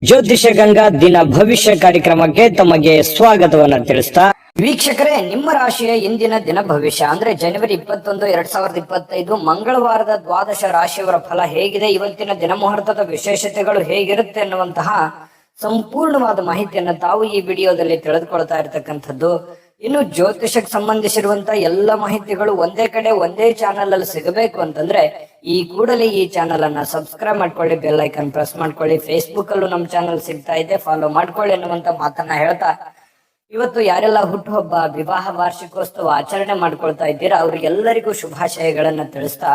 ಜ್ಯೋತಿಷ ಗಂಗಾ ದಿನ ಭವಿಷ್ಯ ಕಾರ್ಯಕ್ರಮಕ್ಕೆ ತಮಗೆ ಸ್ವಾಗತವನ್ನ ತಿಳಿಸ್ತಾ ವೀಕ್ಷಕರೇ, ನಿಮ್ಮ ರಾಶಿಯ ಇಂದಿನ ದಿನ ಭವಿಷ್ಯ ಅಂದ್ರೆ ಜನವರಿ 21, 2025 ಮಂಗಳವಾರದ ದ್ವಾದಶ ರಾಶಿಯವರ ಫಲ ಹೇಗಿದೆ, ಇವತ್ತಿನ ದಿನ ಮುಹೂರ್ತದ ವಿಶೇಷತೆಗಳು ಹೇಗಿರುತ್ತೆ ಅನ್ನುವಂತಹ ಸಂಪೂರ್ಣವಾದ ಮಾಹಿತಿಯನ್ನು ತಾವು ಈ ವಿಡಿಯೋದಲ್ಲಿ ತಿಳಿದುಕೊಳ್ತಾ ಇರತಕ್ಕಂಥದ್ದು. ಇನ್ನು ಜ್ಯೋತಿಷಕ್ಕೆ ಸಂಬಂಧಿಸಿರುವಂತಹ ಎಲ್ಲ ಮಾಹಿತಿಗಳು ಒಂದೇ ಕಡೆ ಒಂದೇ ಚಾನೆಲ್ ಅಲ್ಲಿ ಸಿಗಬೇಕು ಅಂತಂದ್ರೆ ಈ ಕೂಡಲೇ ಈ ಚಾನೆಲ್ ಅನ್ನ ಸಬ್ಸ್ಕ್ರೈಬ್ ಮಾಡ್ಕೊಳ್ಳಿ, ಬೆಲ್ ಐಕನ್ ಪ್ರೆಸ್ ಮಾಡ್ಕೊಳ್ಳಿ. ಫೇಸ್ಬುಕ್ ಅಲ್ಲೂ ನಮ್ಮ ಚಾನೆಲ್ ಸಿಗ್ತಾ ಇದೆ, ಫಾಲೋ ಮಾಡ್ಕೊಳ್ಳಿ ಅನ್ನುವಂತ ಮಾತನ್ನ ಹೇಳ್ತಾ, ಇವತ್ತು ಯಾರೆಲ್ಲ ಹುಟ್ಟುಹಬ್ಬ, ವಿವಾಹ ವಾರ್ಷಿಕೋತ್ಸವ ಆಚರಣೆ ಮಾಡ್ಕೊಳ್ತಾ ಇದ್ದೀರಾ ಅವ್ರಿಗೆಲ್ಲರಿಗೂ ಶುಭಾಶಯಗಳನ್ನ ತಿಳಿಸ್ತಾ,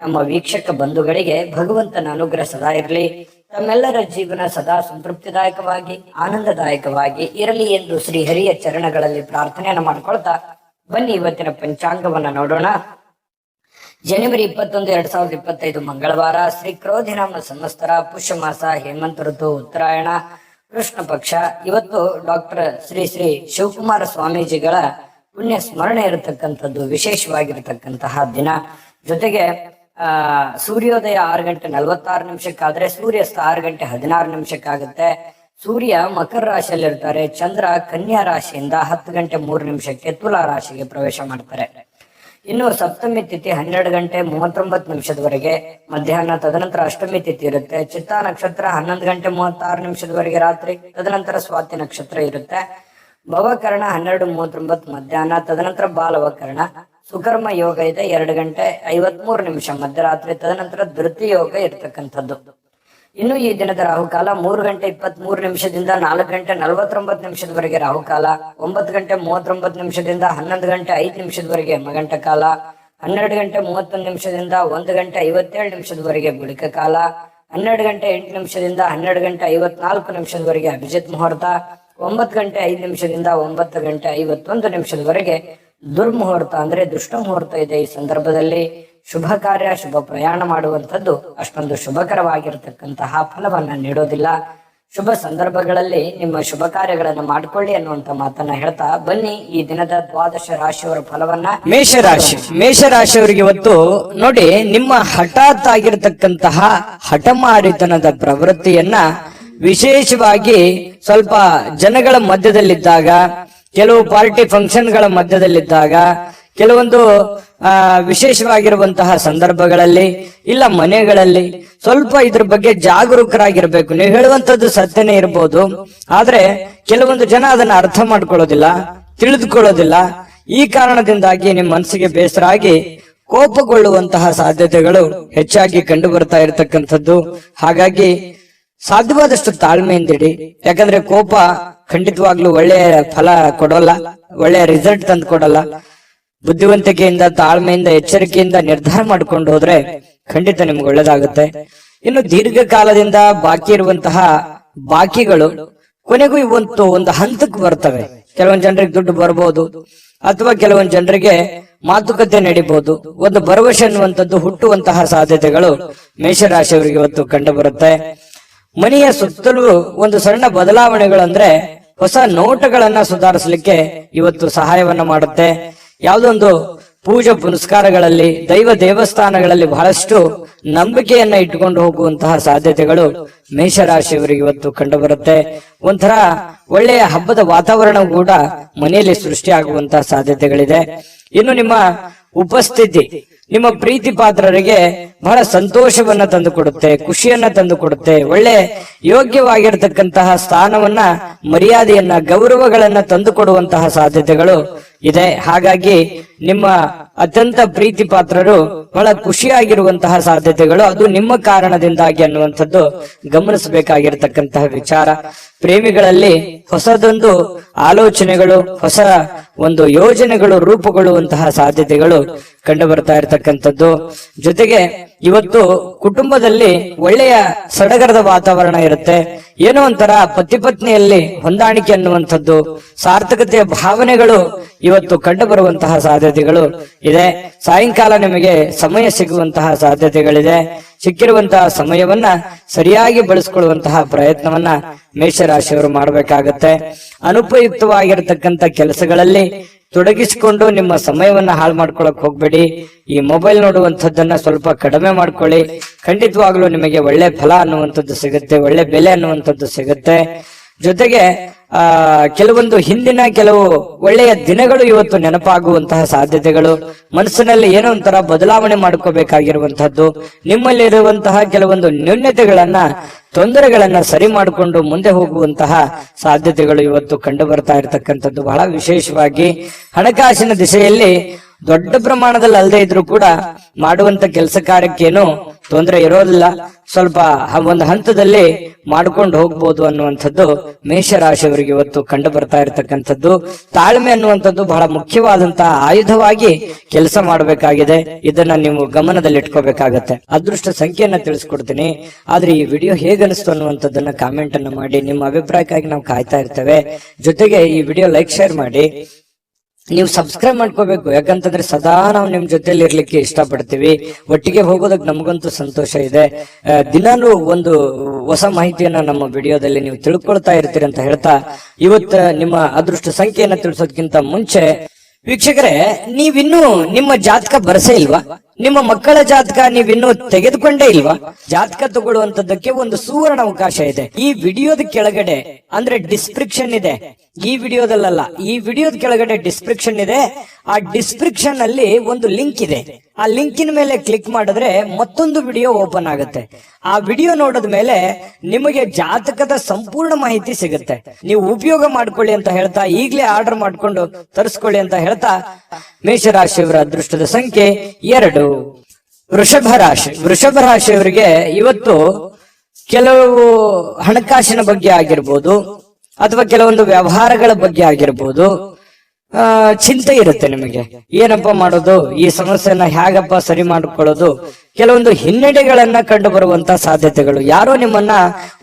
ನಮ್ಮ ವೀಕ್ಷಕ ಬಂಧುಗಳಿಗೆ ಭಗವಂತನ ಅನುಗ್ರಹ ಸದಾ ಇರಲಿ, ತಮ್ಮೆಲ್ಲರ ಜೀವನ ಸದಾ ಸಂತೃಪ್ತಿದಾಯಕವಾಗಿ ಆನಂದದಾಯಕವಾಗಿ ಇರಲಿ ಎಂದು ಶ್ರೀಹರಿಯ ಚರಣಗಳಲ್ಲಿ ಪ್ರಾರ್ಥನೆಯನ್ನು ಮಾಡ್ಕೊಳ್ತಾ ಬನ್ನಿ ಇವತ್ತಿನ ಪಂಚಾಂಗವನ್ನ ನೋಡೋಣ. ಜನವರಿ 21, 2025 ಮಂಗಳವಾರ, ಶ್ರೀ ಕ್ರೋಧಿನಾಮ ಸಂವತ್ಸರ, ಪುಷ್ಯ ಮಾಸ, ಹೇಮಂತ ಋತು, ಉತ್ತರಾಯಣ, ಕೃಷ್ಣ ಪಕ್ಷ. ಇವತ್ತು ಡಾಕ್ಟರ್ ಶ್ರೀ ಶ್ರೀ ಶಿವಕುಮಾರ ಸ್ವಾಮೀಜಿಗಳ ಪುಣ್ಯ ಸ್ಮರಣೆ ಇರತಕ್ಕಂಥದ್ದು ವಿಶೇಷವಾಗಿರತಕ್ಕಂತಹ ದಿನ. ಜೊತೆಗೆ ಸೂರ್ಯೋದಯ 6:46 ಸೂರ್ಯಾಸ್ತ 6:16 ಸೂರ್ಯ ಮಕರ ರಾಶಿಯಲ್ಲಿ ಇರ್ತಾರೆ. ಚಂದ್ರ ಕನ್ಯಾ ರಾಶಿಯಿಂದ 10:03 ತುಲಾ ರಾಶಿಗೆ ಪ್ರವೇಶ ಮಾಡ್ತಾರೆ. ಇನ್ನು ಸಪ್ತಮಿ ತಿಥಿ 12:39 ಮಧ್ಯಾಹ್ನ, ತದನಂತರ ಅಷ್ಟಮಿ ತಿಥಿ ಇರುತ್ತೆ. ಚಿತ್ತಾ ನಕ್ಷತ್ರ 11:36 ರಾತ್ರಿ, ತದನಂತರ ಸ್ವಾತಿ ನಕ್ಷತ್ರ ಇರುತ್ತೆ. ಭವಕರ್ಣ 12:39 ಮಧ್ಯಾಹ್ನ, ತದನಂತರ ಬಾಲವಕರ್ಣ. ಸುಕರ್ಮ ಯೋಗ ಇದೆ 2:53 ಮಧ್ಯರಾತ್ರಿ, ತದನಂತರ ಧೃತಿ ಯೋಗ ಇರ್ತಕ್ಕಂಥದ್ದು. ಇನ್ನು ಈ ದಿನದ ರಾಹುಕಾಲ 3:23 4:49 ರಾಹುಕಾಲ, 9:39 11:05 ಯಮಗಂಟ ಕಾಲ, 12:31 1:57 ಗುಳಿಕ ಕಾಲ, 12:08 12:54 ಅಭಿಜಿತ್ ಮುಹೂರ್ತ, 9:05 9:51 ದುರ್ಮುಹೂರ್ತ ಅಂದ್ರೆ ದುಷ್ಟ ಮುಹೂರ್ತ ಇದೆ. ಈ ಸಂದರ್ಭದಲ್ಲಿ ಶುಭ ಕಾರ್ಯ, ಶುಭ ಪ್ರಯಾಣ ಮಾಡುವಂಥದ್ದು ಅಷ್ಟೊಂದು ಶುಭಕರವಾಗಿರತಕ್ಕಂತಹ ಫಲವನ್ನ ನೀಡೋದಿಲ್ಲ. ಶುಭ ಸಂದರ್ಭಗಳಲ್ಲಿ ನಿಮ್ಮ ಶುಭ ಕಾರ್ಯಗಳನ್ನು ಮಾಡಿಕೊಳ್ಳಿ ಅನ್ನುವಂತ ಮಾತನ್ನ ಹೇಳ್ತಾ ಬನ್ನಿ ಈ ದಿನದ ದ್ವಾದಶ ರಾಶಿಯವರ ಫಲವನ್ನ. ಮೇಷರಾಶಿಯವರಿಗೆ ಇವತ್ತು ನೋಡಿ, ನಿಮ್ಮ ಹಠಾತ್ ಆಗಿರತಕ್ಕಂತಹ ಹಠಮಾರಿತನದ ಪ್ರವೃತ್ತಿಯನ್ನ ವಿಶೇಷವಾಗಿ ಸ್ವಲ್ಪ ಜನಗಳ ಮಧ್ಯದಲ್ಲಿದ್ದಾಗ, ಕೆಲವು ಪಾರ್ಟಿ ಫಂಕ್ಷನ್ಗಳ ಮಧ್ಯದಲ್ಲಿದ್ದಾಗ, ಕೆಲವೊಂದು ವಿಶೇಷವಾಗಿರುವಂತಹ ಸಂದರ್ಭಗಳಲ್ಲಿ, ಇಲ್ಲ ಮನೆಗಳಲ್ಲಿ ಸ್ವಲ್ಪ ಇದ್ರ ಬಗ್ಗೆ ಜಾಗರೂಕರಾಗಿರ್ಬೇಕು. ನೀವು ಹೇಳುವಂತದ್ದು ಸತ್ಯನೇ ಇರ್ಬೋದು, ಆದ್ರೆ ಕೆಲವೊಂದು ಜನ ಅದನ್ನ ಅರ್ಥ ಮಾಡ್ಕೊಳ್ಳೋದಿಲ್ಲ, ತಿಳಿದುಕೊಳ್ಳೋದಿಲ್ಲ. ಈ ಕಾರಣದಿಂದಾಗಿ ನಿಮ್ಮ ಮನಸ್ಸಿಗೆ ಬೇಸರ ಆಗಿ ಕೋಪಗೊಳ್ಳುವಂತಹ ಸಾಧ್ಯತೆಗಳು ಹೆಚ್ಚಾಗಿ ಕಂಡು ಬರ್ತಾ ಇರತಕ್ಕಂಥದ್ದು. ಹಾಗಾಗಿ ಸಾಧ್ಯವಾದಷ್ಟು ತಾಳ್ಮೆಯಿಂದಿಡಿ. ಯಾಕಂದ್ರೆ ಕೋಪ ಖಂಡಿತವಾಗ್ಲೂ ಒಳ್ಳೆಯ ಫಲ ಕೊಡೋಲ್ಲ, ಒಳ್ಳೆಯ ರಿಸಲ್ಟ್ ತಂದು ಕೊಡಲ್ಲ. ಬುದ್ಧಿವಂತಿಕೆಯಿಂದ, ತಾಳ್ಮೆಯಿಂದ, ಎಚ್ಚರಿಕೆಯಿಂದ ನಿರ್ಧಾರ ಮಾಡ್ಕೊಂಡು ಹೋದ್ರೆ ಖಂಡಿತ ನಿಮ್ಗೆ ಒಳ್ಳೇದಾಗುತ್ತೆ. ಇನ್ನು ದೀರ್ಘಕಾಲದಿಂದ ಬಾಕಿ ಇರುವಂತಹ ಬಾಕಿಗಳು ಕೊನೆಗೂ ಇವತ್ತು ಒಂದು ಹಂತಕ್ಕೆ ಬರ್ತವೆ. ಕೆಲವೊಂದು ಜನರಿಗೆ ದುಡ್ಡು ಬರ್ಬೋದು, ಅಥವಾ ಕೆಲವೊಂದು ಜನರಿಗೆ ಮಾತುಕತೆ ನಡೀಬಹುದು. ಒಂದು ಭರವಸೆ ಅನ್ನುವಂಥದ್ದು ಹುಟ್ಟುವಂತಹ ಸಾಧ್ಯತೆಗಳು ಮೇಷರಾಶಿಯವರಿಗೆ ಇವತ್ತು ಕಂಡು ಬರುತ್ತೆ. ಮನೆಯ ಸುತ್ತಲೂ ಒಂದು ಸಣ್ಣ ಬದಲಾವಣೆಗಳಂದ್ರೆ ಹೊಸ ನೋಟಗಳನ್ನ ಸುಧಾರಿಸಲಿಕ್ಕೆ ಇವತ್ತು ಸಹಾಯವನ್ನ ಮಾಡುತ್ತೆ. ಯಾವುದೊಂದು ಪೂಜಾ ಪುನಸ್ಕಾರಗಳಲ್ಲಿ, ದೈವ ದೇವಸ್ಥಾನಗಳಲ್ಲಿ ಬಹಳಷ್ಟು ನಂಬಿಕೆಯನ್ನ ಇಟ್ಟುಕೊಂಡು ಹೋಗುವಂತಹ ಸಾಧ್ಯತೆಗಳು ಮೇಷರಾಶಿಯವರಿಗೆ ಇವತ್ತು ಕಂಡು ಬರುತ್ತೆ. ಒಂಥರ ಒಳ್ಳೆಯ ಹಬ್ಬದ ವಾತಾವರಣ ಕೂಡ ಮನೆಯಲ್ಲಿ ಸೃಷ್ಟಿಯಾಗುವಂತಹ ಸಾಧ್ಯತೆಗಳಿದೆ. ಇನ್ನು ನಿಮ್ಮ ಉಪಸ್ಥಿತಿ ನಿಮ್ಮ ಪ್ರೀತಿ ಪಾತ್ರರಿಗೆ ಬಹಳ ಸಂತೋಷವನ್ನ ತಂದು ಕೊಡುತ್ತೆ, ಖುಷಿಯನ್ನ ತಂದು ಕೊಡುತ್ತೆ. ಒಳ್ಳೆ ಯೋಗ್ಯವಾಗಿರ್ತಕ್ಕಂತಹ ಸ್ಥಾನವನ್ನ, ಮರ್ಯಾದೆಯನ್ನ, ಗೌರವಗಳನ್ನ ತಂದು ಕೊಡುವಂತಹ ಸಾಧ್ಯತೆಗಳು ಇದೆ. ಹಾಗಾಗಿ ನಿಮ್ಮ ಅತ್ಯಂತ ಪ್ರೀತಿ ಪಾತ್ರರು ಬಹಳ ಖುಷಿಯಾಗಿರುವಂತಹ ಸಾಧ್ಯತೆಗಳು ಅದು ನಿಮ್ಮ ಕಾರಣದಿಂದಾಗಿ ಅನ್ನುವಂಥದ್ದು ಗಮನಿಸಬೇಕಾಗಿರ್ತಕ್ಕಂತಹ ವಿಚಾರ. ಪ್ರೇಮಿಗಳಲ್ಲಿ ಹೊಸದೊಂದು ಆಲೋಚನೆಗಳು, ಹೊಸ ಒಂದು ಯೋಜನೆಗಳು ರೂಪುಗೊಳ್ಳುವಂತಹ ಸಾಧ್ಯತೆಗಳು ಕಂಡು ಬರ್ತಾ ಇರತಕ್ಕಂಥದ್ದು. ಜೊತೆಗೆ ಇವತ್ತು ಕುಟುಂಬದಲ್ಲಿ ಒಳ್ಳೆಯ ಸಡಗರದ ವಾತಾವರಣ ಇರುತ್ತೆ. ಏನೋ ಒಂಥರ ಪತಿ ಪತ್ನಿಯಲ್ಲಿ ಹೊಂದಾಣಿಕೆ ಅನ್ನುವಂಥದ್ದು, ಸಾರ್ಥಕತೆಯ ಭಾವನೆಗಳು ಇವತ್ತು ಕಂಡು ಬರುವಂತಹ ಸಾಧ್ಯತೆಗಳು ಇದೆ. ಸಾಯಂಕಾಲ ನಿಮಗೆ ಸಮಯ ಸಿಗುವಂತಹ ಸಾಧ್ಯತೆಗಳಿದೆ. ಸಿಕ್ಕಿರುವಂತಹ ಸಮಯವನ್ನ ಸರಿಯಾಗಿ ಬಳಸ್ಕೊಳ್ಳುವಂತಹ ಪ್ರಯತ್ನವನ್ನ ಮೇಷರಾಶಿಯವರು ಮಾಡಬೇಕಾಗತ್ತೆ. ಅನುಪಯುಕ್ತವಾಗಿರತಕ್ಕಂತ ಕೆಲಸಗಳಲ್ಲಿ ತೊಡಗಿಸಿಕೊಂಡು ನಿಮ್ಮ ಸಮಯವನ್ನ ಹಾಳು ಮಾಡ್ಕೊಳಕ್ ಹೋಗ್ಬೇಡಿ. ಈ ಮೊಬೈಲ್ ನೋಡುವಂಥದ್ದನ್ನ ಸ್ವಲ್ಪ ಕಡಿಮೆ ಮಾಡ್ಕೊಳ್ಳಿ. ಖಂಡಿತವಾಗ್ಲೂ ನಿಮಗೆ ಒಳ್ಳೆ ಫಲ ಅನ್ನುವಂಥದ್ದು ಸಿಗುತ್ತೆ, ಒಳ್ಳೆ ಬೆಲೆ ಅನ್ನುವಂಥದ್ದು ಸಿಗುತ್ತೆ. ಜೊತೆಗೆ ಕೆಲವೊಂದು ಹಿಂದಿನ ಕೆಲವು ಒಳ್ಳೆಯ ದಿನಗಳು ಇವತ್ತು ನೆನಪಾಗುವಂತಹ ಸಾಧ್ಯತೆಗಳು, ಮನಸ್ಸಿನಲ್ಲಿ ಏನೋ ಒಂಥರ ಬದಲಾವಣೆ ಮಾಡ್ಕೋಬೇಕಾಗಿರುವಂತಹದ್ದು, ನಿಮ್ಮಲ್ಲಿರುವಂತಹ ಕೆಲವೊಂದು ನ್ಯೂನ್ಯತೆಗಳನ್ನ ತೊಂದರೆಗಳನ್ನ ಸರಿ ಮಾಡಿಕೊಂಡು ಮುಂದೆ ಹೋಗುವಂತಹ ಸಾಧ್ಯತೆಗಳು ಇವತ್ತು ಕಂಡು ಬರ್ತಾ ಇರತಕ್ಕಂಥದ್ದು. ಬಹಳ ವಿಶೇಷವಾಗಿ ಹಣಕಾಸಿನ ದಿಶೆಯಲ್ಲಿ ದೊಡ್ಡ ಪ್ರಮಾಣದಲ್ಲಿ ಅಲ್ಲದೆ ಇದ್ರೂ ಕೂಡ ಮಾಡುವಂತ ಕೆಲಸ ಕಾರ್ಯಕ್ಕೇನು ತೊಂದರೆ ಇರೋದಿಲ್ಲ. ಸ್ವಲ್ಪ ಒಂದು ಹಂತದಲ್ಲಿ ಮಾಡ್ಕೊಂಡು ಹೋಗ್ಬೋದು ಅನ್ನುವಂಥದ್ದು ಮೇಷರಾಶಿಯವರಿಗೆ ಇವತ್ತು ಕಂಡು ಬರ್ತಾ ಇರತಕ್ಕಂಥದ್ದು. ತಾಳ್ಮೆ ಅನ್ನುವಂಥದ್ದು ಬಹಳ ಮುಖ್ಯವಾದಂತಹ ಆಯುಧವಾಗಿ ಕೆಲಸ ಮಾಡಬೇಕಾಗಿದೆ. ಇದನ್ನ ನೀವು ಗಮನದಲ್ಲಿ ಇಟ್ಕೋಬೇಕಾಗತ್ತೆ. ಅದೃಷ್ಟ ಸಂಖ್ಯೆಯನ್ನ ತಿಳಿಸ್ಕೊಡ್ತೀನಿ, ಆದ್ರೆ ಈ ವಿಡಿಯೋ ಹೇಗನಿಸ್ತು ಅನ್ನುವಂಥದ್ದನ್ನ ಕಾಮೆಂಟ್ ಅನ್ನ ಮಾಡಿ. ನಿಮ್ಮ ಅಭಿಪ್ರಾಯಕ್ಕಾಗಿ ನಾವು ಕಾಯ್ತಾ ಇರ್ತೇವೆ. ಜೊತೆಗೆ ಈ ವಿಡಿಯೋ ಲೈಕ್ ಶೇರ್ ಮಾಡಿ. ನೀವು ಸಬ್ಸ್ಕ್ರೈಬ್ ಮಾಡ್ಕೋಬೇಕು, ಯಾಕಂತಂದ್ರೆ ಸದಾ ನಾವು ನಿಮ್ ಜೊತೆಲಿ ಇರ್ಲಿಕ್ಕೆ ಇಷ್ಟಪಡ್ತೀವಿ. ಒಟ್ಟಿಗೆ ಹೋಗೋದಕ್ಕೆ ನಮಗಂತೂ ಸಂತೋಷ ಇದೆ. ದಿನಾನು ಒಂದು ಹೊಸ ಮಾಹಿತಿಯನ್ನ ನಮ್ಮ ವಿಡಿಯೋದಲ್ಲಿ ನೀವು ತಿಳ್ಕೊಳ್ತಾ ಇರ್ತೀರಿ ಅಂತ ಹೇಳ್ತಾ, ಇವತ್ತು ನಿಮ್ಮ ಅದೃಷ್ಟ ಸಂಖ್ಯೆಯನ್ನ ತಿಳಿಸೋದಕ್ಕಿಂತ ಮುಂಚೆ ವೀಕ್ಷಕರೇ, ನೀವಿನ್ನೂ ನಿಮ್ಮ ಜಾತಕ ಬರಸೇ ಇಲ್ವಾ? ನಿಮ್ಮ ಮಕ್ಕಳ ಜಾತಕ ನೀವಿನ್ನೂ ತೆಗೆದುಕೊಂಡೇ ಇಲ್ವಾ? ಜಾತಕ ತಗೊಳ್ಳುವಂತದ್ದಕ್ಕೆ ಒಂದು ಸುವರ್ಣ ಅವಕಾಶ ಇದೆ. ಈ ವಿಡಿಯೋದ ಕೆಳಗಡೆ ಅಂದ್ರೆ ಡಿಸ್ಕ್ರಿಪ್ಷನ್ ಇದೆ, ಈ ವಿಡಿಯೋದಲ್ಲ, ಈ ವಿಡಿಯೋದ ಕೆಳಗಡೆ ಡಿಸ್ಕ್ರಿಪ್ಷನ್ ಇದೆ. ಆ ಡಿಸ್ಕ್ರಿಪ್ಷನ್ ಅಲ್ಲಿ ಒಂದು ಲಿಂಕ್ ಇದೆ. ಆ ಲಿಂಕಿನ ಮೇಲೆ ಕ್ಲಿಕ್ ಮಾಡಿದ್ರೆ ಮತ್ತೊಂದು ವಿಡಿಯೋ ಓಪನ್ ಆಗುತ್ತೆ. ಆ ವಿಡಿಯೋ ನೋಡಿದ ಮೇಲೆ ನಿಮಗೆ ಜಾತಕದ ಸಂಪೂರ್ಣ ಮಾಹಿತಿ ಸಿಗುತ್ತೆ. ನೀವು ಉಪಯೋಗ ಮಾಡ್ಕೊಳ್ಳಿ ಅಂತ ಹೇಳ್ತಾ, ಈಗಲೇ ಆರ್ಡರ್ ಮಾಡ್ಕೊಂಡು ತರಿಸ್ಕೊಳ್ಳಿ ಅಂತ ಹೇಳ್ತಾ, ಮೇಷರಾಶಿಯವರ ಅದೃಷ್ಟದ ಸಂಖ್ಯೆ 2. ವೃಷಭ ರಾಶಿ. ವೃಷಭ ರಾಶಿಯವರಿಗೆ ಇವತ್ತು ಕೆಲವು ಹಣಕಾಸಿನ ಬಗ್ಗೆ ಆಗಿರ್ಬೋದು ಅಥವಾ ಕೆಲವೊಂದು ವ್ಯವಹಾರಗಳ ಬಗ್ಗೆ ಆಗಿರ್ಬೋದು ಚಿಂತೆ ಇರುತ್ತೆ ನಿಮಗೆ. ಏನಪ್ಪ ಮಾಡೋದು, ಈ ಸಮಸ್ಯೆನ ಹೇಗಪ್ಪ ಸರಿ ಮಾಡಿಕೊಳ್ಳೋದು, ಕೆಲವೊಂದು ಹಿನ್ನಡೆಗಳನ್ನ ಕಂಡು ಬರುವಂತಹ ಸಾಧ್ಯತೆಗಳು, ಯಾರೋ ನಿಮ್ಮನ್ನ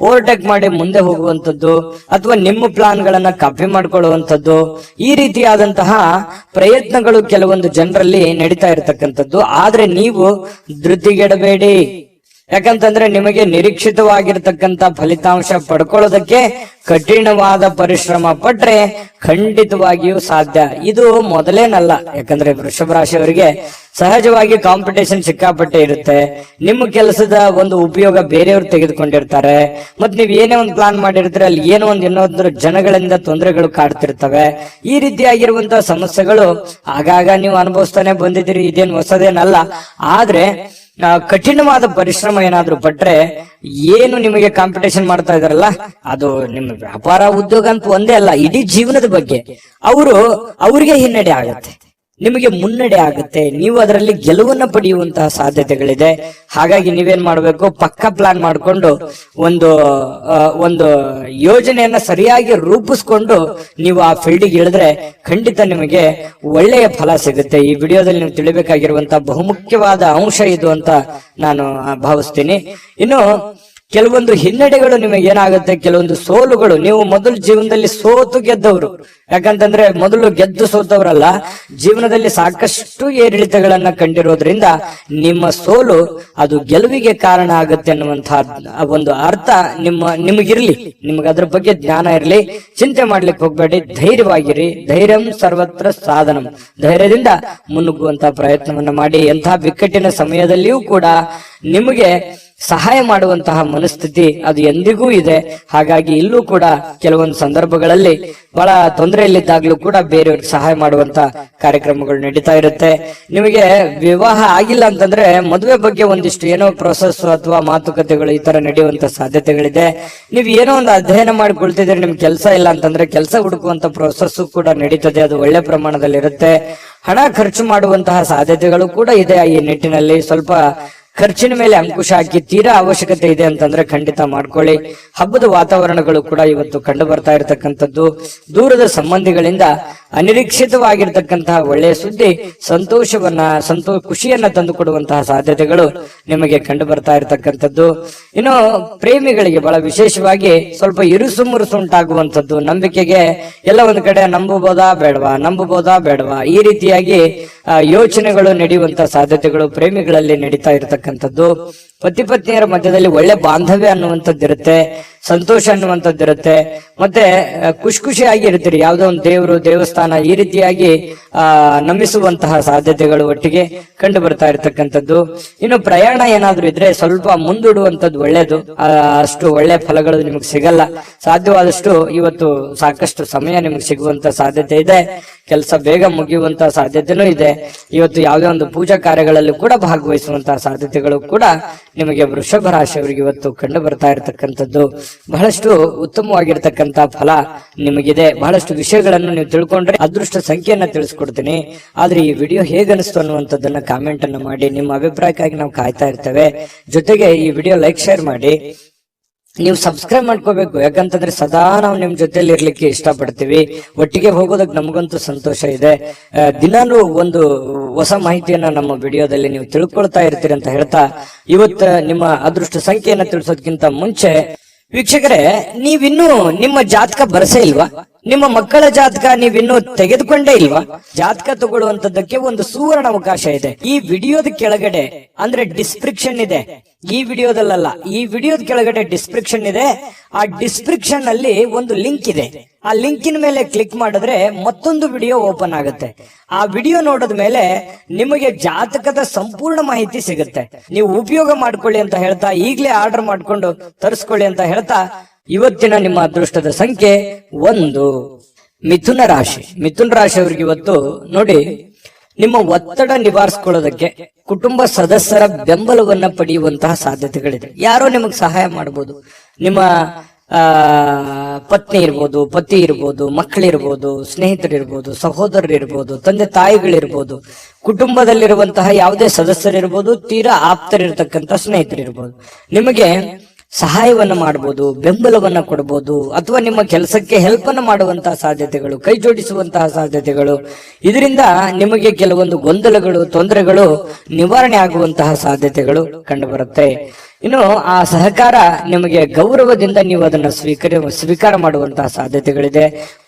ಓವರ್ಟೇಕ್ ಮಾಡಿ ಮುಂದೆ ಹೋಗುವಂತದ್ದು ಅಥವಾ ನಿಮ್ಮ ಪ್ಲಾನ್ ಗಳನ್ನ ಕಾಪಿ ಮಾಡ್ಕೊಳ್ಳುವಂಥದ್ದು, ಈ ರೀತಿಯಾದಂತಹ ಪ್ರಯತ್ನಗಳು ಕೆಲವೊಂದು ಜನರಲ್ಲಿ ನಡೀತಾ ಇರತಕ್ಕಂಥದ್ದು. ಆದ್ರೆ ನೀವು ಧೃತಿಗೆಡಬೇಡಿ, ಯಾಕಂತಂದ್ರೆ ನಿಮಗೆ ನಿರೀಕ್ಷಿತವಾಗಿರ್ತಕ್ಕಂಥ ಫಲಿತಾಂಶ ಪಡ್ಕೊಳ್ಳೋದಕ್ಕೆ ಕಠಿಣವಾದ ಪರಿಶ್ರಮ ಪಟ್ರೆ ಖಂಡಿತವಾಗಿಯೂ ಸಾಧ್ಯ. ಇದು ಮೊದಲೇನಲ್ಲ, ಯಾಕಂದ್ರೆ ವೃಷಭ ರಾಶಿಯವರಿಗೆ ಸಹಜವಾಗಿ ಕಾಂಪಿಟೇಷನ್ ಸಿಕ್ಕಾಪಟ್ಟೆ ಇರುತ್ತೆ. ನಿಮ್ಮ ಕೆಲಸದ ಒಂದು ಉಪಯೋಗ ಬೇರೆಯವರು ತೆಗೆದುಕೊಂಡಿರ್ತಾರೆ. ಮತ್ ನೀವ್ ಏನೇ ಒಂದು ಪ್ಲಾನ್ ಮಾಡಿರ್ತೀರ, ಅಲ್ಲಿ ಏನೋ ಒಂದು ಇನ್ನೊಂದು ಜನಗಳಿಂದ ತೊಂದರೆಗಳು ಕಾಡ್ತಿರ್ತವೆ. ಈ ರೀತಿಯಾಗಿರುವಂತಹ ಸಮಸ್ಯೆಗಳು ಆಗಾಗ ನೀವು ಅನುಭವಿಸ್ತಾನೆ ಬಂದಿದ್ದೀರಿ, ಇದೇನು ಹೊಸದೇನಲ್ಲ. ಆದ್ರೆ ಕಠಿಣವಾದ ಪರಿಶ್ರಮ ಏನಾದ್ರೂ ಪಟ್ರೆ, ಏನು ನಿಮಗೆ ಕಾಂಪಿಟೇಷನ್ ಮಾಡ್ತಾ ಇದಾರಲ್ಲ, ಅದು ನಿಮ್ಮ ವ್ಯಾಪಾರ ಉದ್ಯೋಗ ಅಂತ ಒಂದೇ ಅಲ್ಲ, ಇಡೀ ಜೀವನದ ಬಗ್ಗೆ ಅವರಿಗೆ ಹಿನ್ನಡೆ ಆಗುತ್ತೆ, ನಿಮಗೆ ಮುನ್ನಡೆ ಆಗುತ್ತೆ. ನೀವು ಅದರಲ್ಲಿ ಗೆಲುವನ್ನ ಪಡೆಯುವಂತಹ ಸಾಧ್ಯತೆಗಳಿದೆ. ಹಾಗಾಗಿ ನೀವೇನ್ ಮಾಡ್ಬೇಕು, ಪಕ್ಕ ಪ್ಲಾನ್ ಮಾಡ್ಕೊಂಡು ಒಂದು ಯೋಜನೆಯನ್ನ ಸರಿಯಾಗಿ ರೂಪಿಸ್ಕೊಂಡು ನೀವು ಆ ಫೀಲ್ಡಿಗೆ ಇಳಿದ್ರೆ ಖಂಡಿತ ನಿಮಗೆ ಒಳ್ಳೆಯ ಫಲ ಸಿಗುತ್ತೆ. ಈ ವಿಡಿಯೋದಲ್ಲಿ ನೀವು ತಿಳಿಬೇಕಾಗಿರುವಂತಹ ಬಹುಮುಖ್ಯವಾದ ಅಂಶ ಇದು ಅಂತ ನಾನು ಭಾವಿಸ್ತೀನಿ. ಇನ್ನು ಕೆಲವೊಂದು ಹಿನ್ನಡೆಗಳು ನಿಮಗೆ ಏನಾಗುತ್ತೆ, ಕೆಲವೊಂದು ಸೋಲುಗಳು, ನೀವು ಮೊದಲು ಜೀವನದಲ್ಲಿ ಸೋತು ಗೆದ್ದವರು, ಯಾಕಂತಂದ್ರೆ ಮೊದಲು ಗೆದ್ದು ಸೋತವರಲ್ಲ, ಜೀವನದಲ್ಲಿ ಸಾಕಷ್ಟು ಏರಿಳಿತಗಳನ್ನ ಕಂಡಿರೋದ್ರಿಂದ ನಿಮ್ಮ ಸೋಲು ಅದು ಗೆಲುವಿಗೆ ಕಾರಣ ಆಗುತ್ತೆ ಅನ್ನುವಂತಹ ಒಂದು ಅರ್ಥ ನಿಮಗಿರ್ಲಿ, ನಿಮ್ಗೆ ಅದ್ರ ಬಗ್ಗೆ ಜ್ಞಾನ ಇರ್ಲಿ. ಚಿಂತೆ ಮಾಡ್ಲಿಕ್ಕೆ ಹೋಗ್ಬೇಡಿ, ಧೈರ್ಯವಾಗಿರಿ. ಧೈರ್ಯಂ ಸರ್ವತ್ರ ಸಾಧನಂ. ಧೈರ್ಯದಿಂದ ಮುನ್ನುಗ್ಗುವಂತಹ ಪ್ರಯತ್ನವನ್ನ ಮಾಡಿ. ಎಂತಹ ಬಿಕ್ಕಟ್ಟಿನ ಸಮಯದಲ್ಲಿಯೂ ಕೂಡ ನಿಮಗೆ ಸಹಾಯ ಮಾಡುವಂತಹ ಮನಸ್ಥಿತಿ ಅದು ಎಂದಿಗೂ ಇದೆ. ಹಾಗಾಗಿ ಇಲ್ಲೂ ಕೂಡ ಕೆಲವೊಂದು ಸಂದರ್ಭಗಳಲ್ಲಿ ಬಹಳ ತೊಂದರೆಯಲ್ಲಿದ್ದಾಗ್ಲೂ ಕೂಡ ಬೇರೆಯವ್ರಿಗೆ ಸಹಾಯ ಮಾಡುವಂತ ಕಾರ್ಯಕ್ರಮಗಳು ನಡೀತಾ ಇರುತ್ತೆ. ನಿಮಗೆ ವಿವಾಹ ಆಗಿಲ್ಲ ಅಂತಂದ್ರೆ ಮದುವೆ ಬಗ್ಗೆ ಒಂದಿಷ್ಟು ಏನೋ ಪ್ರೊಸೆಸ್ ಅಥವಾ ಮಾತುಕತೆಗಳು ಈ ತರ ನಡೆಯುವಂತ ಸಾಧ್ಯತೆಗಳಿದೆ. ನೀವು ಏನೋ ಒಂದು ಅಧ್ಯಯನ ಮಾಡಿಕೊಳ್ತಿದ್ರೆ, ನಿಮ್ಗೆ ಕೆಲಸ ಇಲ್ಲ ಅಂತಂದ್ರೆ ಕೆಲಸ ಹುಡುಕುವಂತ ಪ್ರೊಸೆಸ್ ಕೂಡ ನಡೀತದೆ. ಅದು ಒಳ್ಳೆ ಪ್ರಮಾಣದಲ್ಲಿ ಇರುತ್ತೆ. ಹಣ ಖರ್ಚು ಮಾಡುವಂತಹ ಸಾಧ್ಯತೆಗಳು ಕೂಡ ಇದೆ. ಈ ನಿಟ್ಟಿನಲ್ಲಿ ಸ್ವಲ್ಪ ಖರ್ಚಿನ ಮೇಲೆ ಅಂಕುಶ ಹಾಕಿ, ತೀರಾ ಅವಶ್ಯಕತೆ ಇದೆ ಅಂತಂದ್ರೆ ಖಂಡಿತ ಮಾಡ್ಕೊಳ್ಳಿ. ಹಬ್ಬದ ವಾತಾವರಣಗಳು ಕೂಡ ಇವತ್ತು ಕಂಡು ಬರ್ತಾ ಇರತಕ್ಕಂಥದ್ದು. ದೂರದ ಸಂಬಂಧಿಗಳಿಂದ ಅನಿರೀಕ್ಷಿತವಾಗಿರ್ತಕ್ಕಂತಹ ಒಳ್ಳೆಯ ಸುದ್ದಿ ಖುಷಿಯನ್ನ ತಂದು ಕೊಡುವಂತಹ ಸಾಧ್ಯತೆಗಳು ನಿಮಗೆ ಕಂಡು ಬರ್ತಾ ಇರತಕ್ಕಂಥದ್ದು. ಇನ್ನು ಪ್ರೇಮಿಗಳಿಗೆ ಬಹಳ ವಿಶೇಷವಾಗಿ ಸ್ವಲ್ಪ ಇರುಸು ಮುರುಸು ಉಂಟಾಗುವಂಥದ್ದು, ನಂಬಿಕೆಗೆ ಎಲ್ಲ ಒಂದು ಕಡೆ ನಂಬಬಹುದಾ ಬೇಡವಾ ಈ ರೀತಿಯಾಗಿ ಯೋಚನೆಗಳು ನಡೆಯುವಂತಹ ಸಾಧ್ಯತೆಗಳು ಪ್ರೇಮಿಗಳಲ್ಲಿ ನಡೀತಾ ಇರತಕ್ಕಂಥದ್ದು. ಪತಿ ಪತ್ನಿಯರ ಮಧ್ಯದಲ್ಲಿ ಒಳ್ಳೆ ಬಾಂಧವ್ಯ ಅನ್ನುವಂಥದ್ದು ಇರುತ್ತೆ. ಸಂತೋಷ ಅನ್ನುವಂಥದ್ದಿರುತ್ತೆ. ಮತ್ತೆ ಖುಷಿಯಾಗಿ ಇರ್ತೀರಿ. ಯಾವುದೋ ಒಂದು ದೇವರು ದೇವಸ್ಥಾನ ಈ ರೀತಿಯಾಗಿ ನಂಬಿಸುವಂತಹ ಸಾಧ್ಯತೆಗಳು ಒಟ್ಟಿಗೆ ಕಂಡು ಬರ್ತಾ ಇರತಕ್ಕಂಥದ್ದು. ಇನ್ನು ಪ್ರಯಾಣ ಏನಾದ್ರೂ ಇದ್ರೆ ಸ್ವಲ್ಪ ಮುಂದೂಡುವಂತದ್ದು ಒಳ್ಳೇದು. ಅಷ್ಟು ಒಳ್ಳೆ ಫಲಗಳು ನಿಮಗೆ ಸಿಗಲ್ಲ. ಸಾಧ್ಯವಾದಷ್ಟು ಇವತ್ತು ಸಾಕಷ್ಟು ಸಮಯ ನಿಮಗೆ ಸಿಗುವಂತ ಸಾಧ್ಯತೆ ಇದೆ. ಕೆಲಸ ಬೇಗ ಮುಗಿಯುವಂತಹ ಸಾಧ್ಯತೆನೂ ಇದೆ. ಇವತ್ತು ಯಾವುದೇ ಒಂದು ಪೂಜಾ ಕಾರ್ಯಗಳಲ್ಲಿ ಕೂಡ ಭಾಗವಹಿಸುವಂತಹ ಸಾಧ್ಯತೆಗಳು ಕೂಡ ನಿಮಗೆ ವೃಷಭ ರಾಶಿಯವರಿಗೆ ಇವತ್ತು ಕಂಡು ಬರ್ತಾ ಇರತಕ್ಕಂಥದ್ದು. ಬಹಳಷ್ಟು ಉತ್ತಮವಾಗಿರ್ತಕ್ಕಂತ ಫಲ ನಿಮಗಿದೆ. ಬಹಳಷ್ಟು ವಿಷಯಗಳನ್ನು ನೀವು ತಿಳ್ಕೊಂಡ್ರೆ ಅದೃಷ್ಟ ಸಂಖ್ಯೆಯನ್ನ ತಿಳಿಸ್ಕೊಡ್ತೀನಿ. ಆದ್ರೆ ಈ ವಿಡಿಯೋ ಹೇಗನಿಸ್ತು ಅನ್ನುವಂಥದ್ದನ್ನ ಕಾಮೆಂಟ್ ಅನ್ನು ಮಾಡಿ. ನಿಮ್ಮ ಅಭಿಪ್ರಾಯಕ್ಕಾಗಿ ನಾವು ಕಾಯ್ತಾ ಇರ್ತೇವೆ. ಜೊತೆಗೆ ಈ ವಿಡಿಯೋ ಲೈಕ್ ಶೇರ್ ಮಾಡಿ. ನೀವು ಸಬ್ಸ್ಕ್ರೈಬ್ ಮಾಡ್ಕೋಬೇಕು. ಯಾಕಂತಂದ್ರೆ ಸದಾ ನಾವು ನಿಮ್ ಜೊತೆಲಿ ಇರ್ಲಿಕ್ಕೆ ಇಷ್ಟಪಡ್ತೀವಿ. ಒಟ್ಟಿಗೆ ಹೋಗೋದಕ್ಕೆ ನಮಗಂತೂ ಸಂತೋಷ ಇದೆ. ದಿನಾನು ಒಂದು ಹೊಸ ಮಾಹಿತಿಯನ್ನ ನಮ್ಮ ವಿಡಿಯೋದಲ್ಲಿ ನೀವು ತಿಳ್ಕೊಳ್ತಾ ಇರ್ತೀರಿ ಅಂತ ಹೇಳ್ತಾ, ಇವತ್ತು ನಿಮ್ಮ ಅದೃಷ್ಟ ಸಂಖ್ಯೆಯನ್ನ ತಿಳಿಸೋದಕ್ಕಿಂತ ಮುಂಚೆ ವೀಕ್ಷಕರೇ, ನೀವಿನ್ನೂ ನಿಮ್ಮ ಜಾತಕ ಬರಸೇ ಇಲ್ವಾ? ನಿಮ್ಮ ಮಕ್ಕಳ ಜಾತಕ ನೀವಿನ್ನೂ ತೆಗೆದುಕೊಂಡೇ ಇಲ್ವಾ? ಜಾತಕ ತಗೊಳ್ಳುವಂತದ್ದಕ್ಕೆ ಒಂದು ಸುವರ್ಣ ಅವಕಾಶ ಇದೆ. ಈ ವಿಡಿಯೋದ ಕೆಳಗಡೆ ಅಂದ್ರೆ ಡಿಸ್ಕ್ರಿಪ್ಷನ್ ಇದೆ. ಈ ವಿಡಿಯೋದಲ್ಲ, ಈ ವಿಡಿಯೋದ ಕೆಳಗಡೆ ಡಿಸ್ಕ್ರಿಪ್ಷನ್ ಇದೆ. ಆ ಡಿಸ್ಕ್ರಿಪ್ಷನ್ ಅಲ್ಲಿ ಒಂದು ಲಿಂಕ್ ಇದೆ. ಆ ಲಿಂಕಿನ ಮೇಲೆ ಕ್ಲಿಕ್ ಮಾಡಿದ್ರೆ ಮತ್ತೊಂದು ವಿಡಿಯೋ ಓಪನ್ ಆಗುತ್ತೆ. ಆ ವಿಡಿಯೋ ನೋಡಿದ ಮೇಲೆ ನಿಮಗೆ ಜಾತಕದ ಸಂಪೂರ್ಣ ಮಾಹಿತಿ ಸಿಗುತ್ತೆ. ನೀವು ಉಪಯೋಗ ಮಾಡ್ಕೊಳ್ಳಿ ಅಂತ ಹೇಳ್ತಾ, ಈಗಲೇ ಆರ್ಡರ್ ಮಾಡ್ಕೊಂಡು ತರಿಸ್ಕೊಳ್ಳಿ ಅಂತ ಹೇಳ್ತಾ, ಇವತ್ತಿನ ನಿಮ್ಮ ಅದೃಷ್ಟದ ಸಂಖ್ಯೆ 1 ಮಿಥುನ ರಾಶಿ. ಮಿಥುನ ರಾಶಿಯವರಿಗೆ ಇವತ್ತು ನೋಡಿ, ನಿಮ್ಮ ಒತ್ತಡ ನಿವಾರಿಸಿಕೊಳ್ಳೋದಕ್ಕೆ ಕುಟುಂಬ ಸದಸ್ಯರ ಬೆಂಬಲವನ್ನ ಪಡೆಯುವಂತಹ ಸಾಧ್ಯತೆಗಳಿದೆ. ಯಾರೋ ನಿಮಗೆ ಸಹಾಯ ಮಾಡಬಹುದು. ನಿಮ್ಮ ಪತ್ನಿ ಇರ್ಬೋದು, ಪತಿ ಇರ್ಬೋದು, ಮಕ್ಕಳಿರ್ಬೋದು, ಸ್ನೇಹಿತರಿರ್ಬೋದು, ಸಹೋದರರಿರ್ಬೋದು, ತಂದೆ ತಾಯಿಗಳಿರ್ಬೋದು, ಕುಟುಂಬದಲ್ಲಿರುವಂತಹ ಯಾವುದೇ ಸದಸ್ಯರಿರ್ಬೋದು, ತೀರಾ ಆಪ್ತರಿರ್ತಕ್ಕಂಥ ಸ್ನೇಹಿತರಿರ್ಬೋದು, ನಿಮಗೆ ಸಹಾಯವನ್ನ ಮಾಡಬಹುದು, ಬೆಂಬಲವನ್ನ ಕೊಡಬಹುದು, ಅಥವಾ ನಿಮ್ಮ ಕೆಲಸಕ್ಕೆ ಹೆಲ್ಪ್ ಅನ್ನು ಮಾಡುವಂತಹ ಸಾಧ್ಯತೆಗಳು, ಕೈ ಜೋಡಿಸುವಂತಹ ಸಾಧ್ಯತೆಗಳು, ಇದರಿಂದ ನಿಮಗೆ ಕೆಲವೊಂದು ಗೊಂದಲಗಳು, ತೊಂದರೆಗಳು ನಿವಾರಣೆ ಆಗುವಂತಹ ಸಾಧ್ಯತೆಗಳು ಕಂಡು ಬರುತ್ತೆ. ಇನ್ನು ಆ ಸಹಕಾರ ನಿಮಗೆ ಗೌರವದಿಂದ ನೀವು ಅದನ್ನ ಸ್ವೀಕಾರ ಮಾಡುವಂತಹ ಸಾಧ್ಯತೆಗಳಿದೆ.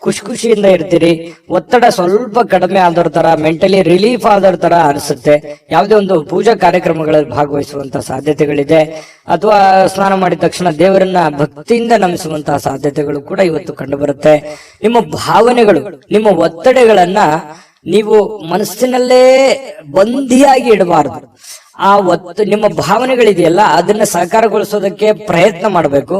ಖುಷಿಯಿಂದ ಇರ್ತೀರಿ. ಒತ್ತಡ ಸ್ವಲ್ಪ ಕಡಿಮೆ ಆದರ ತರ, ಮೆಂಟಲಿ ರಿಲೀಫ್ ಆದರ ತರ ಅನಿಸುತ್ತೆ. ಯಾವುದೇ ಒಂದು ಪೂಜಾ ಕಾರ್ಯಕ್ರಮಗಳಲ್ಲಿ ಭಾಗವಹಿಸುವಂತಹ ಸಾಧ್ಯತೆಗಳಿದೆ. ಅಥವಾ ಸ್ನಾನ ಮಾಡಿದ ತಕ್ಷಣ ದೇವರನ್ನ ಭಕ್ತಿಯಿಂದ ನಂಬಿಸುವಂತಹ ಸಾಧ್ಯತೆಗಳು ಕೂಡ ಇವತ್ತು ಕಂಡು ಬರುತ್ತೆ. ನಿಮ್ಮ ಭಾವನೆಗಳು, ನಿಮ್ಮ ಒತ್ತಡಗಳನ್ನ ನೀವು ಮನಸ್ಸಿನಲ್ಲೇ ಬಂಧಿಯಾಗಿ ಇಡಬಾರದು. ಆ ನಿಮ್ಮ ಭಾವನೆಗಳಿದೆಯಲ್ಲ, ಅದನ್ನ ಸಾಕಾರಗೊಳಿಸೋದಕ್ಕೆ ಪ್ರಯತ್ನ ಮಾಡಬೇಕು.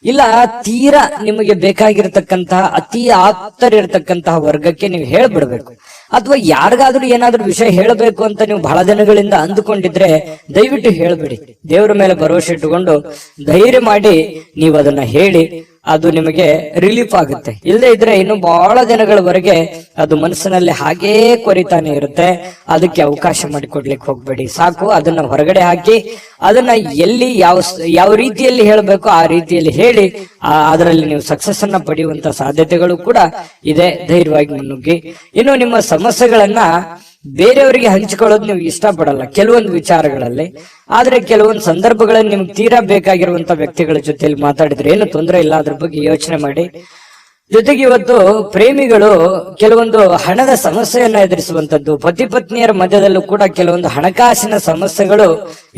ಇಲ್ಲ ತೀರಾ ನಿಮಗೆ ಬೇಕಾಗಿರ್ತಕ್ಕಂತಹ ಅತಿ ಆಪ್ತರಿರ್ತಕ್ಕಂತಹ ವರ್ಗಕ್ಕೆ ನೀವು ಹೇಳ್ಬಿಡ್ಬೇಕು. ಅಥವಾ ಯಾರಿಗಾದ್ರೂ ಏನಾದ್ರೂ ವಿಷಯ ಹೇಳಬೇಕು ಅಂತ ನೀವು ಬಹಳ ದಿನಗಳಿಂದ ಅಂದುಕೊಂಡಿದ್ರೆ ದಯವಿಟ್ಟು ಹೇಳ್ಬಿಡಿ. ದೇವರ ಮೇಲೆ ಭರವಸೆ ಇಟ್ಟುಕೊಂಡು ಧೈರ್ಯ ಮಾಡಿ ನೀವು ಅದನ್ನ ಹೇಳಿ. ಅದು ನಿಮಗೆ ರಿಲೀಫ್ ಆಗುತ್ತೆ. ಇಲ್ಲದೆ ಇದ್ರೆ ಇನ್ನು ಬಹಳ ದಿನಗಳವರೆಗೆ ಅದು ಮನಸ್ಸಿನಲ್ಲಿ ಹಾಗೇ ಕೊರಿತಾನೆ ಇರುತ್ತೆ. ಅದಕ್ಕೆ ಅವಕಾಶ ಮಾಡಿಕೊಡ್ಲಿಕ್ಕೆ ಹೋಗ್ಬೇಡಿ. ಸಾಕು, ಅದನ್ನ ಹೊರಗಡೆ ಹಾಕಿ ಅದನ್ನ ಎಲ್ಲಿ ಯಾವ ರೀತಿಯಲ್ಲಿ ಹೇಳಬೇಕು ಆ ರೀತಿಯಲ್ಲಿ ಹೇಳಿ ಅದರಲ್ಲಿ ನೀವು ಸಕ್ಸಸ್ ಅನ್ನ ಪಡೆಯುವಂತ ಸಾಧ್ಯತೆಗಳು ಕೂಡ ಇದೆ. ಧೈರ್ಯವಾಗಿ ಮುನ್ನುಗ್ಗಿ. ಇನ್ನು ನಿಮ್ಮ ಸಮಸ್ಯೆಗಳನ್ನ ಬೇರೆಯವರಿಗೆ ಹಂಚಿಕೊಳ್ಳೋದು ನೀವು ಇಷ್ಟಪಡಲ್ಲ ಕೆಲವೊಂದು ವಿಚಾರಗಳಲ್ಲಿ. ಆದ್ರೆ ಕೆಲವೊಂದು ಸಂದರ್ಭಗಳಲ್ಲಿ ನಿಮ್ಗೆ ತೀರಾ ಬೇಕಾಗಿರುವಂತ ವ್ಯಕ್ತಿಗಳ ಜೊತೆಯಲ್ಲಿ ಮಾತಾಡಿದ್ರೆ ಏನು ತೊಂದರೆ ಇಲ್ಲ. ಅದ್ರ ಬಗ್ಗೆ ಯೋಚನೆ ಮಾಡಿ. ಜೊತೆಗೆ ಇವತ್ತು ಪ್ರೇಮಿಗಳು ಕೆಲವೊಂದು ಹಣದ ಸಮಸ್ಯೆಯನ್ನ ಎದುರಿಸುವಂತದ್ದು, ಪತಿ ಪತ್ನಿಯರ ಮಧ್ಯದಲ್ಲೂ ಕೂಡ ಕೆಲವೊಂದು ಹಣಕಾಸಿನ ಸಮಸ್ಯೆಗಳು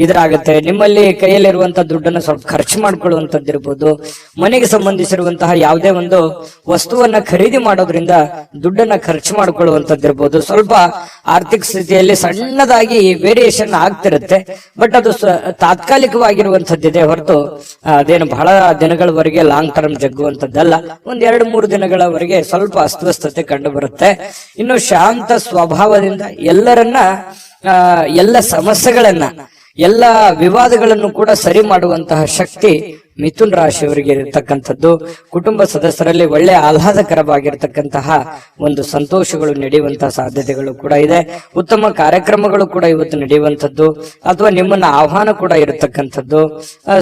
ಎದುರಾಗುತ್ತೆ. ನಿಮ್ಮಲ್ಲಿ ಕೈಯಲ್ಲಿರುವಂತ ದುಡ್ಡನ್ನು ಸ್ವಲ್ಪ ಖರ್ಚು ಮಾಡ್ಕೊಳ್ಳುವಂತದ್ದಿರ್ಬೋದು. ಮನೆಗೆ ಸಂಬಂಧಿಸಿರುವಂತಹ ಯಾವುದೇ ಒಂದು ವಸ್ತುವನ್ನ ಖರೀದಿ ಮಾಡೋದ್ರಿಂದ ದುಡ್ಡನ್ನ ಖರ್ಚು ಮಾಡ್ಕೊಳ್ಳುವಂತದ್ದಿರ್ಬೋದು. ಸ್ವಲ್ಪ ಆರ್ಥಿಕ ಸ್ಥಿತಿಯಲ್ಲಿ ಸಣ್ಣದಾಗಿ ವೇರಿಯೇಷನ್ ಆಗ್ತಿರುತ್ತೆ. ಬಟ್ ಅದು ತಾತ್ಕಾಲಿಕವಾಗಿರುವಂತದ್ದಿದೆ ಹೊರತು ಅದೇನು ಬಹಳ ದಿನಗಳವರೆಗೆ ಲಾಂಗ್ ಟರ್ಮ್ ಜಗ್ಗುವಂತದ್ದಲ್ಲ. 1-2-3 ದಿನಗಳವರೆಗೆ ಸ್ವಲ್ಪ ಅಸ್ವಸ್ಥತೆ ಕಂಡು ಬರುತ್ತೆ. ಇನ್ನು ಶಾಂತ ಸ್ವಭಾವದಿಂದ ಎಲ್ಲ ಸಮಸ್ಯೆಗಳನ್ನ, ಎಲ್ಲ ವಿವಾದಗಳನ್ನು ಕೂಡ ಸರಿ ಮಾಡುವಂತಹ ಶಕ್ತಿ ಮಿಥುನ್ ರಾಶಿಯವರಿಗೆ ಇರತಕ್ಕಂಥದ್ದು. ಕುಟುಂಬ ಸದಸ್ಯರಲ್ಲಿ ಒಳ್ಳೆ ಆಹ್ಲಾದಕರವಾಗಿರ್ತಕ್ಕಂತಹ ಒಂದು ಸಂತೋಷಗಳು ನಡೆಯುವಂತಹ ಸಾಧ್ಯತೆಗಳು ಕೂಡ ಇದೆ. ಉತ್ತಮ ಕಾರ್ಯಕ್ರಮಗಳು ಕೂಡ ಇವತ್ತು ನಡೆಯುವಂಥದ್ದು, ಅಥವಾ ನಿಮ್ಮನ್ನ ಆಹ್ವಾನ ಕೂಡ ಇರತಕ್ಕಂಥದ್ದು,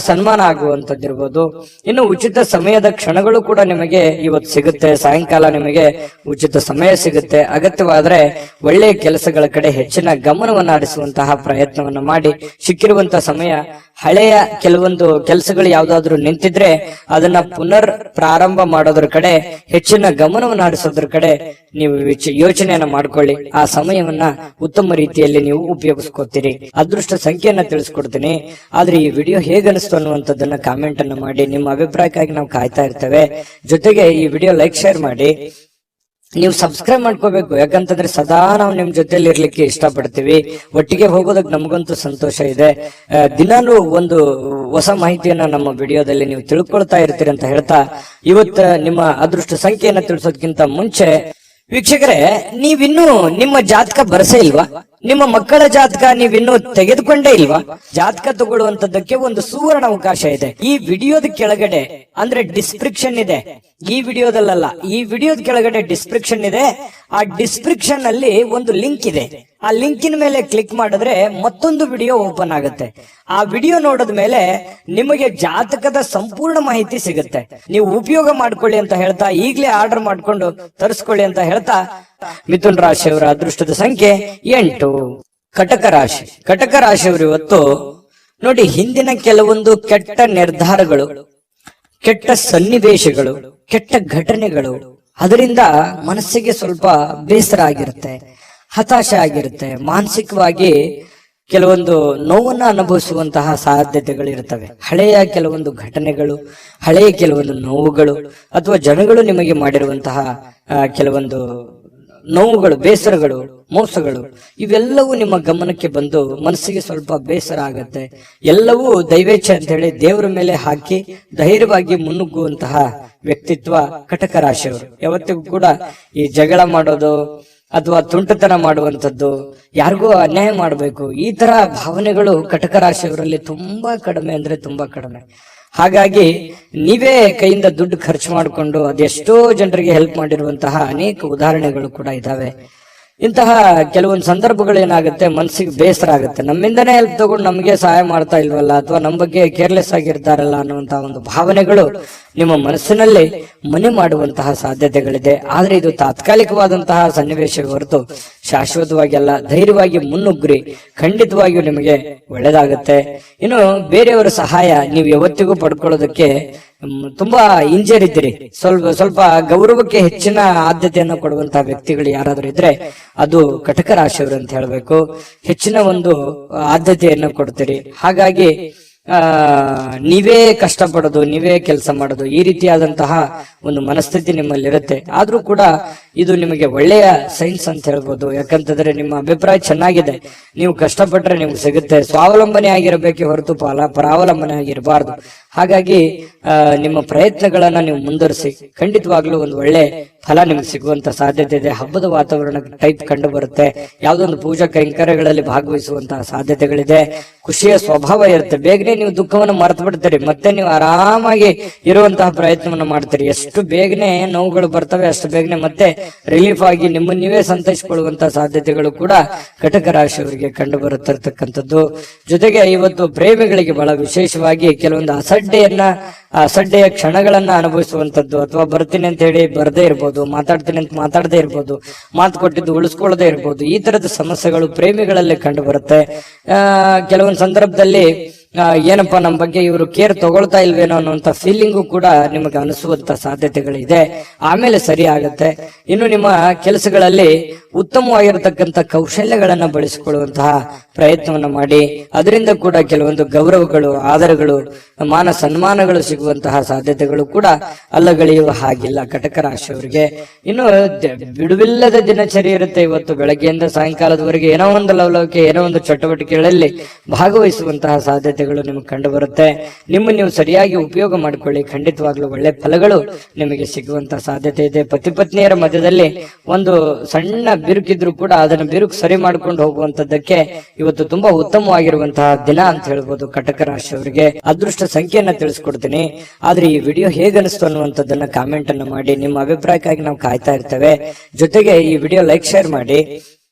ಸನ್ಮಾನ ಆಗುವಂತದ್ದಿರ್ಬೋದು. ಇನ್ನು ಉಚಿತ ಸಮಯದ ಕ್ಷಣಗಳು ಕೂಡ ನಿಮಗೆ ಇವತ್ತು ಸಿಗುತ್ತೆ. ಸಾಯಂಕಾಲ ನಿಮಗೆ ಉಚಿತ ಸಮಯ ಸಿಗುತ್ತೆ. ಅಗತ್ಯವಾದ್ರೆ ಒಳ್ಳೆಯ ಕೆಲಸಗಳ ಕಡೆ ಹೆಚ್ಚಿನ ಗಮನವನ್ನು ಹರಿಸುವಂತಹ ಪ್ರಯತ್ನವನ್ನ ಮಾಡಿ ಸಿಕ್ಕಿರುವಂತಹ ಸಮಯ ಹಳೆಯ ಕೆಲವೊಂದು ಕೆಲಸಗಳು ಯಾವ್ದಾದ್ರು ಯಾವ್ದಾದ್ರು ನಿಂತಿದ್ರೆ ಅದನ್ನ ಪುನರ್ ಪ್ರಾರಂಭ ಮಾಡೋದ್ರ ಕಡೆ ಹೆಚ್ಚಿನ ಗಮನವನ್ನು ಹರಿಸೋದ್ರ ಕಡೆ ನೀವು ಯೋಚನೆಯನ್ನ ಮಾಡ್ಕೊಳ್ಳಿ. ಆ ಸಮಯವನ್ನ ಉತ್ತಮ ರೀತಿಯಲ್ಲಿ ನೀವು ಉಪಯೋಗಿಸ್ಕೊತೀರಿ. ಅದೃಷ್ಟ ಸಂಖ್ಯೆಯನ್ನ ತಿಳಿಸ್ಕೊಡ್ತೀನಿ. ಆದ್ರೆ ಈ ವಿಡಿಯೋ ಹೇಗನಿಸ್ತು ಅನ್ನುವಂಥದ್ದನ್ನ ಕಾಮೆಂಟ್ ಅನ್ನ ಮಾಡಿ. ನಿಮ್ಮ ಅಭಿಪ್ರಾಯಕ್ಕಾಗಿ ನಾವು ಕಾಯ್ತಾ ಇರ್ತೇವೆ. ಜೊತೆಗೆ ಈ ವಿಡಿಯೋ ಲೈಕ್ ಶೇರ್ ಮಾಡಿ. ನೀವು ಸಬ್ಸ್ಕ್ರೈಬ್ ಮಾಡ್ಕೋಬೇಕು, ಯಾಕಂತಂದ್ರೆ ಸದಾ ನಾವು ನಿಮ್ ಜೊತೆಲಿ ಇರ್ಲಿಕ್ಕೆ ಇಷ್ಟಪಡ್ತೀವಿ. ಒಟ್ಟಿಗೆ ಹೋಗೋದಕ್ಕೆ ನಮಗಂತೂ ಸಂತೋಷ ಇದೆ. ದಿನಾನು ಒಂದು ಹೊಸ ಮಾಹಿತಿಯನ್ನ ನಮ್ಮ ವಿಡಿಯೋದಲ್ಲಿ ನೀವು ತಿಳ್ಕೊಳ್ತಾ ಇರ್ತೀರಿ ಅಂತ ಹೇಳ್ತಾ, ಇವತ್ತು ನಿಮ್ಮ ಅದೃಷ್ಟ ಸಂಖ್ಯೆಯನ್ನ ತಿಳಿಸೋದಕ್ಕಿಂತ ಮುಂಚೆ ವೀಕ್ಷಕರೇ, ನೀವಿನ್ನೂ ನಿಮ್ಮ ಜಾತಕ ಬರಸೇ ಇಲ್ವಾ? ನಿಮ್ಮ ಮಕ್ಕಳ ಜಾತಕ ನೀವಿನ್ನೂ ತೆಗೆದುಕೊಂಡೇ ಇಲ್ವಾ? ಜಾತಕ ತಗೊಳ್ಳುವಂತದ್ದಕ್ಕೆ ಒಂದು ಸುವರ್ಣ ಅವಕಾಶ ಇದೆ. ಈ ವಿಡಿಯೋದ ಕೆಳಗಡೆ ಅಂದ್ರೆ ಡಿಸ್ಕ್ರಿಪ್ಷನ್ ಇದೆ. ಈ ವಿಡಿಯೋದಲ್ಲ, ಈ ವಿಡಿಯೋದ ಕೆಳಗಡೆ ಡಿಸ್ಕ್ರಿಪ್ಷನ್ ಇದೆ. ಆ ಡಿಸ್ಕ್ರಿಪ್ಷನ್ ಅಲ್ಲಿ ಒಂದು ಲಿಂಕ್ ಇದೆ. ಆ ಲಿಂಕಿನ ಮೇಲೆ ಕ್ಲಿಕ್ ಮಾಡಿದ್ರೆ ಮತ್ತೊಂದು ವಿಡಿಯೋ ಓಪನ್ ಆಗುತ್ತೆ. ಆ ವಿಡಿಯೋ ನೋಡಿದ ಮೇಲೆ ನಿಮಗೆ ಜಾತಕದ ಸಂಪೂರ್ಣ ಮಾಹಿತಿ ಸಿಗುತ್ತೆ. ನೀವು ಉಪಯೋಗ ಮಾಡ್ಕೊಳ್ಳಿ ಅಂತ ಹೇಳ್ತಾ, ಈಗಲೇ ಆರ್ಡರ್ ಮಾಡ್ಕೊಂಡು ತರಿಸ್ಕೊಳ್ಳಿ ಅಂತ ಹೇಳ್ತಾ, ಮಿಥುನ್ ರಾಶಿಯವರ ಅದೃಷ್ಟದ ಸಂಖ್ಯೆ 8. ಕಟಕ ರಾಶಿ. ಕಟಕ ರಾಶಿಯವರು ಇವತ್ತು ನೋಡಿ, ಹಿಂದಿನ ಕೆಲವೊಂದು ಕೆಟ್ಟ ನಿರ್ಧಾರಗಳು, ಕೆಟ್ಟ ಸನ್ನಿವೇಶಗಳು, ಕೆಟ್ಟ ಘಟನೆಗಳು, ಅದರಿಂದ ಮನಸ್ಸಿಗೆ ಸ್ವಲ್ಪ ಬೇಸರ ಆಗಿರುತ್ತೆ, ಹತಾಶೆ ಆಗಿರುತ್ತೆ. ಮಾನಸಿಕವಾಗಿ ಕೆಲವೊಂದು ನೋವನ್ನ ಅನುಭವಿಸುವಂತಹ ಸಾಧ್ಯತೆಗಳಿರ್ತವೆ. ಹಳೆಯ ಕೆಲವೊಂದು ಘಟನೆಗಳು, ಹಳೆಯ ಕೆಲವೊಂದು ನೋವುಗಳು, ಅಥವಾ ಜನಗಳು ನಿಮಗೆ ಮಾಡಿರುವಂತಹ ಕೆಲವೊಂದು ನೋವುಗಳು, ಬೇಸರಗಳು, ಮೋಸಗಳು, ಇವೆಲ್ಲವೂ ನಿಮ್ಮ ಗಮನಕ್ಕೆ ಬಂದು ಮನಸ್ಸಿಗೆ ಸ್ವಲ್ಪ ಬೇಸರ ಆಗತ್ತೆ. ಎಲ್ಲವೂ ದೈವೇಚ್ಛೆ ಅಂತ ಹೇಳಿ ದೇವರ ಮೇಲೆ ಹಾಕಿ ಧೈರ್ಯವಾಗಿ ಮುನ್ನುಗ್ಗುವಂತಹ ವ್ಯಕ್ತಿತ್ವ ಕಟಕ ರಾಶಿಯವರು. ಯಾವತ್ತಿಗೂ ಕೂಡ ಈ ಜಗಳ ಮಾಡೋದು ಅಥವಾ ತುಂಟತನ ಮಾಡುವಂಥದ್ದು, ಯಾರಿಗೂ ಅನ್ಯಾಯ ಮಾಡಬೇಕು, ಈ ತರ ಭಾವನೆಗಳು ಕಟಕ ರಾಶಿಯವರಲ್ಲಿ ತುಂಬಾ ಕಡಿಮೆ ಅಂದ್ರೆ ತುಂಬಾ ಕಡಿಮೆ. ಹಾಗಾಗಿ ನೀವೇ ಕೈಯಿಂದ ದುಡ್ಡು ಖರ್ಚು ಮಾಡಿಕೊಂಡು ಅದೆಷ್ಟೋ ಜನರಿಗೆ ಹೆಲ್ಪ್ ಮಾಡಿರುವಂತಹ ಅನೇಕ ಉದಾಹರಣೆಗಳು ಕೂಡ ಇದಾವೆ. ಇಂತಹ ಕೆಲವೊಂದು ಸಂದರ್ಭಗಳು ಏನಾಗುತ್ತೆ, ಮನಸ್ಸಿಗೆ ಬೇಸರ ಆಗುತ್ತೆ. ನಮ್ಮಿಂದನೇ ಹೆಲ್ಪ್ ತಗೊಂಡು ನಮಗೆ ಸಹಾಯ ಮಾಡ್ತಾ ಇಲ್ವಲ್ಲ, ಅಥವಾ ನಮ್ಮ ಬಗ್ಗೆ ಕೇರ್ಲೆಸ್ ಆಗಿರ್ತಾರಲ್ಲ ಅನ್ನುವಂತಹ ಒಂದು ಭಾವನೆಗಳು ನಿಮ್ಮ ಮನಸ್ಸಿನಲ್ಲಿ ಮನೆ ಮಾಡುವಂತಹ ಸಾಧ್ಯತೆಗಳಿದೆ. ಆದ್ರೆ ಇದು ತಾತ್ಕಾಲಿಕವಾದಂತಹ ಸನ್ನಿವೇಶ ಹೊರತು ಶಾಶ್ವತವಾಗಿ ಅಲ್ಲ. ಧೈರ್ಯವಾಗಿ ಮುನ್ನುಗ್ರಿ, ಖಂಡಿತವಾಗಿಯೂ ನಿಮಗೆ ಒಳ್ಳೇದಾಗುತ್ತೆ. ಇನ್ನು ಬೇರೆಯವರ ಸಹಾಯ ನೀವು ಯಾವತ್ತಿಗೂ ಪಡ್ಕೊಳ್ಳೋದಕ್ಕೆ ತುಂಬಾ ಹಿಂಜರಿದ್ದೀರಿ. ಸ್ವಲ್ಪ ಗೌರವಕ್ಕೆ ಹೆಚ್ಚಿನ ಆದ್ಯತೆಯನ್ನು ಕೊಡುವಂತಹ ವ್ಯಕ್ತಿಗಳು ಯಾರಾದ್ರೂ ಇದ್ರೆ ಅದು ಕಟಕ ರಾಶಿಯವರು ಅಂತ ಹೇಳ್ಬೇಕು. ಹೆಚ್ಚಿನ ಒಂದು ಆದ್ಯತೆಯನ್ನು ಕೊಡ್ತೀರಿ. ಹಾಗಾಗಿ ನೀವೇ ಕಷ್ಟಪಡೋದು, ನೀವೇ ಕೆಲಸ ಮಾಡೋದು, ಈ ರೀತಿಯಾದಂತಹ ಒಂದು ಮನಸ್ಥಿತಿ ನಿಮ್ಮಲ್ಲಿರುತ್ತೆ. ಆದ್ರೂ ಕೂಡ ಇದು ನಿಮಗೆ ಒಳ್ಳೆಯ ಸೈನ್ಸ್ ಅಂತ ಹೇಳ್ಬೋದು. ಯಾಕಂತಂದ್ರೆ ನಿಮ್ಮ ಅಭಿಪ್ರಾಯ ಚೆನ್ನಾಗಿದೆ, ನೀವು ಕಷ್ಟಪಟ್ರೆ ನಿಮ್ಗೆ ಸಿಗುತ್ತೆ. ಸ್ವಾವಲಂಬನೆ ಆಗಿರಬೇಕೆ ಹೊರತು ಪರಾವಲಂಬನೆ ಆಗಿರಬಾರ್ದು. ಹಾಗಾಗಿ ನಿಮ್ಮ ಪ್ರಯತ್ನಗಳನ್ನ ನೀವು ಮುಂದುವರಿಸಿ, ಖಂಡಿತವಾಗ್ಲೂ ಒಂದು ಒಳ್ಳೆ ಫಲ ನಿಮ್ಗೆ ಸಿಗುವಂತ ಸಾಧ್ಯತೆ ಇದೆ. ಹಬ್ಬದ ವಾತಾವರಣ ಟೈಪ್ ಕಂಡು ಬರುತ್ತೆ. ಯಾವ್ದೊಂದು ಪೂಜಾ ಕೈಂಕರ್ಯಗಳಲ್ಲಿ ಭಾಗವಹಿಸುವಂತಹ ಸಾಧ್ಯತೆಗಳಿದೆ. ಖುಷಿಯ ಸ್ವಭಾವ ಇರುತ್ತೆ. ಬೇಗನೆ ನೀವು ದುಃಖವನ್ನು ಮರೆತು ಬಿಡ್ತೀರಿ, ಮತ್ತೆ ನೀವು ಆರಾಮಾಗಿ ಇರುವಂತಹ ಪ್ರಯತ್ನವನ್ನು ಮಾಡ್ತೀರಿ. ಎಷ್ಟು ಬೇಗನೆ ನೋವುಗಳು ಬರ್ತವೆ ಅಷ್ಟು ಬೇಗನೆ ಮತ್ತೆ ರಿಲೀಫ್ ಆಗಿ ನಿಮ್ಮನ್ನು ನೀವೇ ಸಂತೈಸಿಕೊಳ್ಳುವಂತಹ ಸಾಧ್ಯತೆಗಳು ಕೂಡ ಕಟಕ ರಾಶಿಯವರಿಗೆ ಕಂಡು ಬರುತ್ತಿರ್ತಕ್ಕಂಥದ್ದು. ಜೊತೆಗೆ ಇವತ್ತು ಪ್ರೇಮಿಗಳಿಗೆ ಬಹಳ ವಿಶೇಷವಾಗಿ ಕೆಲವೊಂದು ಅಸಡ್ಡೆಯ ಕ್ಷಣಗಳನ್ನ ಅನುಭವಿಸುವಂತದ್ದು, ಅಥವಾ ಬರ್ತೀನಿ ಅಂತ ಹೇಳಿ ಬರದೇ ಇರ್ಬೋದು, ಮಾತಾಡ್ತೀನಿ ಅಂತ ಮಾತಾಡದೇ ಇರ್ಬೋದು, ಮಾತು ಕೊಟ್ಟಿದ್ದು ಉಳಿಸ್ಕೊಳ್ಳದೆ ಇರ್ಬೋದು. ಈ ತರದ ಸಮಸ್ಯೆಗಳು ಪ್ರೇಮಿಗಳಲ್ಲಿ ಕಂಡು ಬರುತ್ತೆ. ಕೆಲವೊಂದು ಸಂದರ್ಭದಲ್ಲಿ ಏನಪ್ಪಾ ನಮ್ಮ ಬಗ್ಗೆ ಇವರು ಕೇರ್ ತಗೊಳ್ತಾ ಇಲ್ವೇನೋ ಅನ್ನುವಂತ ಫೀಲಿಂಗು ಕೂಡ ನಿಮಗೆ ಅನಿಸುವಂತ ಸಾಧ್ಯತೆಗಳಿದೆ. ಆಮೇಲೆ ಸರಿ ಆಗತ್ತೆ. ಇನ್ನು ನಿಮ್ಮ ಕೆಲಸಗಳಲ್ಲಿ ಉತ್ತಮವಾಗಿರತಕ್ಕಂತ ಕೌಶಲ್ಯಗಳನ್ನ ಬಳಸಿಕೊಳ್ಳುವಂತಹ ಪ್ರಯತ್ನವನ್ನ ಮಾಡಿ, ಅದರಿಂದ ಕೂಡ ಕೆಲವೊಂದು ಗೌರವಗಳು, ಆದರಗಳು, ಮಾನ ಸನ್ಮಾನಗಳು ಸಿಗುವಂತಹ ಸಾಧ್ಯತೆಗಳು ಕೂಡ ಅಲ್ಲಗಳೆಯುವ ಹಾಗಿಲ್ಲ ಕಟಕ ರಾಶಿಯವರಿಗೆ. ಇನ್ನು ಬಿಡುವಿಲ್ಲದ ದಿನಚರಿ ಇರುತ್ತೆ. ಇವತ್ತು ಬೆಳಗ್ಗೆಯಿಂದ ಸಾಯಂಕಾಲದವರೆಗೆ ಏನೋ ಒಂದು ಲವಲವಿಕೆ, ಏನೋ ಒಂದು ಚಟುವಟಿಕೆಗಳಲ್ಲಿ ಭಾಗವಹಿಸುವಂತಹ ಸಾಧ್ಯತೆಗಳು ನಿಮಗೆ ಕಂಡು ಬರುತ್ತೆ. ನೀವು ಸರಿಯಾಗಿ ಉಪಯೋಗ ಮಾಡಿಕೊಳ್ಳಿ, ಖಂಡಿತವಾಗ್ಲೂ ಒಳ್ಳೆ ಫಲಗಳು ನಿಮಗೆ ಸಿಗುವಂತಹ ಸಾಧ್ಯತೆ ಇದೆ. ಪತಿ ಪತ್ನಿಯರ ಮಧ್ಯದಲ್ಲಿ ಒಂದು ಸಣ್ಣ ಬಿರುಕಿದ್ರು ಕೂಡ ಅದನ್ನು ಬಿರುಕು ಸರಿ ಮಾಡ್ಕೊಂಡು ಹೋಗುವಂತದ್ದಕ್ಕೆ ಇವತ್ತು ತುಂಬಾ ಉತ್ತಮವಾಗಿರುವಂತಹ ದಿನ ಅಂತ ಹೇಳ್ಬೋದು ಕಟಕ ರಾಶಿಯವರಿಗೆ. ಅದೃಷ್ಟ ಸಂಖ್ಯೆಯನ್ನ ತಿಳಿಸ್ಕೊಡ್ತೀನಿ. ಆದ್ರೆ ಈ ವಿಡಿಯೋ ಹೇಗನಿಸ್ತು ಅನ್ನುವಂಥದ್ದನ್ನ ಕಾಮೆಂಟ್ ಅನ್ನ ಮಾಡಿ. ನಿಮ್ಮ ಅಭಿಪ್ರಾಯಕ್ಕಾಗಿ ನಾವು ಕಾಯ್ತಾ ಇರ್ತೇವೆ. ಜೊತೆಗೆ ಈ ವಿಡಿಯೋ ಲೈಕ್ ಶೇರ್ ಮಾಡಿ.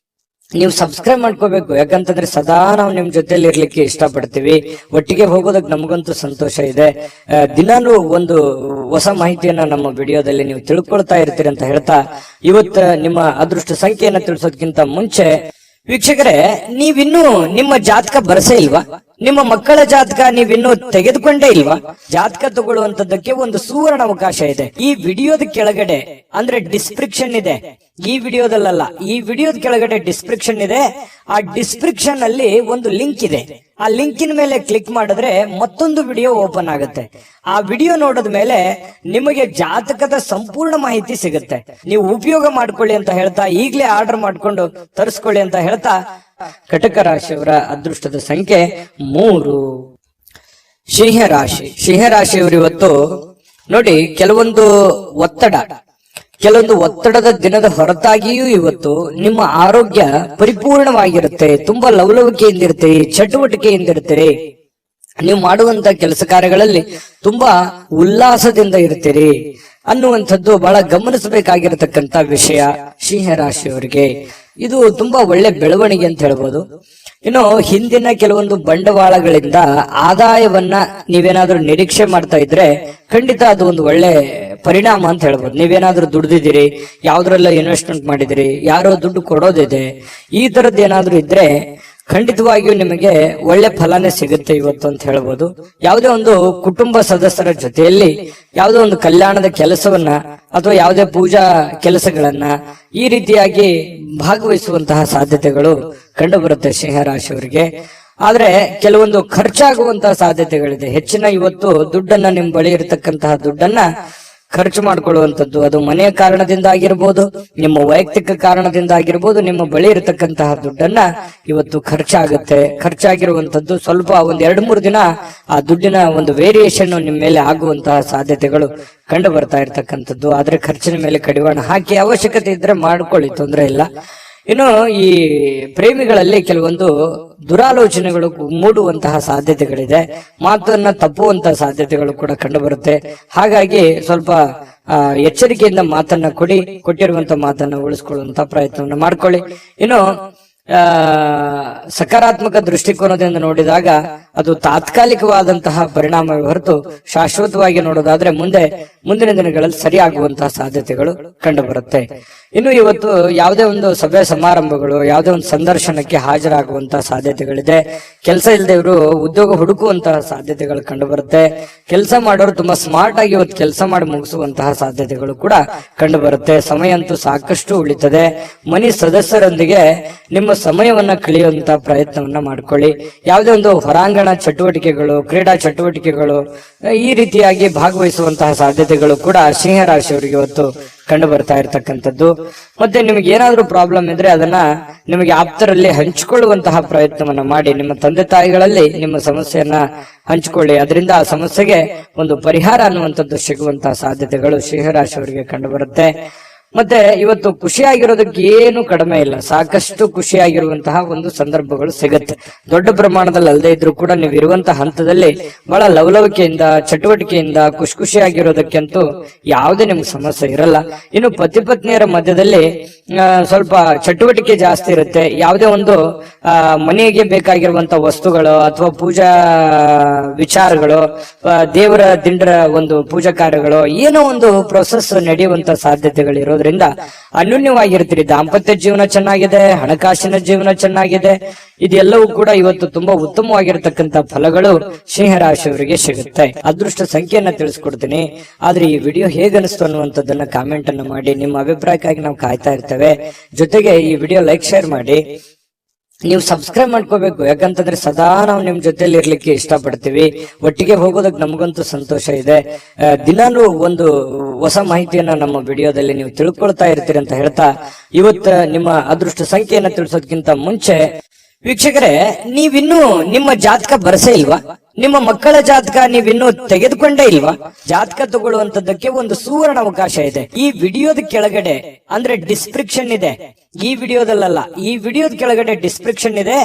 ನೀವು ಸಬ್ಸ್ಕ್ರೈಬ್ ಮಾಡ್ಕೋಬೇಕು, ಯಾಕಂತಂದ್ರೆ ಸದಾ ನಾವು ನಿಮ್ ಜೊತೆಲಿ ಇರ್ಲಿಕ್ಕೆ ಇಷ್ಟಪಡ್ತೀವಿ. ಒಟ್ಟಿಗೆ ಹೋಗೋದಕ್ಕೆ ನಮಗಂತೂ ಸಂತೋಷ ಇದೆ. ದಿನಾನು ಒಂದು ಹೊಸ ಮಾಹಿತಿಯನ್ನ ನಮ್ಮ ವಿಡಿಯೋದಲ್ಲಿ ನೀವು ತಿಳ್ಕೊಳ್ತಾ ಇರ್ತೀರಿ ಅಂತ ಹೇಳ್ತಾ, ಇವತ್ತು ನಿಮ್ಮ ಅದೃಷ್ಟ ಸಂಖ್ಯೆಯನ್ನ ತಿಳಿಸೋದಕ್ಕಿಂತ ಮುಂಚೆ ವೀಕ್ಷಕರೇ, ನೀವಿನ್ನೂ ನಿಮ್ಮ ಜಾತಕ ಬರಸೇ ಇಲ್ವಾ? ನಿಮ್ಮ ಮಕ್ಕಳ ಜಾತಕ ನೀವಿನ್ನೂ ತೆಗೆದುಕೊಂಡೇ ಇಲ್ವಾ? ಜಾತಕ ತಗೊಳ್ಳುವಂತದ್ದಕ್ಕೆ ಒಂದು ಸುವರ್ಣ ಅವಕಾಶ ಇದೆ. ಈ ವಿಡಿಯೋದ ಕೆಳಗಡೆ ಅಂದ್ರೆ ಡಿಸ್ಕ್ರಿಪ್ಷನ್ ಇದೆ, ಈ ವಿಡಿಯೋದಲ್ಲ, ಈ ವಿಡಿಯೋದ ಕೆಳಗಡೆ ಡಿಸ್ಕ್ರಿಪ್ಷನ್ ಇದೆ. ಆ ಡಿಸ್ಕ್ರಿಪ್ಷನ್ ಅಲ್ಲಿ ಒಂದು ಲಿಂಕ್ ಇದೆ. ಆ ಲಿಂಕಿನ ಮೇಲೆ ಕ್ಲಿಕ್ ಮಾಡಿದ್ರೆ ಮತ್ತೊಂದು ವಿಡಿಯೋ ಓಪನ್ ಆಗುತ್ತೆ. ಆ ವಿಡಿಯೋ ನೋಡಿದ ಮೇಲೆ ನಿಮಗೆ ಜಾತಕದ ಸಂಪೂರ್ಣ ಮಾಹಿತಿ ಸಿಗುತ್ತೆ. ನೀವು ಉಪಯೋಗ ಮಾಡ್ಕೊಳ್ಳಿ ಅಂತ ಹೇಳ್ತಾ, ಈಗಲೇ ಆರ್ಡರ್ ಮಾಡ್ಕೊಂಡು ತರಿಸ್ಕೊಳ್ಳಿ ಅಂತ ಹೇಳ್ತಾ, ಕಟಕ ರಾಶಿಯವರ ಅದೃಷ್ಟದ ಸಂಖ್ಯೆ 3. ಸಿಂಹರಾಶಿಯವರು ಇವತ್ತು ನೋಡಿ, ಕೆಲವೊಂದು ಒತ್ತಡದ ದಿನದ ಹೊರತಾಗಿಯೂ ಇವತ್ತು ನಿಮ್ಮ ಆರೋಗ್ಯ ಪರಿಪೂರ್ಣವಾಗಿರುತ್ತೆ. ತುಂಬಾ ಲವಲವಿಕೆಯಿಂದಿರ್ತೀರಿ, ಚಟುವಟಿಕೆಯಿಂದಿರ್ತೀರಿ. ನೀವು ಮಾಡುವಂತ ಕೆಲಸ ಕಾರ್ಯಗಳಲ್ಲಿ ತುಂಬಾ ಉಲ್ಲಾಸದಿಂದ ಇರ್ತೀರಿ ಅನ್ನುವಂಥದ್ದು ಬಹಳ ಗಮನಿಸಬೇಕಾಗಿರತಕ್ಕಂತ ವಿಷಯ ಸಿಂಹರಾಶಿಯವರಿಗೆ. ಇದು ತುಂಬಾ ಒಳ್ಳೆ ಬೆಳವಣಿಗೆ ಅಂತ ಹೇಳ್ಬೋದು. ಇನ್ನು ಹಿಂದಿನ ಕೆಲವೊಂದು ಬಂಡವಾಳಗಳಿಂದ ಆದಾಯವನ್ನ ನೀವೇನಾದ್ರೂ ನಿರೀಕ್ಷೆ ಮಾಡ್ತಾ ಇದ್ರೆ ಖಂಡಿತ ಅದು ಒಂದು ಒಳ್ಳೆ ಪರಿಣಾಮ ಅಂತ ಹೇಳ್ಬೋದು. ನೀವೇನಾದ್ರೂ ದುಡ್ದಿದ್ದೀರಿ, ಯಾವ್ದ್ರೆಲ್ಲ ಇನ್ವೆಸ್ಟ್ಮೆಂಟ್ ಮಾಡಿದಿರಿ, ಯಾರೋ ದುಡ್ಡು ಕೊಡೋದಿದೆ, ಈ ತರದ್ದು ಏನಾದ್ರೂ ಇದ್ರೆ ಖಂಡಿತವಾಗಿಯೂ ನಿಮಗೆ ಒಳ್ಳೆ ಫಲನೇ ಸಿಗುತ್ತೆ ಇವತ್ತು ಅಂತ ಹೇಳ್ಬೋದು. ಯಾವುದೇ ಒಂದು ಕುಟುಂಬ ಸದಸ್ಯರ ಜೊತೆಯಲ್ಲಿ ಯಾವುದೋ ಒಂದು ಕಲ್ಯಾಣದ ಕೆಲಸವನ್ನ ಅಥವಾ ಯಾವುದೇ ಪೂಜಾ ಕೆಲಸಗಳನ್ನ ಈ ರೀತಿಯಾಗಿ ಭಾಗವಹಿಸುವಂತಹ ಸಾಧ್ಯತೆಗಳು ಕಂಡು ಬರುತ್ತೆ ಸಿಂಹರಾಶಿಯವರಿಗೆ. ಆದ್ರೆ ಕೆಲವೊಂದು ಖರ್ಚಾಗುವಂತಹ ಸಾಧ್ಯತೆಗಳಿದೆ. ಹೆಚ್ಚಿನ ಇವತ್ತು ದುಡ್ಡನ್ನ ನಿಮ್ ಬಳಿ ಇರತಕ್ಕಂತಹ ದುಡ್ಡನ್ನ ಖರ್ಚು ಮಾಡ್ಕೊಳ್ಳುವಂಥದ್ದು, ಅದು ಮನೆಯ ಕಾರಣದಿಂದ ಆಗಿರ್ಬೋದು, ನಿಮ್ಮ ವೈಯಕ್ತಿಕ ಕಾರಣದಿಂದ ಆಗಿರ್ಬೋದು, ನಿಮ್ಮ ಬಳಿ ಇರತಕ್ಕಂತಹ ದುಡ್ಡನ್ನ ಇವತ್ತು ಖರ್ಚಾಗಿರುವಂತದ್ದು ಸ್ವಲ್ಪ ಒಂದ್ 2-3 ದಿನ ಆ ದುಡ್ಡಿನ ಒಂದು ವೇರಿಯೇಷನ್ ನಿಮ್ಮ ಮೇಲೆ ಆಗುವಂತಹ ಸಾಧ್ಯತೆಗಳು ಕಂಡು ಬರ್ತಾ ಇರ್ತಕ್ಕಂಥದ್ದು. ಆದ್ರೆ ಖರ್ಚಿನ ಮೇಲೆ ಕಡಿವಾಣ ಹಾಕಿ ಅವಶ್ಯಕತೆ ಇದ್ರೆ ಮಾಡ್ಕೊಳ್ಳಿ, ತೊಂದರೆ ಇಲ್ಲ. ಇನ್ನು ಈ ಪ್ರೇಮಿಗಳಲ್ಲಿ ಕೆಲವೊಂದು ದುರಾಲೋಚನೆಗಳು ಮೂಡುವಂತಹ ಸಾಧ್ಯತೆಗಳಿದೆ, ಮಾತನ್ನ ತಪ್ಪುವಂತಹ ಸಾಧ್ಯತೆಗಳು ಕೂಡ ಕಂಡು ಬರುತ್ತೆ. ಹಾಗಾಗಿ ಸ್ವಲ್ಪ ಎಚ್ಚರಿಕೆಯಿಂದ ಮಾತನ್ನ ಕೊಟ್ಟಿರುವಂತಹ ಮಾತನ್ನ ಉಳಿಸ್ಕೊಳ್ಳುವಂತ ಪ್ರಯತ್ನವನ್ನ ಮಾಡ್ಕೊಳ್ಳಿ. ಇನ್ನು ಸಕಾರಾತ್ಮಕ ದೃಷ್ಟಿಕೋನದಿಂದ ನೋಡಿದಾಗ ಅದು ತಾತ್ಕಾಲಿಕವಾದಂತಹ ಪರಿಣಾಮವೇ ಹೊರತು ಶಾಶ್ವತವಾಗಿ ನೋಡೋದಾದ್ರೆ ಮುಂದಿನ ದಿನಗಳಲ್ಲಿ ಸರಿಯಾಗುವಂತಹ ಸಾಧ್ಯತೆಗಳು ಕಂಡು ಬರುತ್ತೆ. ಇನ್ನು ಇವತ್ತು ಯಾವುದೇ ಒಂದು ಸಭೆ ಸಮಾರಂಭಗಳು, ಯಾವುದೇ ಒಂದು ಸಂದರ್ಶನಕ್ಕೆ ಹಾಜರಾಗುವಂತಹ ಸಾಧ್ಯತೆಗಳಿದೆ. ಕೆಲಸ ಇಲ್ಲದವರು ಉದ್ಯೋಗ ಹುಡುಕುವಂತಹ ಸಾಧ್ಯತೆಗಳು ಕಂಡು ಬರುತ್ತೆ. ಕೆಲಸ ಮಾಡೋರು ತುಂಬಾ ಸ್ಮಾರ್ಟ್ ಆಗಿ ಇವತ್ತು ಕೆಲಸ ಮಾಡಿ ಮುಗಿಸುವಂತಹ ಸಾಧ್ಯತೆಗಳು ಕೂಡ ಕಂಡು ಬರುತ್ತೆ. ಸಮಯ ಅಂತೂ ಸಾಕಷ್ಟು ಉಳಿತದೆ. ಮನೆ ಸದಸ್ಯರೊಂದಿಗೆ ನಿಮ್ಮ ಸಮಯವನ್ನ ಕಳೆಯುವಂತಹ ಪ್ರಯತ್ನವನ್ನ ಮಾಡ್ಕೊಳ್ಳಿ. ಯಾವುದೇ ಒಂದು ಹೊರಾಂಗಣ ಚಟುವಟಿಕೆಗಳು, ಕ್ರೀಡಾ ಚಟುವಟಿಕೆಗಳು ಈ ರೀತಿಯಾಗಿ ಭಾಗವಹಿಸುವಂತಹ ಸಾಧ್ಯತೆಗಳು ಕೂಡ ಸಿಂಹರಾಶಿಯವರಿಗೆ ಇವತ್ತು ಕಂಡು ಬರ್ತಾ ಇರ್ತಕ್ಕಂಥದ್ದು. ಮತ್ತೆ ನಿಮಗೆ ಏನಾದ್ರೂ ಪ್ರಾಬ್ಲಮ್ ಇದ್ರೆ ಅದನ್ನ ನಿಮಗೆ ಆಪ್ತರಲ್ಲಿ ಹಂಚಿಕೊಳ್ಳುವಂತಹ ಪ್ರಯತ್ನವನ್ನ ಮಾಡಿ. ನಿಮ್ಮ ತಂದೆ ತಾಯಿಗಳಲ್ಲಿ ನಿಮ್ಮ ಸಮಸ್ಯೆಯನ್ನ ಹಂಚಿಕೊಳ್ಳಿ, ಅದರಿಂದ ಆ ಸಮಸ್ಯೆಗೆ ಒಂದು ಪರಿಹಾರ ಅನ್ನುವಂಥದ್ದು ಸಿಗುವಂತಹ ಸಾಧ್ಯತೆಗಳು ಸಿಂಹರಾಶಿಯವರಿಗೆ ಕಂಡು ಬರುತ್ತೆ. ಮತ್ತೆ ಇವತ್ತು ಖುಷಿಯಾಗಿರೋದಕ್ಕೆ ಏನು ಕಡಿಮೆ ಇಲ್ಲ, ಸಾಕಷ್ಟು ಖುಷಿಯಾಗಿರುವಂತಹ ಒಂದು ಸಂದರ್ಭಗಳು ಸಿಗುತ್ತೆ. ದೊಡ್ಡ ಪ್ರಮಾಣದಲ್ಲಿ ಅಲ್ಲದೆ ಇದ್ರೂ ಕೂಡ ನೀವು ಇರುವಂತಹ ಹಂತದಲ್ಲಿ ಬಹಳ ಲವಲವಿಕೆಯಿಂದ, ಚಟುವಟಿಕೆಯಿಂದ ಖುಷಿಯಾಗಿರೋದಕ್ಕಂತೂ ಯಾವುದೇ ನಿಮ್ಗೆ ಸಮಸ್ಯೆ ಇರಲ್ಲ. ಇನ್ನು ಪತಿ ಪತ್ನಿಯರ ಮಧ್ಯದಲ್ಲಿ ಸ್ವಲ್ಪ ಚಟುವಟಿಕೆ ಜಾಸ್ತಿ ಇರುತ್ತೆ. ಯಾವುದೇ ಒಂದು ಮನೆಗೆ ಬೇಕಾಗಿರುವಂತಹ ವಸ್ತುಗಳು ಅಥವಾ ಪೂಜಾ ವಿಚಾರಗಳು, ದೇವರ ದಿಂಡರ ಒಂದು ಪೂಜಾ ಕಾರ್ಯಗಳು, ಏನೋ ಒಂದು ಪ್ರೊಸೆಸ್ ನಡೆಯುವಂತ ಸಾಧ್ಯತೆಗಳು ಇರೋದ್ರಿಂದ ಅನ್ಯೋನ್ಯವಾಗಿರ್ತೀರಿ. ದಾಂಪತ್ಯ ಜೀವನ ಚೆನ್ನಾಗಿದೆ, ಹಣಕಾಸಿನ ಜೀವನ ಚೆನ್ನಾಗಿದೆ. ಇದೆಲ್ಲವೂ ಕೂಡ ಇವತ್ತು ತುಂಬಾ ಉತ್ತಮವಾಗಿರತಕ್ಕಂತ ಫಲಗಳು ಸಿಂಹರಾಶಿಯವರಿಗೆ ಸಿಗುತ್ತೆ. ಅದೃಷ್ಟ ಸಂಖ್ಯೆಯನ್ನ ತಿಳಿಸ್ಕೊಡ್ತೀನಿ. ಆದ್ರೆ ಈ ವಿಡಿಯೋ ಹೇಗನಿಸ್ತು ಅನ್ನುವಂಥದ್ದನ್ನ ಕಾಮೆಂಟ್ ಅನ್ನ ಮಾಡಿ. ನಿಮ್ಮ ಅಭಿಪ್ರಾಯಕ್ಕಾಗಿ ನಾವು ಕಾಯ್ತಾ ಇರ್ತೇವೆ. ಜೊತೆಗೆ ಈ ವಿಡಿಯೋ ಲೈಕ್, ಶೇರ್ ಮಾಡಿ. ನೀವು ಸಬ್ಸ್ಕ್ರೈಬ್ ಮಾಡ್ಕೋಬೇಕು, ಯಾಕಂತಂದ್ರೆ ಸದಾ ನಾವು ನಿಮ್ ಜೊತೆಲಿ ಇರ್ಲಿಕ್ಕೆ ಇಷ್ಟಪಡ್ತೀವಿ. ಒಟ್ಟಿಗೆ ಹೋಗೋದಕ್ಕೆ ನಮಗಂತೂ ಸಂತೋಷ ಇದೆ. ದಿನಾನು ಒಂದು ಹೊಸ ಮಾಹಿತಿಯನ್ನ ನಮ್ಮ ವಿಡಿಯೋದಲ್ಲಿ ನೀವು ತಿಳ್ಕೊಳ್ತಾ ಇರ್ತೀರಿ ಅಂತ ಹೇಳ್ತಾ, ಇವತ್ತು ನಿಮ್ಮ ಅದೃಷ್ಟ ಸಂಖ್ಯೆಯನ್ನ ತಿಳಿಸೋದಕ್ಕಿಂತ ಮುಂಚೆ ವೀಕ್ಷಕರೇ, ನೀವಿನ್ನೂ ನಿಮ್ಮ ಜಾತಕ ಬರಸೇ ಇಲ್ವಾ? ನಿಮ್ಮ ಮಕ್ಕಳ ಜಾತಕ ನೀವಿನ್ನೂ ತೆಗೆದುಕೊಂಡೇ ಇಲ್ವಾ? ಜಾತಕ ತಗೊಳ್ಳುವಂತದ್ದಕ್ಕೆ ಒಂದು ಸುವರ್ಣ ಅವಕಾಶ ಇದೆ. ಈ ವಿಡಿಯೋದ ಕೆಳಗಡೆ ಅಂದ್ರೆ ಡಿಸ್ಕ್ರಿಪ್ಷನ್ ಇದೆ, ಈ ವಿಡಿಯೋದಲ್ಲ, ಈ ವಿಡಿಯೋದ ಕೆಳಗಡೆ ಡಿಸ್ಕ್ರಿಪ್ಷನ್ ಇದೆ.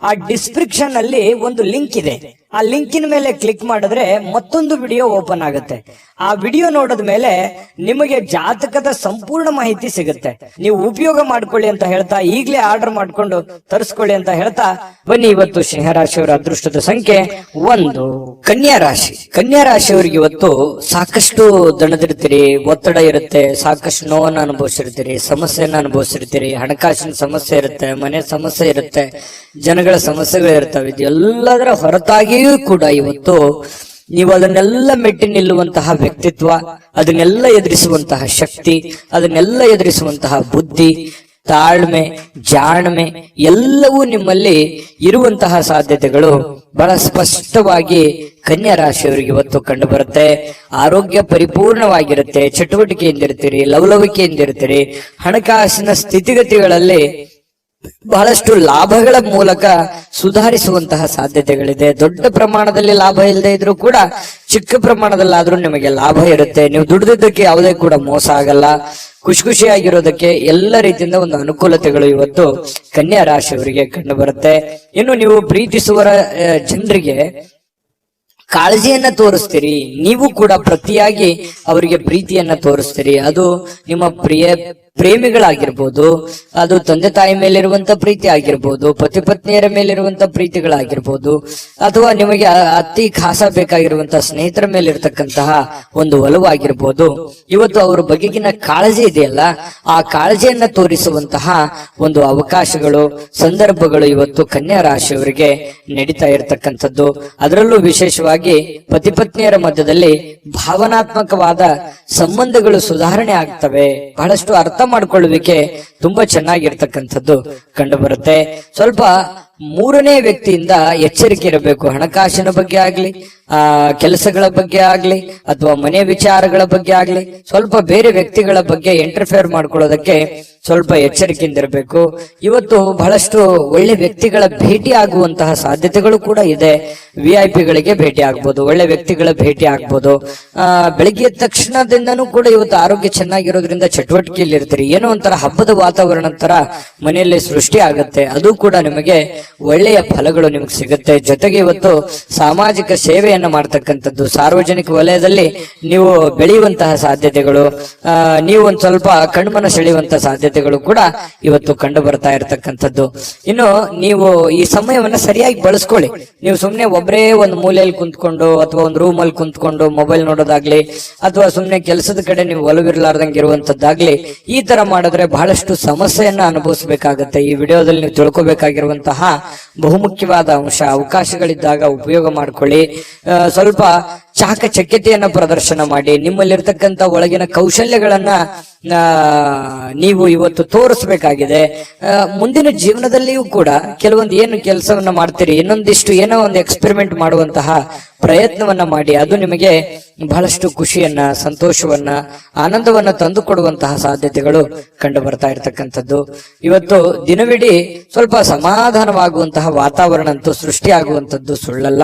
ಆ ಡಿಸ್ಕ್ರಿಪ್ಷನ್ ಅಲ್ಲಿ ಒಂದು ಲಿಂಕ್ ಇದೆ. ಆ ಆ ಲಿಂಕಿನ ಮೇಲೆ ಕ್ಲಿಕ್ ಮಾಡಿದ್ರೆ ಮತ್ತೊಂದು ವಿಡಿಯೋ ಓಪನ್ ಆಗುತ್ತೆ. ಆ ವಿಡಿಯೋ ನೋಡಿದ ಮೇಲೆ ನಿಮಗೆ ಜಾತಕದ ಸಂಪೂರ್ಣ ಮಾಹಿತಿ ಸಿಗುತ್ತೆ. ನೀವು ಉಪಯೋಗ ಮಾಡ್ಕೊಳ್ಳಿ ಅಂತ ಹೇಳ್ತಾ, ಈಗಲೇ ಆರ್ಡರ್ ಮಾಡ್ಕೊಂಡು ತರಿಸ್ಕೊಳ್ಳಿ ಅಂತ ಹೇಳ್ತಾ, ಬನ್ನಿ ಇವತ್ತು ಸಿಂಹರಾಶಿಯವರ ಅದೃಷ್ಟದ ಸಂಖ್ಯೆ 1. ಕನ್ಯಾ ರಾಶಿ. ಕನ್ಯಾ ರಾಶಿಯವರಿಗೆ ಇವತ್ತು ಸಾಕಷ್ಟು ದಣದಿರ್ತೀರಿ, ಒತ್ತಡ ಇರುತ್ತೆ, ಸಾಕಷ್ಟು ನೋವನ್ನು ಅನುಭವಿಸಿರ್ತೀರಿ, ಸಮಸ್ಯೆಯನ್ನ ಅನುಭವಿಸಿರ್ತೀರಿ, ಹಣಕಾಸಿನ ಸಮಸ್ಯೆ ಇರುತ್ತೆ, ಮನೆ ಸಮಸ್ಯೆ ಇರುತ್ತೆ, ಜನಗಳ ಸಮಸ್ಯೆಗಳು ಇರ್ತವೆ. ಎಲ್ಲದರ ಹೊರತಾಗಿಯೂ ಕೂಡ ಇವತ್ತು ನೀವು ಅದನ್ನೆಲ್ಲ ಮೆಟ್ಟಿ ನಿಲ್ಲುವಂತಹ ವ್ಯಕ್ತಿತ್ವ, ಅದನ್ನೆಲ್ಲ ಎದುರಿಸುವಂತಹ ಶಕ್ತಿ, ಅದನ್ನೆಲ್ಲ ಎದುರಿಸುವಂತಹ ಬುದ್ಧಿ, ತಾಳ್ಮೆ, ಜಾಣ್ಮೆ ಎಲ್ಲವೂ ನಿಮ್ಮಲ್ಲಿ ಇರುವಂತಹ ಸಾಧ್ಯತೆಗಳು ಬಹಳ ಸ್ಪಷ್ಟವಾಗಿ ಕನ್ಯಾ ರಾಶಿಯವರಿಗೆ ಇವತ್ತು ಕಂಡು ಬರುತ್ತೆ. ಆರೋಗ್ಯ ಪರಿಪೂರ್ಣವಾಗಿರುತ್ತೆ, ಚಟುವಟಿಕೆಯಿಂದಿರ್ತೀರಿ, ಲವಲವಿಕೆಯಿಂದಿರ್ತೀರಿ, ಹಣಕಾಸಿನ ಸ್ಥಿತಿಗತಿಗಳಲ್ಲಿ ಬಹಳಷ್ಟು ಲಾಭಗಳ ಮೂಲಕ ಸುಧಾರಿಸುವಂತಹ ಸಾಧ್ಯತೆಗಳಿದೆ. ದೊಡ್ಡ ಪ್ರಮಾಣದಲ್ಲಿ ಲಾಭ ಇಲ್ಲದೆ ಇದ್ರೂ ಕೂಡ ಚಿಕ್ಕ ಪ್ರಮಾಣದಲ್ಲಾದ್ರೂ ನಿಮಗೆ ಲಾಭ ಇರುತ್ತೆ. ನೀವು ದುಡಿದಿದ್ದಕ್ಕೆ ಯಾವುದೇ ಕೂಡ ಮೋಸ ಆಗಲ್ಲ. ಖುಷಿಯಾಗಿರೋದಕ್ಕೆ ಎಲ್ಲ ರೀತಿಯಿಂದ ಒಂದು ಅನುಕೂಲತೆಗಳು ಇವತ್ತು ಕನ್ಯಾ ರಾಶಿಯವರಿಗೆ ಕಂಡು ಬರುತ್ತೆ. ಇನ್ನು ನೀವು ಪ್ರೀತಿಸುವ ಜನರಿಗೆ ಕಾಳಜಿಯನ್ನ ತೋರಿಸ್ತೀರಿ, ನೀವು ಕೂಡ ಪ್ರತಿಯಾಗಿ ಅವರಿಗೆ ಪ್ರೀತಿಯನ್ನ ತೋರಿಸ್ತೀರಿ. ಅದು ನಿಮ್ಮ ಪ್ರೇಮಿಗಳಾಗಿರ್ಬೋದು, ಅದು ತಂದೆ ತಾಯಿ ಮೇಲಿರುವಂತ ಪ್ರೀತಿ ಆಗಿರ್ಬೋದು, ಪತಿ ಪತ್ನಿಯರ ಮೇಲಿರುವಂತ ಪ್ರೀತಿಗಳಾಗಿರ್ಬೋದು, ಅಥವಾ ನಿಮಗೆ ಅತಿ ಖಾಸ ಬೇಕಾಗಿರುವಂತಹ ಸ್ನೇಹಿತರ ಮೇಲಿರ್ತಕ್ಕಂತಹ ಒಂದು ಒಲವಾಗಿರ್ಬೋದು. ಇವತ್ತು ಅವರ ಬಗೆಗಿನ ಕಾಳಜಿ ಇದೆಯಲ್ಲ, ಆ ಕಾಳಜಿಯನ್ನ ತೋರಿಸುವಂತಹ ಒಂದು ಅವಕಾಶಗಳು, ಸಂದರ್ಭಗಳು ಇವತ್ತು ಕನ್ಯಾ ರಾಶಿಯವರಿಗೆ ನಡೀತಾ ಇರತಕ್ಕಂಥದ್ದು. ಅದರಲ್ಲೂ ವಿಶೇಷವಾಗಿ ಪತಿ ಪತ್ನಿಯರ ಮಧ್ಯದಲ್ಲಿ ಭಾವನಾತ್ಮಕವಾದ ಸಂಬಂಧಗಳು ಸುಧಾರಣೆ ಆಗ್ತವೆ. ಬಹಳಷ್ಟು ಅರ್ಥ ಮಾಡಿಕೊಳ್ಳುವಿಕೆ ತುಂಬಾ ಚೆನ್ನಾಗಿರ್ತಕ್ಕಂಥದ್ದು ಕಂಡು ಬರುತ್ತೆ. ಸ್ವಲ್ಪ ಮೂರನೇ ವ್ಯಕ್ತಿಯಿಂದ ಎಚ್ಚರಿಕೆ ಇರಬೇಕು. ಹಣಕಾಸಿನ ಬಗ್ಗೆ ಆಗ್ಲಿ, ಕೆಲಸಗಳ ಬಗ್ಗೆ ಆಗ್ಲಿ, ಅಥವಾ ಮನೆ ವಿಚಾರಗಳ ಬಗ್ಗೆ ಆಗ್ಲಿ, ಸ್ವಲ್ಪ ಬೇರೆ ವ್ಯಕ್ತಿಗಳ ಬಗ್ಗೆ ಇಂಟರ್ಫಿಯರ್ ಮಾಡ್ಕೊಳ್ಳೋದಕ್ಕೆ ಸ್ವಲ್ಪ ಎಚ್ಚರಿಕೆಯಿಂದ ಇರಬೇಕು. ಇವತ್ತು ಬಹಳಷ್ಟು ಒಳ್ಳೆ ವ್ಯಕ್ತಿಗಳ ಭೇಟಿ ಆಗುವಂತಹ ಸಾಧ್ಯತೆಗಳು ಕೂಡ ಇದೆ. VIP ಗಳಿಗೆ ಭೇಟಿ ಆಗ್ಬೋದು, ಒಳ್ಳೆ ವ್ಯಕ್ತಿಗಳ ಭೇಟಿ ಆಗ್ಬೋದು. ಬೆಳಿಗ್ಗೆ ತಕ್ಷಣದಿಂದನೂ ಕೂಡ ಇವತ್ತು ಆರೋಗ್ಯ ಚೆನ್ನಾಗಿರೋದ್ರಿಂದ ಚಟುವಟಿಕೆಯಲ್ಲಿ ಇರ್ತೀರಿ. ಏನೋ ಒಂಥರ ಹಬ್ಬದ ವಾತಾವರಣ ತರ ಮನೆಯಲ್ಲಿ ಸೃಷ್ಟಿ ಆಗುತ್ತೆ. ಅದು ಕೂಡ ನಿಮಗೆ ಒಳ್ಳೆಯ ಫಲಗಳು ನಿಮಗೆ ಸಿಗುತ್ತೆ. ಜೊತೆಗೆ ಇವತ್ತು ಸಾಮಾಜಿಕ ಸೇವೆಯನ್ನ ಮಾಡ್ತಕ್ಕಂಥದ್ದು, ಸಾರ್ವಜನಿಕ ವಲಯದಲ್ಲಿ ನೀವು ಬೆಳೆಯುವಂತಹ ಸಾಧ್ಯತೆಗಳು, ನೀವು ಒಂದ್ ಸ್ವಲ್ಪ ಕಣ್ಮನ ಸೆಳೆಯುವಂತಹ ಸಾಧ್ಯತೆಗಳು ಕೂಡ ಇವತ್ತು ಕಂಡು ಬರ್ತಾ ಇರತಕ್ಕಂಥದ್ದು. ಇನ್ನು ನೀವು ಈ ಸಮಯವನ್ನ ಸರಿಯಾಗಿ ಬಳಸ್ಕೊಳ್ಳಿ. ನೀವು ಸುಮ್ನೆ ಒಬ್ಬರೇ ಒಂದು ಮೂಲೆಯಲ್ಲಿ ಕುಂತ್ಕೊಂಡು ಅಥವಾ ಒಂದು ರೂಮ್ ಅಲ್ಲಿ ಕುಂತ್ಕೊಂಡು ಮೊಬೈಲ್ ನೋಡೋದಾಗ್ಲಿ, ಅಥವಾ ಸುಮ್ನೆ ಕೆಲಸದ ಕಡೆ ನೀವು ಒಲವಿರ್ಲಾರ್ದಂಗೆ ಇರುವಂತದ್ದಾಗ್ಲಿ, ಈ ತರ ಮಾಡಿದ್ರೆ ಬಹಳಷ್ಟು ಸಮಸ್ಯೆಯನ್ನ ಅನುಭವಿಸಬೇಕಾಗತ್ತೆ. ಈ ವಿಡಿಯೋದಲ್ಲಿ ನೀವು ತಿಳ್ಕೊಬೇಕಾಗಿರುವಂತಹ ಬಹುಮುಖ್ಯವಾದ ಅಂಶ, ಅವಕಾಶಗಳಿದ್ದಾಗ ಉಪಯೋಗ ಮಾಡ್ಕೊಳ್ಳಿ. ಸ್ವಲ್ಪ ಚಾಕಚಕ್ಯತೆಯನ್ನ ಪ್ರದರ್ಶನ ಮಾಡಿ, ನಿಮ್ಮಲ್ಲಿರ್ತಕ್ಕಂಥ ಒಳಗಿನ ಕೌಶಲ್ಯಗಳನ್ನ ನೀವು ಇವತ್ತು ತೋರಿಸ್ಬೇಕಾಗಿದೆ. ಮುಂದಿನ ಜೀವನದಲ್ಲಿಯೂ ಕೂಡ ಕೆಲವೊಂದು ಏನು ಕೆಲಸವನ್ನ ಮಾಡ್ತೀರಿ, ಇನ್ನೊಂದಿಷ್ಟು ಏನೋ ಒಂದು ಎಕ್ಸ್ಪೆರಿಮೆಂಟ್ ಮಾಡುವಂತಹ ಪ್ರಯತ್ನವನ್ನ ಮಾಡಿ. ಅದು ನಿಮಗೆ ಬಹಳಷ್ಟು ಖುಷಿಯನ್ನ, ಸಂತೋಷವನ್ನ, ಆನಂದವನ್ನ ತಂದು ಕೊಡುವಂತಹ ಸಾಧ್ಯತೆಗಳು ಕಂಡು ಬರ್ತಾ ಇರತಕ್ಕಂಥದ್ದು. ಇವತ್ತು ದಿನವಿಡೀ ಸ್ವಲ್ಪ ಸಮಾಧಾನವಾಗುವಂತಹ ವಾತಾವರಣ ಅಂತೂ ಸೃಷ್ಟಿಯಾಗುವಂಥದ್ದು ಸುಳ್ಳಲ್ಲ.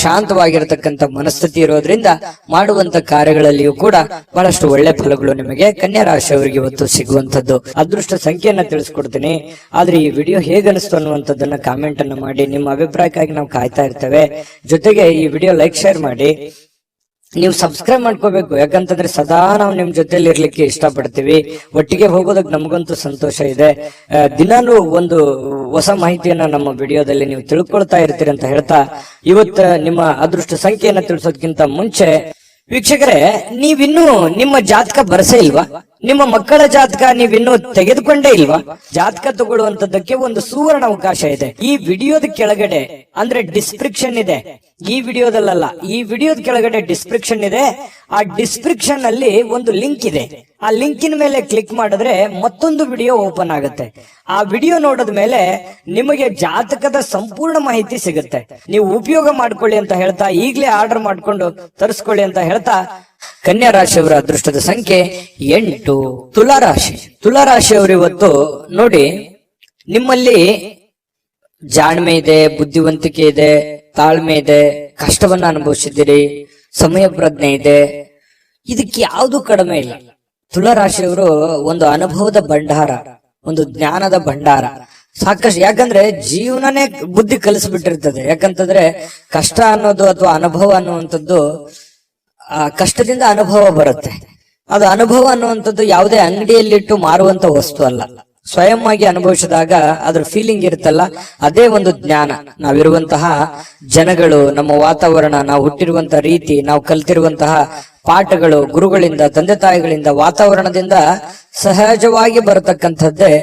ಶಾಂತವಾಗಿರತಕ್ಕಂಥ ಮನಸ್ಥಿತಿ ಇರೋದ್ರಿಂದ ಮಾಡುವಂತ ಕಾರ್ಯಗಳಲ್ಲಿಯೂ ಕೂಡ ಬಹಳಷ್ಟು ಒಳ್ಳೆ ಫಲಗಳು ನಿಮಗೆ ಕನ್ಯಾ ರಾಶಿಯವರಿಗೆ ಇವತ್ತು ಸಿಗುವಂತದ್ದು. ಅದೃಷ್ಟ ಸಂಖ್ಯೆಯನ್ನ ತಿಳಿಸ್ಕೊಡ್ತೀನಿ. ಆದ್ರೆ ಈ ವಿಡಿಯೋ ಹೇಗನಿಸ್ತು ಅನ್ನುವಂಥದ್ದನ್ನ ಕಾಮೆಂಟ್ ಅನ್ನ ಮಾಡಿ. ನಿಮ್ಮ ಅಭಿಪ್ರಾಯಕ್ಕಾಗಿ ನಾವು ಕಾಯ್ತಾ ಇರ್ತೇವೆ. ಜೊತೆಗೆ ಈ ವಿಡಿಯೋ ಲೈಕ್, ಶೇರ್ ಮಾಡಿ. ನೀವು ಸಬ್ಸ್ಕ್ರೈಬ್ ಮಾಡ್ಕೋಬೇಕು, ಯಾಕಂತಂದ್ರೆ ಸದಾ ನಾವು ನಿಮ್ ಜೊತೆಲಿ ಇರ್ಲಿಕ್ಕೆ ಇಷ್ಟಪಡ್ತೀವಿ. ಒಟ್ಟಿಗೆ ಹೋಗೋದಕ್ಕೆ ನಮಗಂತೂ ಸಂತೋಷ ಇದೆ. ದಿನಾನು ಒಂದು ಹೊಸ ಮಾಹಿತಿಯನ್ನ ನಮ್ಮ ವಿಡಿಯೋದಲ್ಲಿ ನೀವು ತಿಳ್ಕೊಳ್ತಾ ಇರ್ತೀರಿ ಅಂತ ಹೇಳ್ತಾ, ಇವತ್ತು ನಿಮ್ಮ ಅದೃಷ್ಟ ಸಂಖ್ಯೆಯನ್ನ ತಿಳಿಸೋದಕ್ಕಿಂತ ಮುಂಚೆ ವೀಕ್ಷಕರೇ, ನೀವಿನ್ನೂ ನಿಮ್ಮ ಜಾತಕ ಬರಸೇ ಇಲ್ವಾ? ನಿಮ್ಮ ಮಕ್ಕಳ ಜಾತಕ ನೀವಿನ್ನೂ ತೆಗೆದುಕೊಂಡೇ ಇಲ್ವಾ? ಜಾತಕ ತಗೊಳ್ಳುವಂತದ್ದಕ್ಕೆ ಒಂದು ಸುವರ್ಣ ಅವಕಾಶ ಇದೆ. ಈ ವಿಡಿಯೋದ ಕೆಳಗಡೆ ಅಂದ್ರೆ ಡಿಸ್ಕ್ರಿಪ್ಷನ್ ಇದೆ. ಈ ವಿಡಿಯೋದಲ್ಲ, ಈ ವಿಡಿಯೋದ ಕೆಳಗಡೆ ಡಿಸ್ಕ್ರಿಪ್ಷನ್ ಇದೆ. ಆ ಡಿಸ್ಕ್ರಿಪ್ಷನ್ ಅಲ್ಲಿ ಒಂದು ಲಿಂಕ್ ಇದೆ. ಆ ಲಿಂಕಿನ ಮೇಲೆ ಕ್ಲಿಕ್ ಮಾಡಿದ್ರೆ ಮತ್ತೊಂದು ವಿಡಿಯೋ ಓಪನ್ ಆಗುತ್ತೆ. ಆ ವಿಡಿಯೋ ನೋಡಿದ ಮೇಲೆ ನಿಮಗೆ ಜಾತಕದ ಸಂಪೂರ್ಣ ಮಾಹಿತಿ ಸಿಗುತ್ತೆ. ನೀವು ಉಪಯೋಗ ಮಾಡ್ಕೊಳ್ಳಿ ಅಂತ ಹೇಳ್ತಾ, ಈಗಲೇ ಆರ್ಡರ್ ಮಾಡ್ಕೊಂಡು ತರಿಸ್ಕೊಳ್ಳಿ ಅಂತ ಹೇಳ್ತಾ, ಕನ್ಯಾ ರಾಶಿಯವರ ಅದೃಷ್ಟದ ಸಂಖ್ಯೆ 8. ತುಲಾರಾಶಿ. ತುಲಾರಾಶಿಯವರು ಇವತ್ತು ನೋಡಿ, ನಿಮ್ಮಲ್ಲಿ ಜಾಣ್ಮೆ ಇದೆ, ಬುದ್ಧಿವಂತಿಕೆ ಇದೆ, ತಾಳ್ಮೆ ಇದೆ, ಕಷ್ಟವನ್ನ ಅನುಭವಿಸಿದ್ದೀರಿ, ಸಮಯ ಪ್ರಜ್ಞೆ ಇದೆ. ಇದಕ್ಕೆ ಯಾವುದು ಕಡಿಮೆ ಇಲ್ಲ. ತುಲಾರಾಶಿಯವರು ಒಂದು ಅನುಭವದ ಭಂಡಾರ, ಒಂದು ಜ್ಞಾನದ ಭಂಡಾರ. ಸಾಕಷ್ಟು. ಯಾಕಂದ್ರೆ ಜೀವನನೇ ಬುದ್ಧಿ ಕಲಿಸ್ಬಿಟ್ಟಿರ್ತದೆ. ಯಾಕಂತಂದ್ರೆ ಕಷ್ಟ ಅನ್ನೋದು ಅಥವಾ ಅನುಭವ ಅನ್ನುವಂಥದ್ದು, ಕಷ್ಟದಿಂದ ಅನುಭವ ಬರುತ್ತೆ. ಅದು ಅನುಭವ ಅನ್ನುವಂಥದ್ದು ಯಾವುದೇ ಅಂಗಡಿಯಲ್ಲಿಟ್ಟು ಮಾರುವಂತ ವಸ್ತು ಅಲ್ಲ. ಸ್ವಯಂ ಆಗಿ ಅನುಭವಿಸಿದಾಗ ಅದ್ರ ಫೀಲಿಂಗ್ ಇರುತ್ತಲ್ಲ, ಅದೇ ಒಂದು ಜ್ಞಾನ. ನಾವಿರುವಂತಹ ಜನಗಳು, ನಮ್ಮ ವಾತಾವರಣ, ನಾವು ಹುಟ್ಟಿರುವಂತಹ ರೀತಿ, ನಾವು ಕಲ್ತಿರುವಂತಹ ಪಾಠಗಳು, ಗುರುಗಳಿಂದ, ತಂದೆ ತಾಯಿಗಳಿಂದ, ವಾತಾವರಣದಿಂದ ಸಹಜವಾಗಿ ಬರತಕ್ಕಂಥದ್ದೇ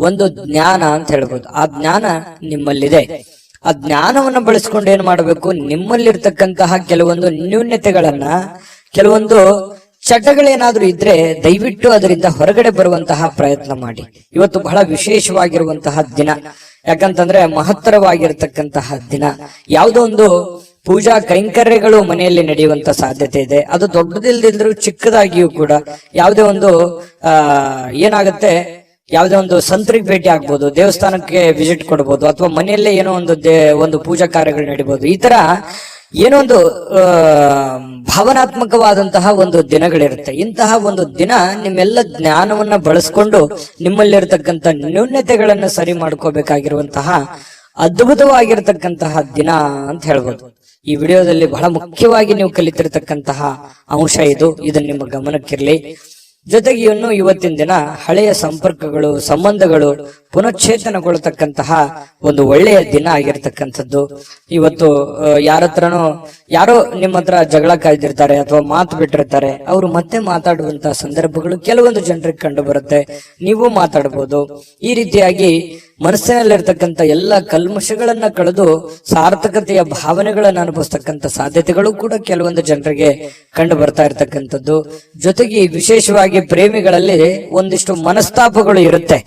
ಒಂದು ಜ್ಞಾನ ಅಂತ ಹೇಳ್ಬೋದು. ಆ ಜ್ಞಾನ ನಿಮ್ಮಲ್ಲಿದೆ. ಆ ಜ್ಞಾನವನ್ನು ಬಳಸ್ಕೊಂಡು ಏನ್ ಮಾಡಬೇಕು, ನಿಮ್ಮಲ್ಲಿರ್ತಕ್ಕಂತಹ ಕೆಲವೊಂದು ನ್ಯೂನ್ಯತೆಗಳನ್ನ, ಕೆಲವೊಂದು ಚಟಗಳೇನಾದ್ರೂ ಇದ್ರೆ ದಯವಿಟ್ಟು ಅದರಿಂದ ಹೊರಗಡೆ ಬರುವಂತಹ ಪ್ರಯತ್ನ ಮಾಡಿ. ಇವತ್ತು ಬಹಳ ವಿಶೇಷವಾಗಿರುವಂತಹ ದಿನ. ಯಾಕಂತಂದ್ರೆ ಮಹತ್ತರವಾಗಿರ್ತಕ್ಕಂತಹ ದಿನ. ಯಾವುದೋ ಒಂದು ಪೂಜಾ ಕೈಂಕರ್ಯಗಳು ಮನೆಯಲ್ಲಿ ನಡೆಯುವಂತ ಸಾಧ್ಯತೆ ಇದೆ. ಅದು ದೊಡ್ಡದಿಲ್ದಿದ್ರು ಚಿಕ್ಕದಾಗಿಯೂ ಕೂಡ ಯಾವುದೇ ಒಂದು ಏನಾಗುತ್ತೆ, ಯಾವುದೇ ಒಂದು ಸಂತರಿಗೆ ಭೇಟಿ ಆಗ್ಬೋದು, ದೇವಸ್ಥಾನಕ್ಕೆ ವಿಸಿಟ್ ಕೊಡ್ಬೋದು, ಅಥವಾ ಮನೆಯಲ್ಲೇ ಏನೋ ಒಂದು ಪೂಜಾ ಕಾರ್ಯಗಳು ನಡೀಬಹುದು. ಈ ತರ ಏನೋ ಒಂದು ಭಾವನಾತ್ಮಕವಾದಂತಹ ಒಂದು ದಿನಗಳಿರುತ್ತೆ. ಇಂತಹ ಒಂದು ದಿನ ನಿಮ್ಮೆಲ್ಲ ಜ್ಞಾನವನ್ನ ಬಳಸ್ಕೊಂಡು ನಿಮ್ಮಲ್ಲಿರ್ತಕ್ಕಂಥ ನ್ಯೂನ್ಯತೆಗಳನ್ನು ಸರಿ ಮಾಡ್ಕೋಬೇಕಾಗಿರುವಂತಹ ಅದ್ಭುತವಾಗಿರ್ತಕ್ಕಂತಹ ದಿನ ಅಂತ ಹೇಳ್ಬೋದು. ಈ ವಿಡಿಯೋದಲ್ಲಿ ಬಹಳ ಮುಖ್ಯವಾಗಿ ನೀವು ಕಲಿತಿರ್ತಕ್ಕಂತಹ ಅಂಶ ಇದನ್ನ ನಿಮ್ಮ ಗಮನಕ್ಕಿರ್ಲಿ. ಜೊತೆಗೆ ಇನ್ನು ಇವತ್ತಿನ ದಿನ ಹಳೆಯ ಸಂಪರ್ಕಗಳು, ಸಂಬಂಧಗಳು ಪುನಶ್ಚೇತನಗೊಳ್ಳತಕ್ಕಂತಹ ಒಂದು ಒಳ್ಳೆಯ ದಿನ ಆಗಿರ್ತಕ್ಕಂಥದ್ದು. ಇವತ್ತು ಯಾರೋ ನಿಮ್ಮ ಹತ್ರ ಜಗಳ ಕಾಯ್ದಿರ್ತಾರೆ ಅಥವಾ ಮಾತು ಬಿಟ್ಟಿರ್ತಾರೆ, ಅವರು ಮತ್ತೆ ಮಾತಾಡುವಂತಹ ಸಂದರ್ಭಗಳು ಕೆಲವೊಂದು ಜನರಿಗೆ ಕಂಡು ಬರುತ್ತೆ. ನೀವು ಮಾತಾಡಬಹುದು. ಈ ರೀತಿಯಾಗಿ ಮನಸ್ಸಿನಲ್ಲಿರ್ತಕ್ಕಂಥ ಎಲ್ಲ ಕಲ್ಮಶಗಳನ್ನ ಕಳೆದು ಸಾರ್ಥಕತೆಯ ಭಾವನೆಗಳನ್ನು ಅನುಭವಿಸ್ತಕ್ಕಂಥ ಸಾಧ್ಯತೆಗಳು ಕೂಡ ಕೆಲವೊಂದು ಜನರಿಗೆ ಕಂಡು ಬರ್ತಾ ಇರ್ತಕ್ಕಂಥದ್ದು. ಜೊತೆಗೆ ವಿಶೇಷವಾಗಿ ಪ್ರೇಮಿಗಳಲ್ಲಿ ಒಂದಿಷ್ಟು ಮನಸ್ತಾಪಗಳು ಇರುತ್ತೆ.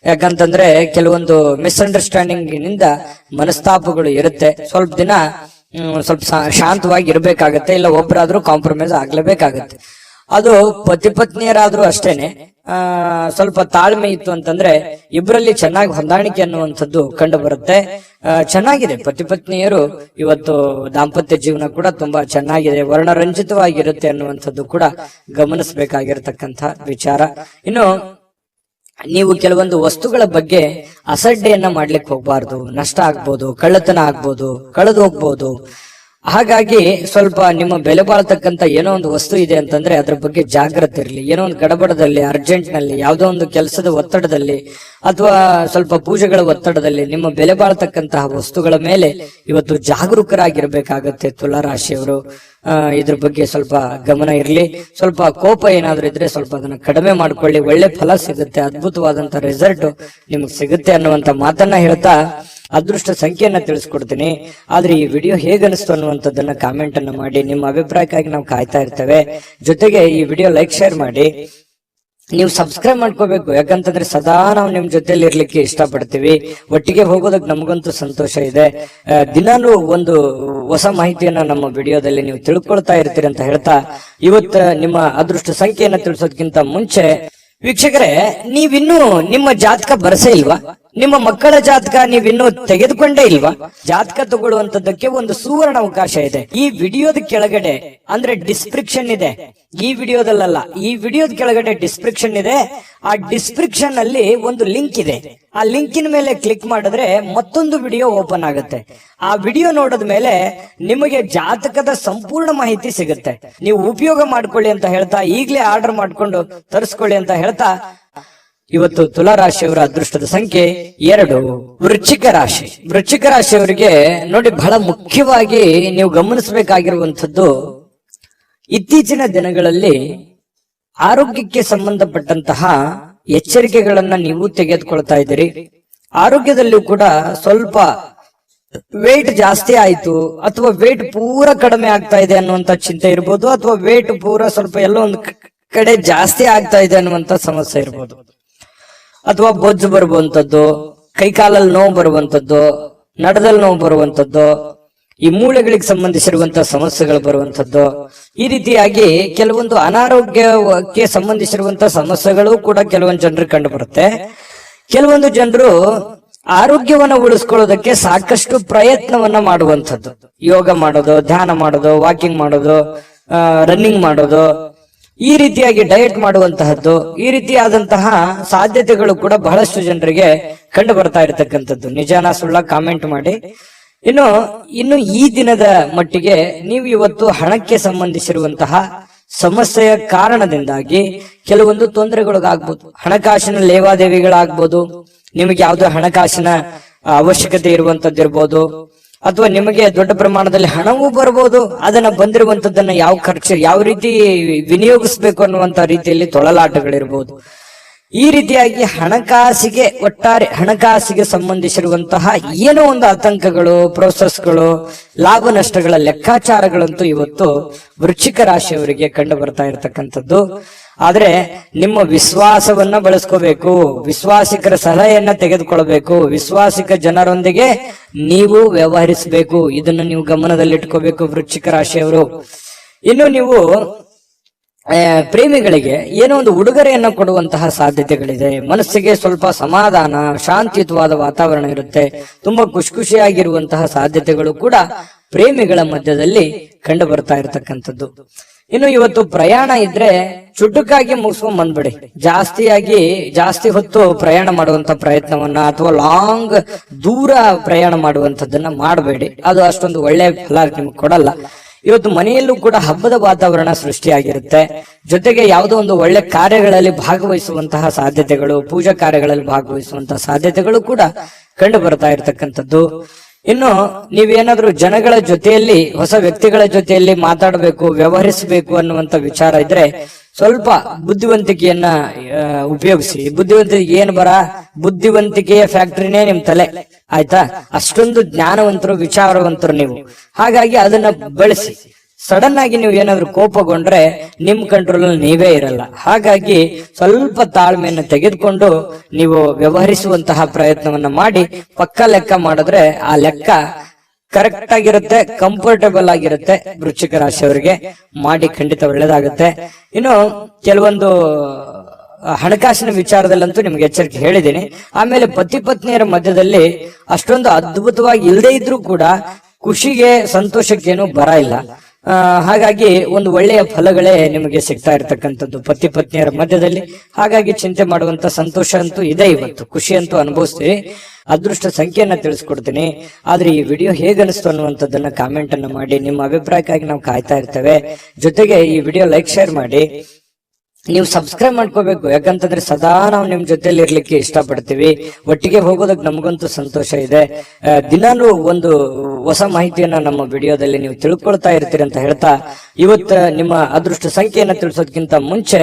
ಯಾಕಂತಂದ್ರೆ ಕೆಲವೊಂದು ಮಿಸ್ಅಂಡರ್ಸ್ಟ್ಯಾಂಡಿಂಗ್ ನಿಂದ ಮನಸ್ತಾಪಗಳು ಇರುತ್ತೆ. ಸ್ವಲ್ಪ ದಿನ ಸ್ವಲ್ಪ ಶಾಂತವಾಗಿ ಇರ್ಬೇಕಾಗತ್ತೆ, ಇಲ್ಲ ಒಬ್ಬರಾದ್ರೂ ಕಾಂಪ್ರಮೈಸ್ ಆಗ್ಲೇಬೇಕಾಗತ್ತೆ. ಅದು ಪತಿ ಪತ್ನಿಯರಾದ್ರೂ ಅಷ್ಟೇನೆ. ಸ್ವಲ್ಪ ತಾಳ್ಮೆ ಇತ್ತು ಅಂತಂದ್ರೆ ಇಬ್ಬರಲ್ಲಿ ಚೆನ್ನಾಗಿ ಹೊಂದಾಣಿಕೆ ಅನ್ನುವಂಥದ್ದು ಕಂಡು ಬರುತ್ತೆ. ಚೆನ್ನಾಗಿದೆ ಪತಿ ಪತ್ನಿಯರು ಇವತ್ತು ದಾಂಪತ್ಯ ಜೀವನ ಕೂಡ ತುಂಬಾ ಚೆನ್ನಾಗಿದೆ, ವರ್ಣರಂಜಿತವಾಗಿರುತ್ತೆ ಅನ್ನುವಂಥದ್ದು ಕೂಡ ಗಮನಿಸಬೇಕಾಗಿರ್ತಕ್ಕಂಥ ವಿಚಾರ. ಇನ್ನು ನೀವು ಕೆಲವೊಂದು ವಸ್ತುಗಳ ಬಗ್ಗೆ ಅಸಡ್ಡೆಯನ್ನ ಮಾಡ್ಲಿಕ್ಕೆ ಹೋಗ್ಬಾರ್ದು. ನಷ್ಟ ಆಗ್ಬೋದು, ಕಳ್ಳತನ ಆಗ್ಬೋದು, ಕಳೆದು ಹೋಗ್ಬೋದು. ಹಾಗಾಗಿ ಸ್ವಲ್ಪ ನಿಮ್ಮ ಬೆಲೆ ಬಾಳ್ತಕ್ಕಂತ ಏನೋ ಒಂದು ವಸ್ತು ಇದೆ ಅಂತಂದ್ರೆ ಅದ್ರ ಬಗ್ಗೆ ಜಾಗ್ರತೆ ಇರಲಿ. ಏನೋ ಒಂದು ಗಡಬಡದಲ್ಲಿ, ಅರ್ಜೆಂಟ್ ನಲ್ಲಿ, ಯಾವುದೋ ಒಂದು ಕೆಲಸದ ಒತ್ತಡದಲ್ಲಿ ಅಥವಾ ಸ್ವಲ್ಪ ಪೂಜೆಗಳ ಒತ್ತಡದಲ್ಲಿ ನಿಮ್ಮ ಬೆಲೆ ಬಾಳ್ತಕ್ಕಂತಹ ವಸ್ತುಗಳ ಮೇಲೆ ಇವತ್ತು ಜಾಗರೂಕರಾಗಿರ್ಬೇಕಾಗತ್ತೆ ತುಲಾರಾಶಿಯವರು. ಇದ್ರ ಬಗ್ಗೆ ಸ್ವಲ್ಪ ಗಮನ ಇರಲಿ. ಸ್ವಲ್ಪ ಕೋಪ ಏನಾದ್ರೂ ಇದ್ರೆ ಸ್ವಲ್ಪ ಅದನ್ನ ಕಡಿಮೆ ಮಾಡ್ಕೊಳ್ಳಿ. ಒಳ್ಳೆ ಫಲ ಸಿಗುತ್ತೆ, ಅದ್ಭುತವಾದಂತ ರಿಸಲ್ಟ್ ನಿಮ್ಗೆ ಸಿಗುತ್ತೆ ಅನ್ನುವಂತ ಮಾತನ್ನ ಹೇಳ್ತಾ ಅದೃಷ್ಟ ಸಂಖ್ಯೆಯನ್ನ ತಿಳಿಸ್ಕೊಡ್ತೀನಿ. ಆದ್ರೆ ಈ ವಿಡಿಯೋ ಹೇಗನಿಸ್ತು ಅನ್ನುವಂಥದ್ದನ್ನ ಕಾಮೆಂಟ್ ಅನ್ನ ಮಾಡಿ. ನಿಮ್ಮ ಅಭಿಪ್ರಾಯಕ್ಕಾಗಿ ನಾವು ಕಾಯ್ತಾ ಇರ್ತೇವೆ. ಜೊತೆಗೆ ಈ ವಿಡಿಯೋ ಲೈಕ್, ಶೇರ್ ಮಾಡಿ. ನೀವು ಸಬ್ಸ್ಕ್ರೈಬ್ ಮಾಡ್ಕೋಬೇಕು. ಯಾಕಂತಂದ್ರೆ ಸದಾ ನಾವು ನಿಮ್ ಜೊತೆಲಿ ಇರ್ಲಿಕ್ಕೆ ಇಷ್ಟಪಡ್ತೀವಿ. ಒಟ್ಟಿಗೆ ಹೋಗೋದಕ್ಕೆ ನಮಗಂತೂ ಸಂತೋಷ ಇದೆ. ದಿನಾನು ಒಂದು ಹೊಸ ಮಾಹಿತಿಯನ್ನ ನಮ್ಮ ವಿಡಿಯೋದಲ್ಲಿ ನೀವು ತಿಳ್ಕೊಳ್ತಾ ಇರ್ತೀರಿ ಅಂತ ಹೇಳ್ತಾ, ಇವತ್ತು ನಿಮ್ಮ ಅದೃಷ್ಟ ಸಂಖ್ಯೆಯನ್ನ ತಿಳಿಸೋದಕ್ಕಿಂತ ಮುಂಚೆ ವೀಕ್ಷಕರೇ, ನೀವಿನ್ನೂ ನಿಮ್ಮ ಜಾತಕ ಬರಸೇ ಇಲ್ವಾ? ನಿಮ್ಮ ಮಕ್ಕಳ ಜಾತಕ ನೀವಿನ್ನೂ ತೆಗೆದುಕೊಂಡೇ ಇಲ್ವಾ? ಜಾತಕ ತಗೊಳ್ಳುವಂತದ್ದಕ್ಕೆ ಒಂದು ಸುವರ್ಣ ಅವಕಾಶ ಇದೆ. ಈ ವಿಡಿಯೋದ ಕೆಳಗಡೆ ಅಂದ್ರೆ ಡಿಸ್ಕ್ರಿಪ್ಷನ್ ಇದೆ. ಈ ವಿಡಿಯೋದಲ್ಲ, ಈ ವಿಡಿಯೋದ ಕೆಳಗಡೆ ಡಿಸ್ಕ್ರಿಪ್ಷನ್ ಇದೆ. ಆ ಡಿಸ್ಕ್ರಿಪ್ಷನ್ ಅಲ್ಲಿ ಒಂದು ಲಿಂಕ್ ಇದೆ. ಆ ಲಿಂಕಿನ ಮೇಲೆ ಕ್ಲಿಕ್ ಮಾಡಿದ್ರೆ ಮತ್ತೊಂದು ವಿಡಿಯೋ ಓಪನ್ ಆಗುತ್ತೆ. ಆ ವಿಡಿಯೋ ನೋಡಿದ ಮೇಲೆ ನಿಮಗೆ ಜಾತಕದ ಸಂಪೂರ್ಣ ಮಾಹಿತಿ ಸಿಗುತ್ತೆ. ನೀವು ಉಪಯೋಗ ಮಾಡ್ಕೊಳ್ಳಿ ಅಂತ ಹೇಳ್ತಾ, ಈಗಲೇ ಆರ್ಡರ್ ಮಾಡ್ಕೊಂಡು ತರಿಸ್ಕೊಳ್ಳಿ ಅಂತ ಹೇಳ್ತಾ, ಇವತ್ತು ತುಲಾ ರಾಶಿಯವರ ಅದೃಷ್ಟದ ಸಂಖ್ಯೆ 2. ವೃಶ್ಚಿಕ ರಾಶಿ. ವೃಶ್ಚಿಕ ರಾಶಿಯವರಿಗೆ ನೋಡಿ, ಬಹಳ ಮುಖ್ಯವಾಗಿ ನೀವು ಗಮನಿಸಬೇಕಾಗಿರುವಂತದ್ದು, ಇತ್ತೀಚಿನ ದಿನಗಳಲ್ಲಿ ಆರೋಗ್ಯಕ್ಕೆ ಸಂಬಂಧಪಟ್ಟಂತಹ ಎಚ್ಚರಿಕೆಗಳನ್ನ ನೀವು ತೆಗೆದುಕೊಳ್ತಾ ಇದ್ದೀರಿ. ಆರೋಗ್ಯದಲ್ಲೂ ಕೂಡ ಸ್ವಲ್ಪ ವೇಟ್ ಜಾಸ್ತಿ ಆಯ್ತು ಅಥವಾ ವೇಟ್ ಪೂರ ಕಡಿಮೆ ಆಗ್ತಾ ಇದೆ ಅನ್ನುವಂತ ಚಿಂತೆ ಇರ್ಬೋದು, ಅಥವಾ ವೇಟ್ ಪೂರ ಸ್ವಲ್ಪ ಎಲ್ಲೋ ಒಂದು ಕಡೆ ಜಾಸ್ತಿ ಆಗ್ತಾ ಇದೆ ಅನ್ನುವಂತ ಸಮಸ್ಯೆ ಇರ್ಬೋದು, ಅಥವಾ ಬೊಜ್ಜು ಬರುವಂತದ್ದು, ಕೈಕಾಲಲ್ಲಿ ನೋವು ಬರುವಂತದ್ದು, ನಡದಲ್ಲಿ ನೋವು ಬರುವಂತದ್ದು, ಈ ಮೂಳೆಗಳಿಗೆ ಸಂಬಂಧಿಸಿರುವಂತಹ ಸಮಸ್ಯೆಗಳು ಬರುವಂತದ್ದು. ಈ ರೀತಿಯಾಗಿ ಕೆಲವೊಂದು ಅನಾರೋಗ್ಯಕ್ಕೆ ಸಂಬಂಧಿಸಿರುವಂತಹ ಸಮಸ್ಯೆಗಳು ಕೂಡ ಕೆಲವೊಂದು ಜನರಿಗೆ ಕಂಡು ಬರುತ್ತೆ. ಕೆಲವೊಂದು ಜನರು ಆರೋಗ್ಯವನ್ನ ಉಳಿಸ್ಕೊಳ್ಳೋದಕ್ಕೆ ಸಾಕಷ್ಟು ಪ್ರಯತ್ನವನ್ನ ಮಾಡುವಂಥದ್ದು. ಯೋಗ ಮಾಡೋದು, ಧ್ಯಾನ ಮಾಡೋದು, ವಾಕಿಂಗ್ ಮಾಡೋದು, ರನ್ನಿಂಗ್ ಮಾಡೋದು, ಈ ರೀತಿಯಾಗಿ ಡಯಟ್ ಮಾಡುವಂತಹದ್ದು, ಈ ರೀತಿಯಾದಂತಹ ಸಾಧ್ಯತೆಗಳು ಕೂಡ ಬಹಳಷ್ಟು ಜನರಿಗೆ ಕಂಡು ಬರ್ತಾ ಇರತಕ್ಕಂಥದ್ದು. ನಿಜಾನ ಸುಳ್ಳ ಕಾಮೆಂಟ್ ಮಾಡಿ. ಇನ್ನು ಈ ದಿನದ ಮಟ್ಟಿಗೆ ನೀವು ಇವತ್ತು ಹಣಕ್ಕೆ ಸಂಬಂಧಿಸಿರುವಂತಹ ಸಮಸ್ಯೆಯ ಕಾರಣದಿಂದಾಗಿ ಕೆಲವೊಂದು ತೊಂದರೆಗಳಿಗಾಗ್ಬೋದು. ಹಣಕಾಸಿನ ಲೇವಾದೇವಿಗಳಾಗ್ಬೋದು, ನಿಮಗೆ ಯಾವುದೋ ಹಣಕಾಸಿನ ಅವಶ್ಯಕತೆ ಇರುವಂತದ್ದಿರ್ಬೋದು, ಅಥವಾ ನಿಮಗೆ ದೊಡ್ಡ ಪ್ರಮಾಣದಲ್ಲಿ ಹಣವೂ ಬರ್ಬೋದು. ಅದನ್ನ ಬಂದಿರುವಂತದ್ದನ್ನ ಯಾವ ರೀತಿ ವಿನಿಯೋಗಿಸ್ಬೇಕು ಅನ್ನುವಂತ ರೀತಿಯಲ್ಲಿ ತೊಳಲಾಟಗಳಿರ್ಬೋದು. ಈ ರೀತಿಯಾಗಿ ಒಟ್ಟಾರೆ ಹಣಕಾಸಿಗೆ ಸಂಬಂಧಿಸಿರುವಂತಹ ಏನೋ ಒಂದು ಆತಂಕಗಳು, ಪ್ರೋಸೆಸ್ಗಳು, ಲಾಭ ನಷ್ಟಗಳ ಲೆಕ್ಕಾಚಾರಗಳಂತೂ ಇವತ್ತು ವೃಶ್ಚಿಕ ರಾಶಿಯವರಿಗೆ ಕಂಡು ಬರ್ತಾ ಇರತಕ್ಕಂಥದ್ದು. ಆದ್ರೆ ನಿಮ್ಮ ವಿಶ್ವಾಸವನ್ನ ಬಳಸ್ಕೋಬೇಕು, ವಿಶ್ವಾಸಿಕರ ಸಲಹೆಯನ್ನ ತೆಗೆದುಕೊಳ್ಬೇಕು, ವಿಶ್ವಾಸಿಕ ಜನರೊಂದಿಗೆ ನೀವು ವ್ಯವಹರಿಸಬೇಕು. ಇದನ್ನ ನೀವು ಗಮನದಲ್ಲಿಟ್ಕೋಬೇಕು ವೃಶ್ಚಿಕ ರಾಶಿಯವರು. ಇನ್ನು ನೀವು ಪ್ರೇಮಿಗಳಿಗೆ ಏನೋ ಒಂದು ಉಡುಗೊರೆಯನ್ನ ಕೊಡುವಂತಹ ಸಾಧ್ಯತೆಗಳಿದೆ. ಮನಸ್ಸಿಗೆ ಸ್ವಲ್ಪ ಸಮಾಧಾನ, ಶಾಂತಿಯುತವಾದ ವಾತಾವರಣ ಇರುತ್ತೆ. ತುಂಬಾ ಖುಷಿಯಾಗಿರುವಂತಹ ಸಾಧ್ಯತೆಗಳು ಕೂಡ ಪ್ರೇಮಿಗಳ ಮಧ್ಯದಲ್ಲಿ ಕಂಡು ಬರ್ತಾ ಇರತಕ್ಕಂಥದ್ದು. ಇನ್ನು ಇವತ್ತು ಪ್ರಯಾಣ ಇದ್ರೆ ಚುಟುಕಾಗಿ ಮುಗಿಸ್ಕೊಂಡ್ ಬಂದ್ಬಿಡಿ. ಜಾಸ್ತಿ ಹೊತ್ತು ಪ್ರಯಾಣ ಮಾಡುವಂತ ಪ್ರಯತ್ನವನ್ನ ಅಥವಾ ಲಾಂಗ್ ದೂರ ಪ್ರಯಾಣ ಮಾಡುವಂತದ್ದನ್ನ ಮಾಡಬೇಡಿ. ಅದು ಅಷ್ಟೊಂದು ಒಳ್ಳೆ ಫಲ ನಿಮ್ಗೆ ಕೊಡಲ್ಲ. ಇವತ್ತು ಮನೆಯಲ್ಲೂ ಕೂಡ ಹಬ್ಬದ ವಾತಾವರಣ ಸೃಷ್ಟಿಯಾಗಿರುತ್ತೆ. ಜೊತೆಗೆ ಯಾವುದೋ ಒಂದು ಒಳ್ಳೆ ಕಾರ್ಯಗಳಲ್ಲಿ ಭಾಗವಹಿಸುವಂತಹ ಸಾಧ್ಯತೆಗಳು, ಪೂಜಾ ಕಾರ್ಯಗಳಲ್ಲಿ ಭಾಗವಹಿಸುವಂತಹ ಸಾಧ್ಯತೆಗಳು ಕೂಡ ಕಂಡು ಬರ್ತಾ ಇರತಕ್ಕಂಥದ್ದು. ಇನ್ನು ನೀವೇನಾದ್ರೂ ಜನಗಳ ಜೊತೆಯಲ್ಲಿ, ಹೊಸ ವ್ಯಕ್ತಿಗಳ ಜೊತೆಯಲ್ಲಿ ಮಾತಾಡಬೇಕು, ವ್ಯವಹರಿಸಬೇಕು ಅನ್ನುವಂತ ವಿಚಾರ ಇದ್ರೆ ಸ್ವಲ್ಪ ಬುದ್ಧಿವಂತಿಕೆಯನ್ನ ಉಪಯೋಗಿಸಿ. ಬುದ್ಧಿವಂತಿಕೆ ಏನ್ ಬುದ್ಧಿವಂತಿಕೆಯ ಫ್ಯಾಕ್ಟ್ರಿನೇ ನಿಮ್ ತಲೆ, ಆಯ್ತಾ? ಅಷ್ಟೊಂದು ಜ್ಞಾನವಂತರು, ವಿಚಾರವಂತರು ನೀವು. ಹಾಗಾಗಿ ಅದನ್ನ ಬಳಸಿ. ಸಡನ್ ಆಗಿ ನೀವು ಏನಾದ್ರೂ ಕೋಪಗೊಂಡ್ರೆ ನಿಮ್ ಕಂಟ್ರೋಲ್ ಅಲ್ಲಿ ನೀವೇ ಇರಲ್ಲ. ಹಾಗಾಗಿ ಸ್ವಲ್ಪ ತಾಳ್ಮೆಯನ್ನು ತೆಗೆದುಕೊಂಡು ನೀವು ವ್ಯವಹರಿಸುವಂತಹ ಪ್ರಯತ್ನವನ್ನ ಮಾಡಿ. ಪಕ್ಕ ಲೆಕ್ಕ ಮಾಡಿದ್ರೆ ಆ ಲೆಕ್ಕ ಕರೆಕ್ಟ್ ಆಗಿರುತ್ತೆ, ಕಂಫರ್ಟಬಲ್ ಆಗಿರುತ್ತೆ. ವೃಶ್ಚಿಕ ರಾಶಿಯವರಿಗೆ ಮಾಡಿ ಖಂಡಿತ ಒಳ್ಳೇದಾಗುತ್ತೆ. ಇನ್ನು ಕೆಲವೊಂದು ಹಣಕಾಸಿನ ವಿಚಾರದಲ್ಲಂತೂ ನಿಮ್ಗೆ ಎಚ್ಚರಿಕೆ ಹೇಳಿದ್ದೀನಿ. ಆಮೇಲೆ ಪತಿ ಪತ್ನಿಯರ ಮಧ್ಯದಲ್ಲಿ ಅಷ್ಟೊಂದು ಅದ್ಭುತವಾಗಿ ಇಲ್ಲದೆ ಇದ್ರೂ ಕೂಡ ಖುಷಿಗೆ, ಸಂತೋಷಕ್ಕೇನು ಬರ ಇಲ್ಲ. ಹಾಗಾಗಿ ಒಂದು ಒಳ್ಳೆಯ ಫಲಗಳೇ ನಿಮಗೆ ಸಿಗ್ತಾ ಇರ್ತಕ್ಕಂಥದ್ದು ಪತಿ ಪತ್ನಿಯರ ಮಧ್ಯದಲ್ಲಿ. ಹಾಗಾಗಿ ಚಿಂತೆ ಮಾಡುವಂತ ಸಂತೋಷ ಅಂತೂ ಇದೆ. ಇವತ್ತು ಖುಷಿ ಅಂತೂ ಅನುಭವಿಸ್ತೀವಿ. ಅದೃಷ್ಟ ಸಂಖ್ಯೆಯನ್ನ ತಿಳಿಸ್ಕೊಡ್ತೀನಿ. ಆದ್ರೆ ಈ ವಿಡಿಯೋ ಹೇಗನಿಸ್ತು ಅನ್ನುವಂಥದ್ದನ್ನ ಕಾಮೆಂಟ್ ಅನ್ನ ಮಾಡಿ. ನಿಮ್ಮ ಅಭಿಪ್ರಾಯಕ್ಕಾಗಿ ನಾವು ಕಾಯ್ತಾ ಇರ್ತೇವೆ. ಜೊತೆಗೆ ಈ ವಿಡಿಯೋ ಲೈಕ್, ಶೇರ್ ಮಾಡಿ. ನೀವು ಸಬ್ಸ್ಕ್ರೈಬ್ ಮಾಡ್ಕೋಬೇಕು. ಯಾಕಂತಂದ್ರೆ ಸದಾ ನಾವು ನಿಮ್ ಜೊತೆಲಿ ಇರ್ಲಿಕ್ಕೆ ಇಷ್ಟಪಡ್ತೀವಿ. ಒಟ್ಟಿಗೆ ಹೋಗೋದಕ್ಕೆ ನಮಗಂತೂ ಸಂತೋಷ ಇದೆ. ದಿನಾನು ಒಂದು ಹೊಸ ಮಾಹಿತಿಯನ್ನ ನಮ್ಮ ವಿಡಿಯೋದಲ್ಲಿ ನೀವು ತಿಳ್ಕೊಳ್ತಾ ಇರ್ತೀರಿ ಅಂತ ಹೇಳ್ತಾ, ಇವತ್ತು ನಿಮ್ಮ ಅದೃಷ್ಟ ಸಂಖ್ಯೆಯನ್ನ ತಿಳಿಸೋದಕ್ಕಿಂತ ಮುಂಚೆ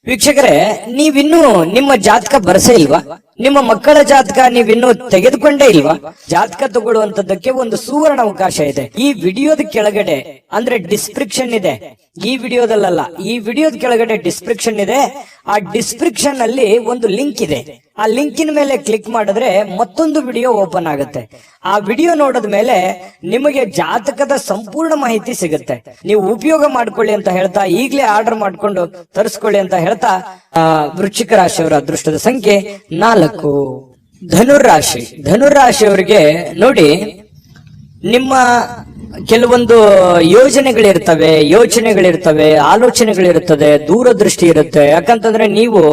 ವೀಕ್ಷಕರೇ, ನೀವಿನ್ನೂ ನಿಮ್ಮ ಜಾತಕ ಬರಸೇ ಇಲ್ವಾ? ನಿಮ್ಮ ಮಕ್ಕಳ ಜಾತಕ ನೀವಿನ್ನೂ ತೆಗೆದುಕೊಂಡೇ ಇಲ್ವಾ? ಜಾತಕ ತಗೊಳ್ಳುವಂತದ್ದಕ್ಕೆ ಒಂದು ಸುವರ್ಣ ಅವಕಾಶ ಇದೆ. ಈ ವಿಡಿಯೋದ ಕೆಳಗಡೆ ಅಂದ್ರೆ ಡಿಸ್ಕ್ರಿಪ್ಷನ್ ಇದೆ. ಈ ವಿಡಿಯೋದಲ್ಲ, ಈ ವಿಡಿಯೋದ ಕೆಳಗಡೆ ಡಿಸ್ಕ್ರಿಪ್ಷನ್ ಇದೆ. ಆ ಡಿಸ್ಕ್ರಿಪ್ಷನ್ ಅಲ್ಲಿ ಒಂದು ಲಿಂಕ್ ಇದೆ. ಆ ಲಿಂಕಿನ ಮೇಲೆ ಕ್ಲಿಕ್ ಮಾಡಿದ್ರೆ ಮತ್ತೊಂದು ವಿಡಿಯೋ ಓಪನ್ ಆಗುತ್ತೆ. ಆ ವಿಡಿಯೋ ನೋಡಿದ ಮೇಲೆ ನಿಮಗೆ ಜಾತಕದ ಸಂಪೂರ್ಣ ಮಾಹಿತಿ ಸಿಗುತ್ತೆ. ನೀವು ಉಪಯೋಗ ಮಾಡ್ಕೊಳ್ಳಿ ಅಂತ ಹೇಳ್ತಾ, ಈಗಲೇ ಆರ್ಡರ್ ಮಾಡ್ಕೊಂಡು ತರಿಸ್ಕೊಳ್ಳಿ ಅಂತ ಹೇಳ್ತಾ, ವೃಶ್ಚಿಕ ರಾಶಿಯವರ ಅದೃಷ್ಟದ ಸಂಖ್ಯೆ 4. ಧನುರಾಶಿ. ಧನುರಾಶಿಯವರಿಗೆ ನೋಡಿ, ನಿಮ್ಮ ಕೆಲವೊಂದು ಯೋಚನೆಗಳಿರ್ತವೆ, ಆಲೋಚನೆಗಳಿರ್ತದೆ, ದೂರದೃಷ್ಟಿ ಇರುತ್ತೆ. ಯಾಕಂತಂದ್ರೆ ನೀವು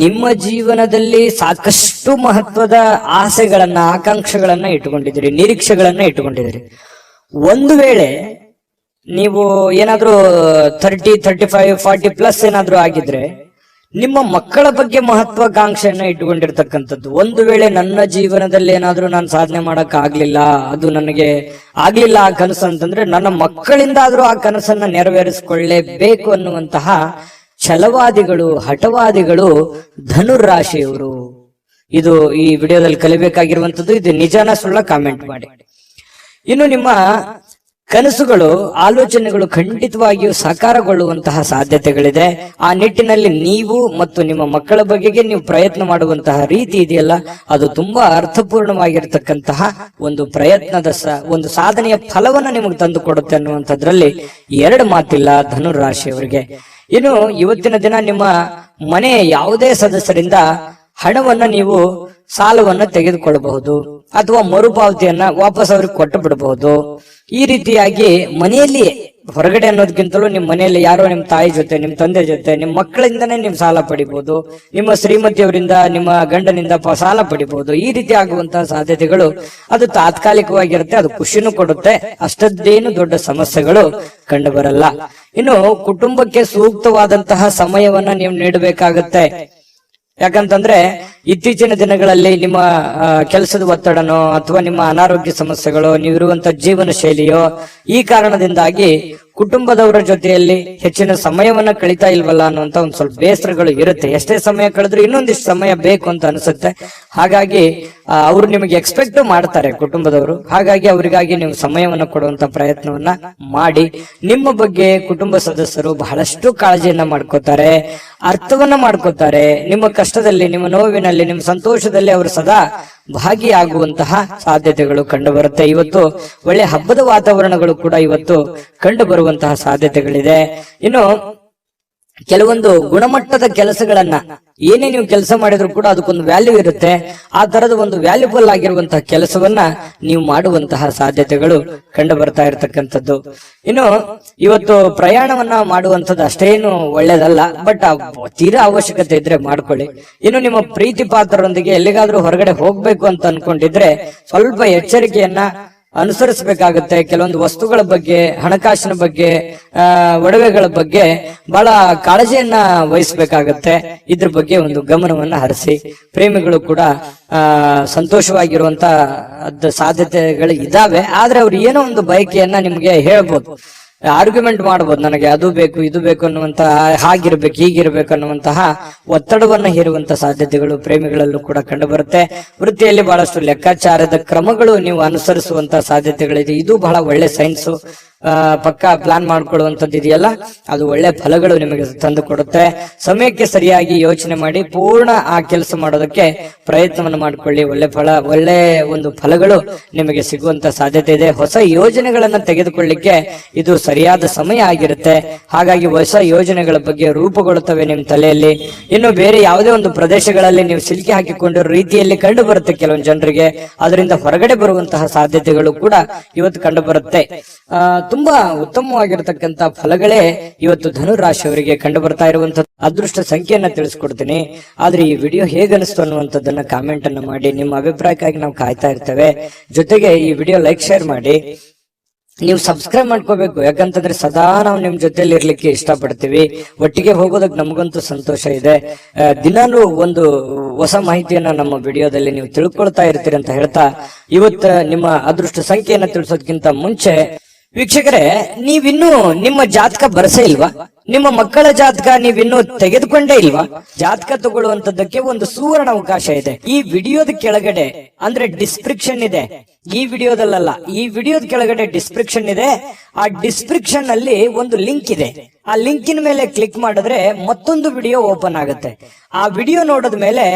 ನಿಮ್ಮ ಜೀವನದಲ್ಲಿ ಸಾಕಷ್ಟು ಮಹತ್ವದ ಆಸೆಗಳನ್ನ, ಆಕಾಂಕ್ಷೆಗಳನ್ನ ಇಟ್ಟುಕೊಂಡಿದ್ದೀರಿ, ನಿರೀಕ್ಷೆಗಳನ್ನ ಇಟ್ಟುಕೊಂಡಿದ್ದೀರಿ. ಒಂದು ವೇಳೆ ನೀವು ಏನಾದ್ರೂ 30, 35, 40 ಪ್ಲಸ್ ಏನಾದ್ರೂ ಆಗಿದ್ರೆ ನಿಮ್ಮ ಮಕ್ಕಳ ಬಗ್ಗೆ ಮಹತ್ವಾಕಾಂಕ್ಷೆಯನ್ನ ಇಟ್ಟುಕೊಂಡಿರ್ತಕ್ಕಂಥದ್ದು. ಒಂದು ವೇಳೆ ನನ್ನ ಜೀವನದಲ್ಲಿ ಏನಾದ್ರೂ ನಾನು ಸಾಧನೆ ಮಾಡಕ್ ಆಗ್ಲಿಲ್ಲ, ಅದು ನನಗೆ ಆಗ್ಲಿಲ್ಲ ಆ ಕನಸು ಅಂತಂದ್ರೆ, ನನ್ನ ಮಕ್ಕಳಿಂದ ಆದ್ರೂ ಆ ಕನಸನ್ನ ನೆರವೇರಿಸಿಕೊಳ್ಳಲೇಬೇಕು ಅನ್ನುವಂತಹ ಛಲವಾದಿಗಳು, ಹಠವಾದಿಗಳು ಧನುರಾಶಿಯವರು. ಇದು ಈ ವಿಡಿಯೋದಲ್ಲಿ ಕಲಿಬೇಕಾಗಿರುವಂತದ್ದು. ಇದು ನಿಜಾನ ಸುಳ್ಳ ಕಾಮೆಂಟ್ ಮಾಡಿ. ಇನ್ನು ನಿಮ್ಮ ಕನಸುಗಳು, ಆಲೋಚನೆಗಳು ಖಂಡಿತವಾಗಿಯೂ ಸಾಕಾರಗೊಳ್ಳುವಂತಹ ಸಾಧ್ಯತೆಗಳಿದೆ. ಆ ನಿಟ್ಟಿನಲ್ಲಿ ನೀವು ಮತ್ತು ನಿಮ್ಮ ಮಕ್ಕಳ ಬಗೆಗೆ ನೀವು ಪ್ರಯತ್ನ ಮಾಡುವಂತಹ ರೀತಿ ಇದೆಯಲ್ಲ, ಅದು ತುಂಬಾ ಅರ್ಥಪೂರ್ಣವಾಗಿರ್ತಕ್ಕಂತಹ ಒಂದು ಪ್ರಯತ್ನದ ಒಂದು ಸಾಧನೆಯ ಫಲವನ್ನ ನಿಮಗೆ ತಂದು ಕೊಡುತ್ತೆ ಅನ್ನುವಂಥದ್ರಲ್ಲಿ ಎರಡು ಮಾತಿಲ್ಲ ಧನುರಾಶಿಯವರಿಗೆ. ಇನ್ನು ಇವತ್ತಿನ ದಿನ ನಿಮ್ಮ ಮನೆಯ ಯಾವುದೇ ಸದಸ್ಯರಿಂದ ಹಣವನ್ನ ನೀವು ಸಾಲವನ್ನ ತೆಗೆದುಕೊಳ್ಳಬಹುದು ಅಥವಾ ಮರುಪಾವತಿಯನ್ನ ವಾಪಸ್ ಅವ್ರಿಗೆ ಕೊಟ್ಟು ಬಿಡಬಹುದು. ಈ ರೀತಿಯಾಗಿ ಮನೆಯಲ್ಲಿ ಹೊರಗಡೆ ಅನ್ನೋದಕ್ಕಿಂತಲೂ ನಿಮ್ಮ ಮನೆಯಲ್ಲಿ ಯಾರೋ ನಿಮ್ಮ ತಾಯಿ ಜೊತೆ, ನಿಮ್ಮ ತಂದೆ ಜೊತೆ, ನಿಮ್ಮ ಮಕ್ಕಳಿಂದನೇ ನೀವು ಸಾಲ ಪಡಿಬಹುದು, ನಿಮ್ಮ ಶ್ರೀಮತಿಯವರಿಂದ, ನಿಮ್ಮ ಗಂಡನಿಂದ ಸಾಲ ಪಡಿಬಹುದು. ಈ ರೀತಿ ಆಗುವಂತಹ ಸಾಧ್ಯತೆಗಳು ಅದು ತಾತ್ಕಾಲಿಕವಾಗಿರುತ್ತೆ. ಅದು ಖುಷಿನೂ ಕೊಡುತ್ತೆ, ಅಷ್ಟದ್ದೇನು ದೊಡ್ಡ ಸಮಸ್ಯೆಗಳು ಕಂಡು ಬರಲ್ಲ. ಇನ್ನು ಕುಟುಂಬಕ್ಕೆ ಸೂಕ್ತವಾದಂತಹ ಸಮಯವನ್ನ ನೀವು ನೀಡಬೇಕಾಗತ್ತೆ. ಯಾಕಂತಂದ್ರೆ ಇತ್ತೀಚಿನ ದಿನಗಳಲ್ಲಿ ನಿಮ್ಮ ಕೆಲಸದ ಒತ್ತಡನೋ ಅಥವಾ ನಿಮ್ಮ ಅನಾರೋಗ್ಯ ಸಮಸ್ಯೆಗಳು, ನೀವಿರುವಂತ ಜೀವನ ಶೈಲಿಯೋ, ಈ ಕಾರಣದಿಂದಾಗಿ ಕುಟುಂಬದವರ ಜೊತೆಯಲ್ಲಿ ಹೆಚ್ಚಿನ ಸಮಯವನ್ನ ಕಳೀತಾ ಇಲ್ವಲ್ಲ ಅನ್ನುವಂತ ಒಂದ್ ಸ್ವಲ್ಪ ಬೇಸರಗಳು ಇರುತ್ತೆ. ಎಷ್ಟೇ ಸಮಯ ಕಳೆದ್ರು ಇನ್ನೊಂದಿಷ್ಟು ಸಮಯ ಬೇಕು ಅಂತ ಅನ್ಸುತ್ತೆ. ಹಾಗಾಗಿ ಅವರು ನಿಮಗೆ ಎಕ್ಸ್ಪೆಕ್ಟ್ ಮಾಡ್ತಾರೆ ಕುಟುಂಬದವರು. ಹಾಗಾಗಿ ಅವರಿಗಾಗಿ ನೀವು ಸಮಯವನ್ನ ಕೊಡುವಂತ ಪ್ರಯತ್ನವನ್ನ ಮಾಡಿ. ನಿಮ್ಮ ಬಗ್ಗೆ ಕುಟುಂಬ ಸದಸ್ಯರು ಬಹಳಷ್ಟು ಕಾಳಜಿಯನ್ನ ಮಾಡ್ಕೋತಾರೆ, ಅರ್ಥವನ್ನ ಮಾಡ್ಕೋತಾರೆ. ನಿಮ್ಮ ಕಷ್ಟದಲ್ಲಿ, ನಿಮ್ಮ ನೋವಿನಲ್ಲಿ, ನಿಮ್ಮ ಸಂತೋಷದಲ್ಲಿ ಅವರು ಸದಾ ಭಾಗಿಯಾಗುವಂತಹ ಸಾಧ್ಯತೆಗಳು ಕಂಡು ಬರುತ್ತೆ. ಇವತ್ತು ಒಳ್ಳೆ ಹಬ್ಬದ ವಾತಾವರಣಗಳು ಕೂಡ ಇವತ್ತು ಕಂಡು ಬರುವಂತಹ ಸಾಧ್ಯತೆಗಳಿದೆ. ಇನ್ನು ಕೆಲವೊಂದು ಗುಣಮಟ್ಟದ ಕೆಲಸಗಳನ್ನ ಏನೇ ನೀವು ಕೆಲಸ ಮಾಡಿದ್ರು ಕೂಡ ಅದಕ್ಕೊಂದು ವ್ಯಾಲ್ಯೂ ಇರುತ್ತೆ. ಆ ತರದ ಒಂದು ವ್ಯಾಲ್ಯೂಬಲ್ ಆಗಿರುವಂತಹ ಕೆಲಸವನ್ನ ನೀವು ಮಾಡುವಂತಹ ಸಾಧ್ಯತೆಗಳು ಕಂಡು ಬರ್ತಾ ಇರತಕ್ಕಂಥದ್ದು. ಇನ್ನು ಇವತ್ತು ಪ್ರಯಾಣವನ್ನ ಮಾಡುವಂಥದ್ದು ಅಷ್ಟೇನು ಒಳ್ಳೇದಲ್ಲ, ಬಟ್ ತೀರಾ ಅವಶ್ಯಕತೆ ಇದ್ರೆ ಮಾಡ್ಕೊಳ್ಳಿ. ಇನ್ನು ನಿಮ್ಮ ಪ್ರೀತಿ ಪಾತ್ರರೊಂದಿಗೆ ಎಲ್ಲಿಗಾದ್ರೂ ಹೊರಗಡೆ ಹೋಗ್ಬೇಕು ಅಂತ ಅನ್ಕೊಂಡಿದ್ರೆ ಸ್ವಲ್ಪ ಎಚ್ಚರಿಕೆಯನ್ನ ಅನುಸರಿಸಬೇಕಾಗುತ್ತೆ. ಕೆಲವೊಂದು ವಸ್ತುಗಳ ಬಗ್ಗೆ, ಹಣಕಾಸಿನ ಬಗ್ಗೆ, ಒಡವೆಗಳ ಬಗ್ಗೆ ಬಹಳ ಕಾಳಜಿಯನ್ನ ವಹಿಸಬೇಕಾಗತ್ತೆ. ಇದ್ರ ಬಗ್ಗೆ ಒಂದು ಗಮನವನ್ನ ಹರಿಸಿ. ಪ್ರೇಮಿಗಳು ಕೂಡ ಸಂತೋಷವಾಗಿರುವಂತ ಸಾಧ್ಯತೆಗಳು ಇದಾವೆ. ಆದ್ರೆ ಅವ್ರು ಏನೋ ಒಂದು ಬಯಕೆಯನ್ನ ನಿಮ್ಗೆ ಹೇಳ್ಬೋದು, ಆರ್ಗ್ಯುಮೆಂಟ್ ಮಾಡಬಹುದು, ನನಗೆ ಅದು ಬೇಕು ಇದು ಬೇಕು ಅನ್ನುವಂತಹ, ಹಾಗಿರ್ಬೇಕು ಹೀಗಿರ್ಬೇಕು ಅನ್ನುವಂತಹ ಒತ್ತಡವನ್ನ ಹೇರುವಂತ ಸಾಧ್ಯತೆಗಳು ಪ್ರೇಮಿಗಳಲ್ಲೂ ಕೂಡ ಕಂಡು ಬರುತ್ತೆ. ವೃತ್ತಿಯಲ್ಲಿ ಬಹಳಷ್ಟು ಲೆಕ್ಕಾಚಾರದ ಕ್ರಮಗಳು ನೀವು ಅನುಸರಿಸುವಂತ ಸಾಧ್ಯತೆಗಳಿದೆ. ಇದು ಬಹಳ ಒಳ್ಳೆ ಸೈನ್ಸು. ಪಕ್ಕಾ ಪ್ಲಾನ್ ಮಾಡ್ಕೊಳ್ಳುವಂಥದ್ದು ಇದೆಯಲ್ಲ, ಅದು ಒಳ್ಳೆ ಫಲಗಳು ನಿಮಗೆ ತಂದು ಕೊಡುತ್ತೆ. ಸಮಯಕ್ಕೆ ಸರಿಯಾಗಿ ಯೋಚನೆ ಮಾಡಿ ಪೂರ್ಣ ಆ ಕೆಲಸ ಮಾಡೋದಕ್ಕೆ ಪ್ರಯತ್ನವನ್ನು ಮಾಡಿಕೊಳ್ಳಿ. ಒಳ್ಳೆ ಒಂದು ಫಲಗಳು ನಿಮಗೆ ಸಿಗುವಂತ ಸಾಧ್ಯತೆ ಇದೆ. ಹೊಸ ಯೋಜನೆಗಳನ್ನ ತೆಗೆದುಕೊಳ್ಳಿಕ್ಕೆ ಇದು ಸರಿಯಾದ ಸಮಯ ಆಗಿರುತ್ತೆ. ಹಾಗಾಗಿ ಹೊಸ ಯೋಜನೆಗಳ ಬಗ್ಗೆ ರೂಪುಗೊಳ್ಳುತ್ತವೆ ನಿಮ್ಮ ತಲೆಯಲ್ಲಿ. ಇನ್ನು ಬೇರೆ ಯಾವುದೇ ಒಂದು ಪ್ರದೇಶಗಳಲ್ಲಿ ನೀವು ಸಿಲುಕಿ ಹಾಕಿಕೊಂಡಿರೋ ರೀತಿಯಲ್ಲಿ ಕಂಡು ಬರುತ್ತೆ ಕೆಲವೊಂದು ಜನರಿಗೆ. ಅದರಿಂದ ಹೊರಗಡೆ ಬರುವಂತಹ ಸಾಧ್ಯತೆಗಳು ಕೂಡ ಇವತ್ತು ಕಂಡು ಬರುತ್ತೆ. ತುಂಬಾ ಉತ್ತಮವಾಗಿರತಕ್ಕಂತ ಫಲಗಳೇ ಇವತ್ತು ಧನುರಾಶಿಯವರಿಗೆ ಕಂಡು ಬರ್ತಾ ಇರುವಂತಹ ಅದೃಷ್ಟ ಸಂಖ್ಯೆಯನ್ನ ತಿಳಿಸ್ಕೊಡ್ತೀನಿ. ಆದ್ರೆ ಈ ವಿಡಿಯೋ ಹೇಗನಿಸ್ತು ಅನ್ನುವಂಥದ್ದನ್ನ ಕಾಮೆಂಟ್ ಅನ್ನ ಮಾಡಿ. ನಿಮ್ಮ ಅಭಿಪ್ರಾಯಕ್ಕಾಗಿ ನಾವು ಕಾಯ್ತಾ ಇರ್ತೇವೆ. ಜೊತೆಗೆ ಈ ವಿಡಿಯೋ ಲೈಕ್, ಶೇರ್ ಮಾಡಿ. ನೀವು ಸಬ್ಸ್ಕ್ರೈಬ್ ಮಾಡ್ಕೋಬೇಕು, ಯಾಕಂತಂದ್ರೆ ಸದಾ ನಾವು ನಿಮ್ ಜೊತೆಲಿ ಇರ್ಲಿಕ್ಕೆ ಇಷ್ಟಪಡ್ತೀವಿ. ಒಟ್ಟಿಗೆ ಹೋಗೋದಕ್ಕೆ ನಮಗಂತೂ ಸಂತೋಷ ಇದೆ. ದಿನಾಲೂ ಒಂದು ಹೊಸ ಮಾಹಿತಿಯನ್ನ ನಮ್ಮ ವಿಡಿಯೋದಲ್ಲಿ ನೀವು ತಿಳ್ಕೊಳ್ತಾ ಇರ್ತೀರಿ ಅಂತ ಹೇಳ್ತಾ, ಇವತ್ತು ನಿಮ್ಮ ಅದೃಷ್ಟ ಸಂಖ್ಯೆಯನ್ನ ತಿಳಿಸೋದಕ್ಕಿಂತ ಮುಂಚೆ ವೀಕ್ಷಕರೇ, ನೀವಿನ್ನೂ ನಿಮ್ಮ ಜಾತಕ ಬರಸೇ ಇಲ್ವಾ? ನಿಮ್ಮ ಮಕ್ಕಳ ಜಾತಕ ನೀವಿನ್ನೂ ತೆಗೆದುಕೊಂಡೇ ಇಲ್ವಾ? ಜಾತಕ ತಗೊಳ್ಳುವಂತದ್ದಕ್ಕೆ ಒಂದು ಸುವರ್ಣ ಅವಕಾಶ ಇದೆ. ಈ ವಿಡಿಯೋದ ಕೆಳಗಡೆ ಅಂದ್ರೆ ಡಿಸ್ಕ್ರಿಪ್ಷನ್ ಇದೆ. ಈ ವಿಡಿಯೋದಲ್ಲ, ಈ ವಿಡಿಯೋದ ಕೆಳಗಡೆ ಡಿಸ್ಕ್ರಿಪ್ಷನ್ ಇದೆ. ಆ ಡಿಸ್ಕ್ರಿಪ್ಷನ್ ಅಲ್ಲಿ ಒಂದು ಲಿಂಕ್ ಇದೆ. ಆ ಲಿಂಕಿನ ಮೇಲೆ ಕ್ಲಿಕ್ ಮಾಡಿದ್ರೆ ಮತ್ತೊಂದು ವಿಡಿಯೋ ಓಪನ್ ಆಗುತ್ತೆ. ಆ ವಿಡಿಯೋ ನೋಡಿದ ಮೇಲೆ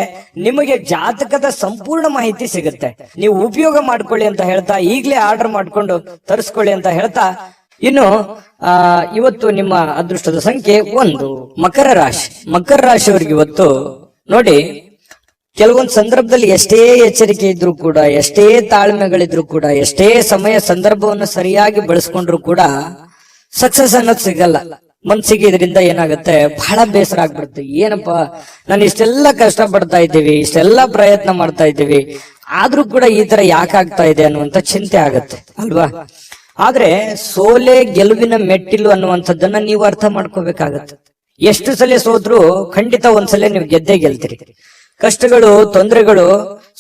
ನಿಮಗೆ ಜಾತಕದ ಸಂಪೂರ್ಣ ಮಾಹಿತಿ ಸಿಗುತ್ತೆ. ನೀವು ಉಪಯೋಗ ಮಾಡ್ಕೊಳ್ಳಿ ಅಂತ ಹೇಳ್ತಾ, ಈಗಲೇ ಆರ್ಡರ್ ಮಾಡ್ಕೊಂಡು ತರಿಸ್ಕೊಳ್ಳಿ ಅಂತ ಹೇಳ್ತಾ, ಇನ್ನು ಇವತ್ತು ನಿಮ್ಮ ಅದೃಷ್ಟದ ಸಂಖ್ಯೆ 1 ಮಕರ ರಾಶಿ. ಮಕರ ರಾಶಿಯವರಿಗೆ ಇವತ್ತು ನೋಡಿ, ಕೆಲವೊಂದು ಸಂದರ್ಭದಲ್ಲಿ ಎಷ್ಟೇ ಎಚ್ಚರಿಕೆ ಇದ್ರೂ ಕೂಡ, ಎಷ್ಟೇ ತಾಳ್ಮೆಗಳಿದ್ರು ಕೂಡ, ಎಷ್ಟೇ ಸಮಯ ಸಂದರ್ಭವನ್ನು ಸರಿಯಾಗಿ ಬಳಸ್ಕೊಂಡ್ರು ಕೂಡ ಸಕ್ಸಸ್ ಅನ್ನೋದು ಸಿಗಲ್ಲ. ಮನ್ಸಿಗೆ ಇದರಿಂದ ಏನಾಗುತ್ತೆ, ಬಹಳ ಬೇಸರ ಆಗ್ಬಿಡುತ್ತೆ. ಏನಪ್ಪಾ, ನಾನು ಇಷ್ಟೆಲ್ಲ ಕಷ್ಟ ಪಡ್ತಾ ಇದ್ದೀವಿ, ಇಷ್ಟೆಲ್ಲ ಪ್ರಯತ್ನ ಮಾಡ್ತಾ ಇದ್ದೀವಿ, ಆದ್ರೂ ಕೂಡ ಈ ತರ ಯಾಕಾಗ್ತಾ ಇದೆ ಅನ್ನುವಂತ ಚಿಂತೆ ಆಗತ್ತೆ ಅಲ್ವಾ? ಆದ್ರೆ ಸೋಲೆ ಗೆಲುವಿನ ಮೆಟ್ಟಿಲು ಅನ್ನುವಂಥದ್ದನ್ನ ನೀವು ಅರ್ಥ ಮಾಡ್ಕೋಬೇಕಾಗತ್ತೆ. ಎಷ್ಟು ಸಲ ಸೋತ್ರು ಖಂಡಿತ ಒಂದ್ಸಲ ನೀವು ಗೆದ್ದೇ ಗೆಲ್ತೀರಿ. ಕಷ್ಟಗಳು, ತೊಂದರೆಗಳು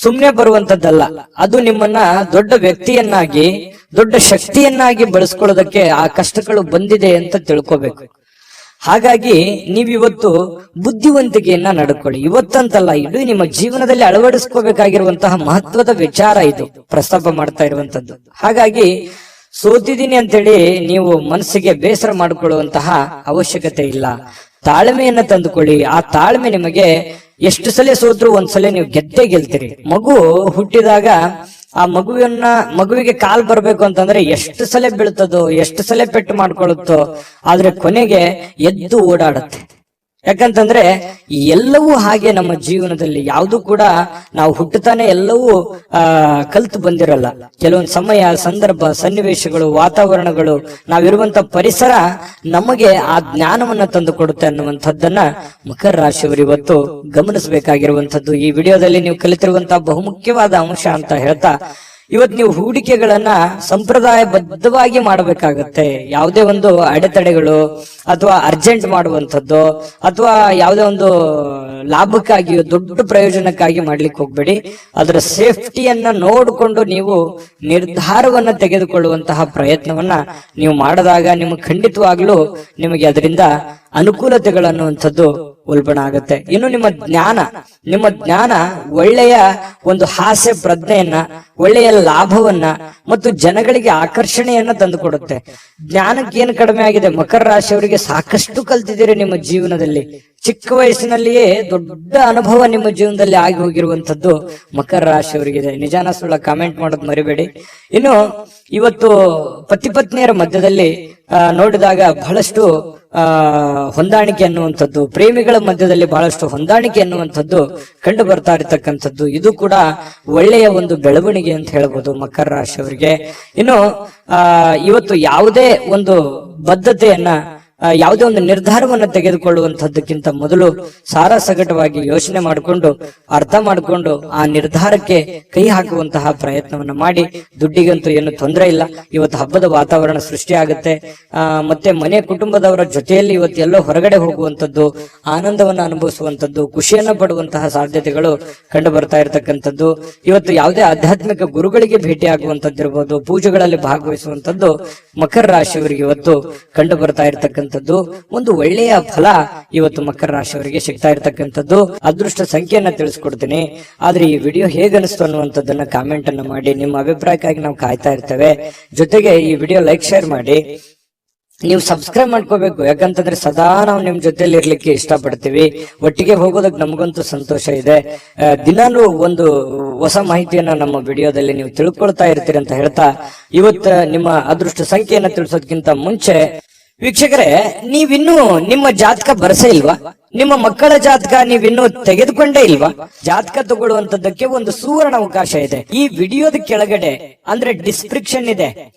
ಸುಮ್ನೆ ಬರುವಂತದ್ದಲ್ಲ. ಅದು ನಿಮ್ಮನ್ನ ದೊಡ್ಡ ವ್ಯಕ್ತಿಯನ್ನಾಗಿ, ದೊಡ್ಡ ಶಕ್ತಿಯನ್ನಾಗಿ ಬಳಸ್ಕೊಳ್ಳೋದಕ್ಕೆ ಆ ಕಷ್ಟಗಳು ಬಂದಿದೆ ಅಂತ ತಿಳ್ಕೋಬೇಕು. ಹಾಗಾಗಿ ನೀವಿವತ್ತು ಬುದ್ಧಿವಂತಿಕೆಯನ್ನ ನಡ್ಕೊಳ್ಳಿ. ಇವತ್ತಂತಲ್ಲ, ಇಡೀ ನಿಮ್ಮ ಜೀವನದಲ್ಲಿ ಅಳವಡಿಸ್ಕೋಬೇಕಾಗಿರುವಂತಹ ಮಹತ್ವದ ವಿಚಾರ ಇದು ಪ್ರಸ್ತಾಪ ಮಾಡ್ತಾ ಇರುವಂತದ್ದು. ಹಾಗಾಗಿ ಸೋತಿದ್ದೀನಿ ಅಂತೇಳಿ ನೀವು ಮನಸ್ಸಿಗೆ ಬೇಸರ ಮಾಡಿಕೊಳ್ಳುವಂತಹ ಅವಶ್ಯಕತೆ ಇಲ್ಲ. ತಾಳ್ಮೆಯನ್ನ ತಂದುಕೊಳ್ಳಿ. ಆ ತಾಳ್ಮೆ ನಿಮಗೆ ಎಷ್ಟು ಸಲ ಸೋತ್ರು ಒಂದ್ಸಲ ನೀವು ಗೆದ್ದೇ ಗೆಲ್ತೀರಿ. ಮಗು ಹುಟ್ಟಿದಾಗ ಆ ಮಗುವಿಗೆ ಕಾಲ್ ಬರ್ಬೇಕು ಅಂತಂದ್ರೆ ಎಷ್ಟು ಸಲ ಬೀಳ್ತದೋ, ಎಷ್ಟು ಸಲ ಪೆಟ್ಟು ಮಾಡ್ಕೊಳ್ಳುತ್ತೋ, ಆದ್ರೆ ಕೊನೆಗೆ ಎದ್ದು ಓಡಾಡುತ್ತೆ. ಯಾಕಂತಂದ್ರೆ ಎಲ್ಲವೂ ಹಾಗೆ ನಮ್ಮ ಜೀವನದಲ್ಲಿ ಯಾವುದು ಕೂಡ ನಾವು ಹುಟ್ಟುತ್ತಾನೆ ಎಲ್ಲವೂ ಕಲ್ತು ಬಂದಿರಲ್ಲ. ಕೆಲವೊಂದು ಸಮಯ, ಸಂದರ್ಭ, ಸನ್ನಿವೇಶಗಳು, ವಾತಾವರಣಗಳು, ನಾವಿರುವಂತ ಪರಿಸರ ನಮಗೆ ಆ ಜ್ಞಾನವನ್ನ ತಂದು ಕೊಡುತ್ತೆ ಅನ್ನುವಂಥದ್ದನ್ನ ಮಕರ ರಾಶಿಯವರು ಇವತ್ತು ಗಮನಿಸಬೇಕಾಗಿರುವಂತದ್ದು. ಈ ವಿಡಿಯೋದಲ್ಲಿ ನೀವು ಕಲಿತಿರುವಂತಹ ಬಹುಮುಖ್ಯವಾದ ಅಂಶ ಅಂತ ಹೇಳ್ತಾ, ಇವತ್ತು ನೀವು ಹೂಡಿಕೆಗಳನ್ನ ಸಂಪ್ರದಾಯಬದ್ಧವಾಗಿ ಮಾಡಬೇಕಾಗತ್ತೆ. ಯಾವುದೇ ಒಂದು ಅಡೆತಡೆಗಳು ಅಥವಾ ಅರ್ಜೆಂಟ್ ಮಾಡುವಂಥದ್ದು ಅಥವಾ ಯಾವುದೇ ಒಂದು ಲಾಭಕ್ಕಾಗಿ, ದೊಡ್ಡ ಪ್ರಯೋಜನಕ್ಕಾಗಿ ಮಾಡ್ಲಿಕ್ಕೆ ಹೋಗ್ಬೇಡಿ. ಅದರ ಸೇಫ್ಟಿಯನ್ನ ನೋಡಿಕೊಂಡು ನೀವು ನಿರ್ಧಾರವನ್ನ ತೆಗೆದುಕೊಳ್ಳುವಂತಹ ಪ್ರಯತ್ನವನ್ನ ನೀವು ಮಾಡಿದಾಗ ನಿಮಗೆ ಖಂಡಿತವಾಗ್ಲೂ ನಿಮಗೆ ಅದರಿಂದ ಅನುಕೂಲತೆಗಳು ಅನ್ನುವಂಥದ್ದು ಉಲ್ಬಣ ಆಗುತ್ತೆ. ಇನ್ನು ನಿಮ್ಮ ಜ್ಞಾನ ಒಳ್ಳೆಯ ಒಂದು ಹಾಸ್ಯ ಪ್ರಜ್ಞೆಯನ್ನ, ಒಳ್ಳೆಯ ಲಾಭವನ್ನ ಮತ್ತು ಜನಗಳಿಗೆ ಆಕರ್ಷಣೆಯನ್ನ ತಂದುಕೊಡುತ್ತೆ. ಜ್ಞಾನಕ್ಕೆ ಏನು ಕಡಿಮೆ ಆಗಿದೆ? ಮಕರ ರಾಶಿಯವರಿಗೆ ಸಾಕಷ್ಟು ಕಲ್ತಿದ್ದೀರಿ ನಿಮ್ಮ ಜೀವನದಲ್ಲಿ. ಚಿಕ್ಕ ವಯಸ್ಸಿನಲ್ಲಿಯೇ ದೊಡ್ಡ ಅನುಭವ ನಿಮ್ಮ ಜೀವನದಲ್ಲಿ ಆಗಿ ಹೋಗಿರುವಂತದ್ದು ಮಕರ ರಾಶಿಯವರಿಗಿದೆ. ನಿಜಾನ ಸುಳ್ಳ ಕಾಮೆಂಟ್ ಮಾಡೋದು ಮರಿಬೇಡಿ. ಇನ್ನು ಇವತ್ತು ಪತಿ ಪತ್ನಿಯರ ಮಧ್ಯದಲ್ಲಿ ನೋಡಿದಾಗ ಬಹಳಷ್ಟು ಹೊಂದಾಣಿಕೆ ಅನ್ನುವಂಥದ್ದು, ಪ್ರೇಮಿಗಳ ಮಧ್ಯದಲ್ಲಿ ಬಹಳಷ್ಟು ಹೊಂದಾಣಿಕೆ ಅನ್ನುವಂಥದ್ದು ಕಂಡು ಬರ್ತಾ ಇರತಕ್ಕಂಥದ್ದು. ಇದು ಕೂಡ ಒಳ್ಳೆಯ ಒಂದು ಬೆಳವಣಿಗೆ ಅಂತ ಹೇಳ್ಬೋದು ಮಕರ ರಾಶಿಯವರಿಗೆ. ಇನ್ನು ಇವತ್ತು ಯಾವುದೇ ಒಂದು ಬದ್ಧತೆಯನ್ನ, ಯಾವುದೇ ಒಂದು ನಿರ್ಧಾರವನ್ನು ತೆಗೆದುಕೊಳ್ಳುವಂತದ್ದಕ್ಕಿಂತ ಮೊದಲು ಸಾರಾಸಗಟವಾಗಿ ಯೋಚನೆ ಮಾಡಿಕೊಂಡು, ಅರ್ಥ ಮಾಡಿಕೊಂಡು ಆ ನಿರ್ಧಾರಕ್ಕೆ ಕೈ ಹಾಕುವಂತಹ ಪ್ರಯತ್ನವನ್ನು ಮಾಡಿ. ದುಡ್ಡಿಗಂತೂ ಏನು ತೊಂದರೆ ಇಲ್ಲ. ಇವತ್ತು ಹಬ್ಬದ ವಾತಾವರಣ ಸೃಷ್ಟಿಯಾಗುತ್ತೆ. ಮತ್ತೆ ಮನೆ ಕುಟುಂಬದವರ ಜೊತೆಯಲ್ಲಿ ಇವತ್ತು ಎಲ್ಲೋ ಹೊರಗಡೆ ಹೋಗುವಂಥದ್ದು, ಆನಂದವನ್ನು ಅನುಭವಿಸುವಂಥದ್ದು, ಖುಷಿಯನ್ನ ಪಡುವಂತಹ ಸಾಧ್ಯತೆಗಳು ಕಂಡು ಬರ್ತಾ ಇರತಕ್ಕಂಥದ್ದು. ಇವತ್ತು ಯಾವುದೇ ಆಧ್ಯಾತ್ಮಿಕ ಗುರುಗಳಿಗೆ ಭೇಟಿ ಆಗುವಂತದ್ದಿರ್ಬೋದು, ಪೂಜೆಗಳಲ್ಲಿ ಭಾಗವಹಿಸುವಂತದ್ದು ಮಕರ ರಾಶಿಯವರಿಗೆ ಇವತ್ತು ಕಂಡು ಬರ್ತಾ ಇರತಕ್ಕಂಥ ಒಂದು ಒಳ್ಳೆಯ ಫಲ ಇವತ್ತು ಮಕರ ರಾಶಿಯವರಿಗೆ ಸಿಗ್ತಾ ಇರತಕ್ಕಂಥದ್ದು. ಅದೃಷ್ಟ ಸಂಖ್ಯೆಯನ್ನ ತಿಳಿಸ್ಕೊಡ್ತೀನಿ. ಆದ್ರೆ ಈ ವಿಡಿಯೋ ಹೇಗನಿಸ್ತು ಅನ್ನುವಂಥದ್ದನ್ನ ಕಾಮೆಂಟ್ ಅನ್ನ ಮಾಡಿ. ನಿಮ್ಮ ಅಭಿಪ್ರಾಯಕ್ಕಾಗಿ ನಾವು ಕಾಯ್ತಾ ಇರ್ತೇವೆ. ಜೊತೆಗೆ ಈ ವಿಡಿಯೋ ಲೈಕ್, ಶೇರ್ ಮಾಡಿ. ನೀವು ಸಬ್ಸ್ಕ್ರೈಬ್ ಮಾಡ್ಕೋಬೇಕು. ಯಾಕಂತಂದ್ರೆ ಸದಾ ನಾವು ನಿಮ್ ಜೊತೆಲಿ ಇರ್ಲಿಕ್ಕೆ ಇಷ್ಟಪಡ್ತೀವಿ. ಒಟ್ಟಿಗೆ ಹೋಗೋದಕ್ಕೆ ನಮಗಂತೂ ಸಂತೋಷ ಇದೆ. ದಿನಾನು ಒಂದು ಹೊಸ ಮಾಹಿತಿಯನ್ನ ನಮ್ಮ ವಿಡಿಯೋದಲ್ಲಿ ನೀವು ತಿಳ್ಕೊಳ್ತಾ ಇರ್ತೀರಿ ಅಂತ ಹೇಳ್ತಾ, ಇವತ್ತು ನಿಮ್ಮ ಅದೃಷ್ಟ ಸಂಖ್ಯೆಯನ್ನ ತಿಳಿಸೋದಕ್ಕಿಂತ ಮುಂಚೆ ವೀಕ್ಷಕರೇ, ನೀವಿನ್ನೂ ನಿಮ್ಮ ಜಾತಕ ಬರಸೇ ಇಲ್ವಾ? ನಿಮ್ಮ ಮಕ್ಕಳ ಜಾತಕ ನೀವಿನ್ನೂ ತೆಗೆದುಕೊಂಡೇ ಇಲ್ವಾ? ಜಾತಕ ತಗೊಳ್ಳುವಂತದ್ದಕ್ಕೆ ಒಂದು ಸುವರ್ಣ ಅವಕಾಶ ಇದೆ. ಈ ವಿಡಿಯೋದ ಕೆಳಗಡೆ ಅಂದ್ರೆ ಡಿಸ್ಕ್ರಿಪ್ಷನ್ ಇದೆ.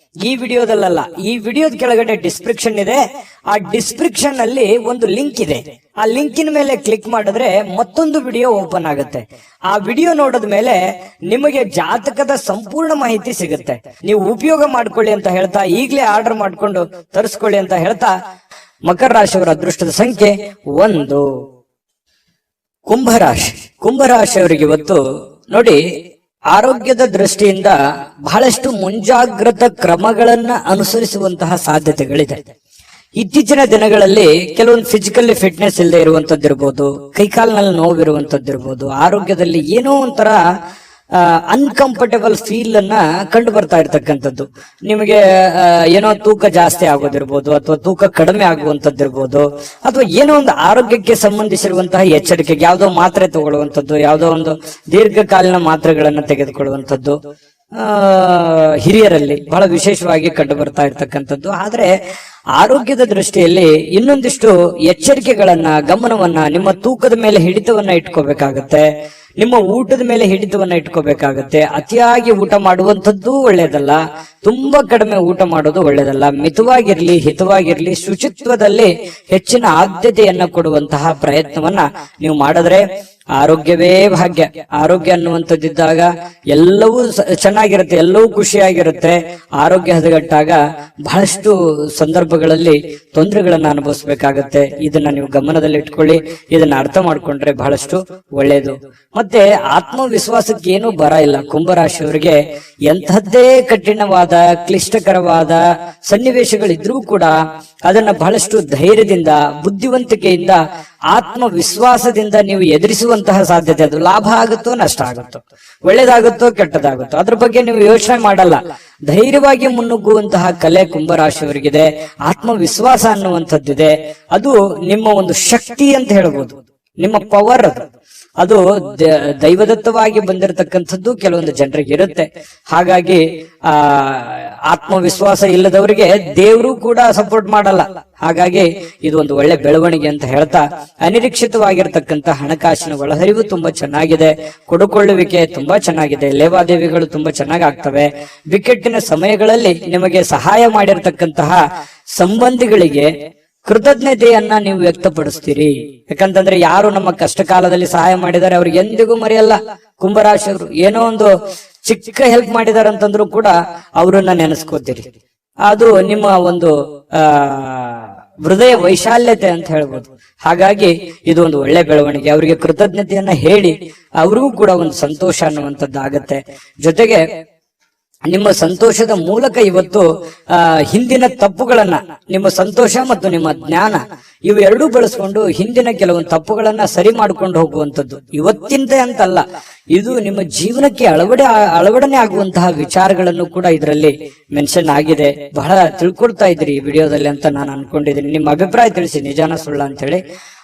ಈ ವಿಡಿಯೋದಲ್ಲ, ಈ ವಿಡಿಯೋದ ಕೆಳಗಡೆ ಡಿಸ್ಕ್ರಿಪ್ಷನ್ ಇದೆ. ಆ ಡಿಸ್ಕ್ರಿಪ್ಷನ್ ಅಲ್ಲಿ ಒಂದು ಲಿಂಕ್ ಇದೆ. ಆ ಲಿಂಕಿನ ಮೇಲೆ ಕ್ಲಿಕ್ ಮಾಡಿದ್ರೆ ಮತ್ತೊಂದು ವಿಡಿಯೋ ಓಪನ್ ಆಗುತ್ತೆ. ಆ ವಿಡಿಯೋ ನೋಡಿದ ಮೇಲೆ ನಿಮಗೆ ಜಾತಕದ ಸಂಪೂರ್ಣ ಮಾಹಿತಿ ಸಿಗುತ್ತೆ. ನೀವು ಉಪಯೋಗ ಮಾಡ್ಕೊಳ್ಳಿ ಅಂತ ಹೇಳ್ತಾ, ಈಗಲೇ ಆರ್ಡರ್ ಮಾಡ್ಕೊಂಡು ತರಿಸ್ಕೊಳ್ಳಿ ಅಂತ ಹೇಳ್ತಾ, ಮಕರ ರಾಶಿಯವರ ಅದೃಷ್ಟದ ಸಂಖ್ಯೆ 1. ಕುಂಭರಾಶಿಯವರಿಗೆ ಇವತ್ತು ನೋಡಿ, ಆರೋಗ್ಯದ ದೃಷ್ಟಿಯಿಂದ ಬಹಳಷ್ಟು ಮುಂಜಾಗ್ರತಾ ಕ್ರಮಗಳನ್ನ ಅನುಸರಿಸುವಂತಹ ಸಾಧ್ಯತೆಗಳಿದೆ. ಇತ್ತೀಚಿನ ದಿನಗಳಲ್ಲಿ ಕೆಲವೊಂದು ಫಿಸಿಕಲಿ ಫಿಟ್ನೆಸ್ ಇಲ್ಲದೆ ಇರುವಂತದ್ದಿರ್ಬೋದು, ಕೈಕಾಲಿನಲ್ಲಿ ನೋವಿರುವಂತದ್ದಿರ್ಬೋದು, ಆರೋಗ್ಯದಲ್ಲಿ ಏನೋ ಒಂಥರ ಅನ್ಕಂಫರ್ಟೇಬಲ್ ಫೀಲ್ ಅನ್ನ ಕಂಡು ಬರ್ತಾ ಇರ್ತಕ್ಕಂಥದ್ದು. ನಿಮಗೆ ಏನೋ ತೂಕ ಜಾಸ್ತಿ ಆಗೋದಿರ್ಬೋದು, ಅಥವಾ ತೂಕ ಕಡಿಮೆ ಆಗುವಂತದ್ದಿರ್ಬೋದು, ಅಥವಾ ಏನೋ ಒಂದು ಆರೋಗ್ಯಕ್ಕೆ ಸಂಬಂಧಿಸಿರುವಂತಹ ಎಚ್ಚರಿಕೆಗೆ ಯಾವುದೋ ಮಾತ್ರೆ ತಗೊಳ್ಳುವಂಥದ್ದು, ಯಾವುದೋ ಒಂದು ದೀರ್ಘಕಾಲೀನ ಮಾತ್ರೆಗಳನ್ನ ತೆಗೆದುಕೊಳ್ಳುವಂಥದ್ದು ಹಿರಿಯರಲ್ಲಿ ಬಹಳ ವಿಶೇಷವಾಗಿ ಕಂಡು ಬರ್ತಾ ಇರ್ತಕ್ಕಂಥದ್ದು. ಆದ್ರೆ ಆರೋಗ್ಯದ ದೃಷ್ಟಿಯಲ್ಲಿ ಇನ್ನೊಂದಿಷ್ಟು ಎಚ್ಚರಿಕೆಗಳನ್ನ, ಗಮನವನ್ನ, ನಿಮ್ಮ ತೂಕದ ಮೇಲೆ ಹಿಡಿತವನ್ನ ಇಟ್ಕೋಬೇಕಾಗತ್ತೆ. ನಿಮ್ಮ ಊಟದ ಮೇಲೆ ಹಿಡಿತವನ್ನ ಇಟ್ಕೋಬೇಕಾಗತ್ತೆ. ಅತಿಯಾಗಿ ಊಟ ಮಾಡುವಂಥದ್ದು ಒಳ್ಳೇದಲ್ಲ, ತುಂಬಾ ಕಡಿಮೆ ಊಟ ಮಾಡೋದು ಒಳ್ಳೇದಲ್ಲ. ಮಿತವಾಗಿರ್ಲಿ, ಹಿತವಾಗಿರ್ಲಿ, ಶುಚಿತ್ವದಲ್ಲಿ ಹೆಚ್ಚಿನ ಆದ್ಯತೆಯನ್ನ ಕೊಡುವಂತಹ ಪ್ರಯತ್ನವನ್ನ ನೀವು ಮಾಡಿದ್ರೆ ಆರೋಗ್ಯವೇ ಭಾಗ್ಯ. ಆರೋಗ್ಯ ಅನ್ನುವಂಥದ್ದಿದ್ದಾಗ ಎಲ್ಲವೂ ಚೆನ್ನಾಗಿರುತ್ತೆ, ಎಲ್ಲವೂ ಖುಷಿಯಾಗಿರುತ್ತೆ. ಆರೋಗ್ಯ ಹದಗೆಟ್ಟಾಗ ಬಹಳಷ್ಟು ಸಂದರ್ಭಗಳಲ್ಲಿ ತೊಂದರೆಗಳನ್ನ ಅನುಭವಿಸ್ಬೇಕಾಗತ್ತೆ. ಇದನ್ನ ನೀವು ಗಮನದಲ್ಲಿ ಇಟ್ಕೊಳ್ಳಿ. ಇದನ್ನ ಅರ್ಥ ಮಾಡ್ಕೊಂಡ್ರೆ ಬಹಳಷ್ಟು ಒಳ್ಳೇದು. ಮತ್ತೆ ಆತ್ಮವಿಶ್ವಾಸಕ್ಕೆ ಏನೂ ಬರ ಇಲ್ಲ. ಕುಂಭರಾಶಿಯವರಿಗೆ ಎಂಥದ್ದೇ ಕಠಿಣವಾದ, ಕ್ಲಿಷ್ಟಕರವಾದ ಸನ್ನಿವೇಶಗಳಿದ್ರೂ ಕೂಡ ಅದನ್ನ ಬಹಳಷ್ಟು ಧೈರ್ಯದಿಂದ, ಬುದ್ಧಿವಂತಿಕೆಯಿಂದ, ಆತ್ಮವಿಶ್ವಾಸದಿಂದ ನೀವು ಎದುರಿಸುವಂತಹ ಸಾಧ್ಯತೆ. ಅದು ಲಾಭ ಆಗುತ್ತೋ ನಷ್ಟ ಆಗುತ್ತೋ, ಒಳ್ಳೇದಾಗುತ್ತೋ ಕೆಟ್ಟದಾಗುತ್ತೋ, ಅದ್ರ ಬಗ್ಗೆ ನೀವು ಯೋಚನೆ ಮಾಡಲ್ಲ. ಧೈರ್ಯವಾಗಿ ಮುನ್ನುಗ್ಗುವಂತಹ ಕಲೆ ಕುಂಭರಾಶಿಯವರಿಗಿದೆ. ಆತ್ಮವಿಶ್ವಾಸ ಅನ್ನುವಂಥದ್ದಿದೆ. ಅದು ನಿಮ್ಮ ಒಂದು ಶಕ್ತಿ ಅಂತ ಹೇಳ್ಬೋದು. ನಿಮ್ಮ ಪವರ್ ಅದು ದೈವದತ್ತವಾಗಿ ಬಂದಿರತಕ್ಕಂಥದ್ದು ಕೆಲವೊಂದು ಜನರಿಗೆ ಇರುತ್ತೆ. ಹಾಗಾಗಿ ಆತ್ಮವಿಶ್ವಾಸ ಇಲ್ಲದವರಿಗೆ ದೇವರು ಕೂಡ ಸಪೋರ್ಟ್ ಮಾಡಲ್ಲ. ಹಾಗಾಗಿ ಇದು ಒಂದು ಒಳ್ಳೆ ಬೆಳವಣಿಗೆ ಅಂತ ಹೇಳ್ತಾ, ಅನಿರೀಕ್ಷಿತವಾಗಿರ್ತಕ್ಕಂಥ ಹಣಕಾಸಿನ ಒಳಹರಿವು ತುಂಬಾ ಚೆನ್ನಾಗಿದೆ, ಕೊಡುಕೊಳ್ಳುವಿಕೆ ತುಂಬಾ ಚೆನ್ನಾಗಿದೆ, ಲೇವಾದೇವಿಗಳು ತುಂಬಾ ಚೆನ್ನಾಗಿ ಆಗ್ತವೆ. ಬಿಕ್ಕಟ್ಟಿನ ಸಮಯಗಳಲ್ಲಿ ನಿಮಗೆ ಸಹಾಯ ಮಾಡಿರ್ತಕ್ಕಂತಹ ಸಂಬಂಧಿಗಳಿಗೆ ಕೃತಜ್ಞತೆಯನ್ನ ನೀವು ವ್ಯಕ್ತಪಡಿಸ್ತೀರಿ. ಯಾಕಂತಂದ್ರೆ ಯಾರು ನಮ್ಮ ಕಷ್ಟ ಕಾಲದಲ್ಲಿ ಸಹಾಯ ಮಾಡಿದ್ದಾರೆ ಅವ್ರಿಗೆ ಎಂದಿಗೂ ಮರೆಯಲ್ಲ. ಕುಂಭರಾಶಿಯವರು ಏನೋ ಒಂದು ಚಿಕ್ಕ ಹೆಲ್ಪ್ ಮಾಡಿದಾರೆ ಅಂತಂದ್ರು ಕೂಡ ಅವರನ್ನ ನೆನೆಸ್ಕೋತೀರಿ. ಅದು ನಿಮ್ಮ ಒಂದು ಹೃದಯ ವೈಶಾಲ್ಯತೆ ಅಂತ ಹೇಳ್ಬೋದು. ಹಾಗಾಗಿ ಇದು ಒಂದು ಒಳ್ಳೆ ಬೆಳವಣಿಗೆ. ಅವರಿಗೆ ಕೃತಜ್ಞತೆಯನ್ನ ಹೇಳಿ ಅವ್ರಿಗೂ ಕೂಡ ಒಂದು ಸಂತೋಷ ಅನ್ನುವಂಥದ್ದಾಗತ್ತೆ. ಜೊತೆಗೆ ನಿಮ್ಮ ಸಂತೋಷದ ಮೂಲಕ ಇವತ್ತು ಹಿಂದಿನ ತಪ್ಪುಗಳನ್ನ, ನಿಮ್ಮ ಸಂತೋಷ ಮತ್ತು ನಿಮ್ಮ ಜ್ಞಾನ ಇವು ಎರಡೂ ಬಳಸ್ಕೊಂಡು ಹಿಂದಿನ ಕೆಲವೊಂದು ತಪ್ಪುಗಳನ್ನ ಸರಿ ಮಾಡ್ಕೊಂಡು ಹೋಗುವಂಥದ್ದು. ಇವತ್ತಿಂದ ಅಂತಲ್ಲ, ಇದು ನಿಮ್ಮ ಜೀವನಕ್ಕೆ ಅಳವಡನೆ ಆಗುವಂತಹ ವಿಚಾರಗಳನ್ನು ಕೂಡ ಇದರಲ್ಲಿ ಮೆನ್ಷನ್ ಆಗಿದೆ. ಬಹಳ ತಿಳ್ಕೊಳ್ತಾ ಇದ್ರಿ ಈ ವಿಡಿಯೋದಲ್ಲಿ ಅಂತ ನಾನು ಅನ್ಕೊಂಡಿದ್ದೀನಿ. ನಿಮ್ಮ ಅಭಿಪ್ರಾಯ ತಿಳಿಸಿ, ನಿಜಾನ ಸುಳ್ಳ ಅಂತ ಹೇಳಿ.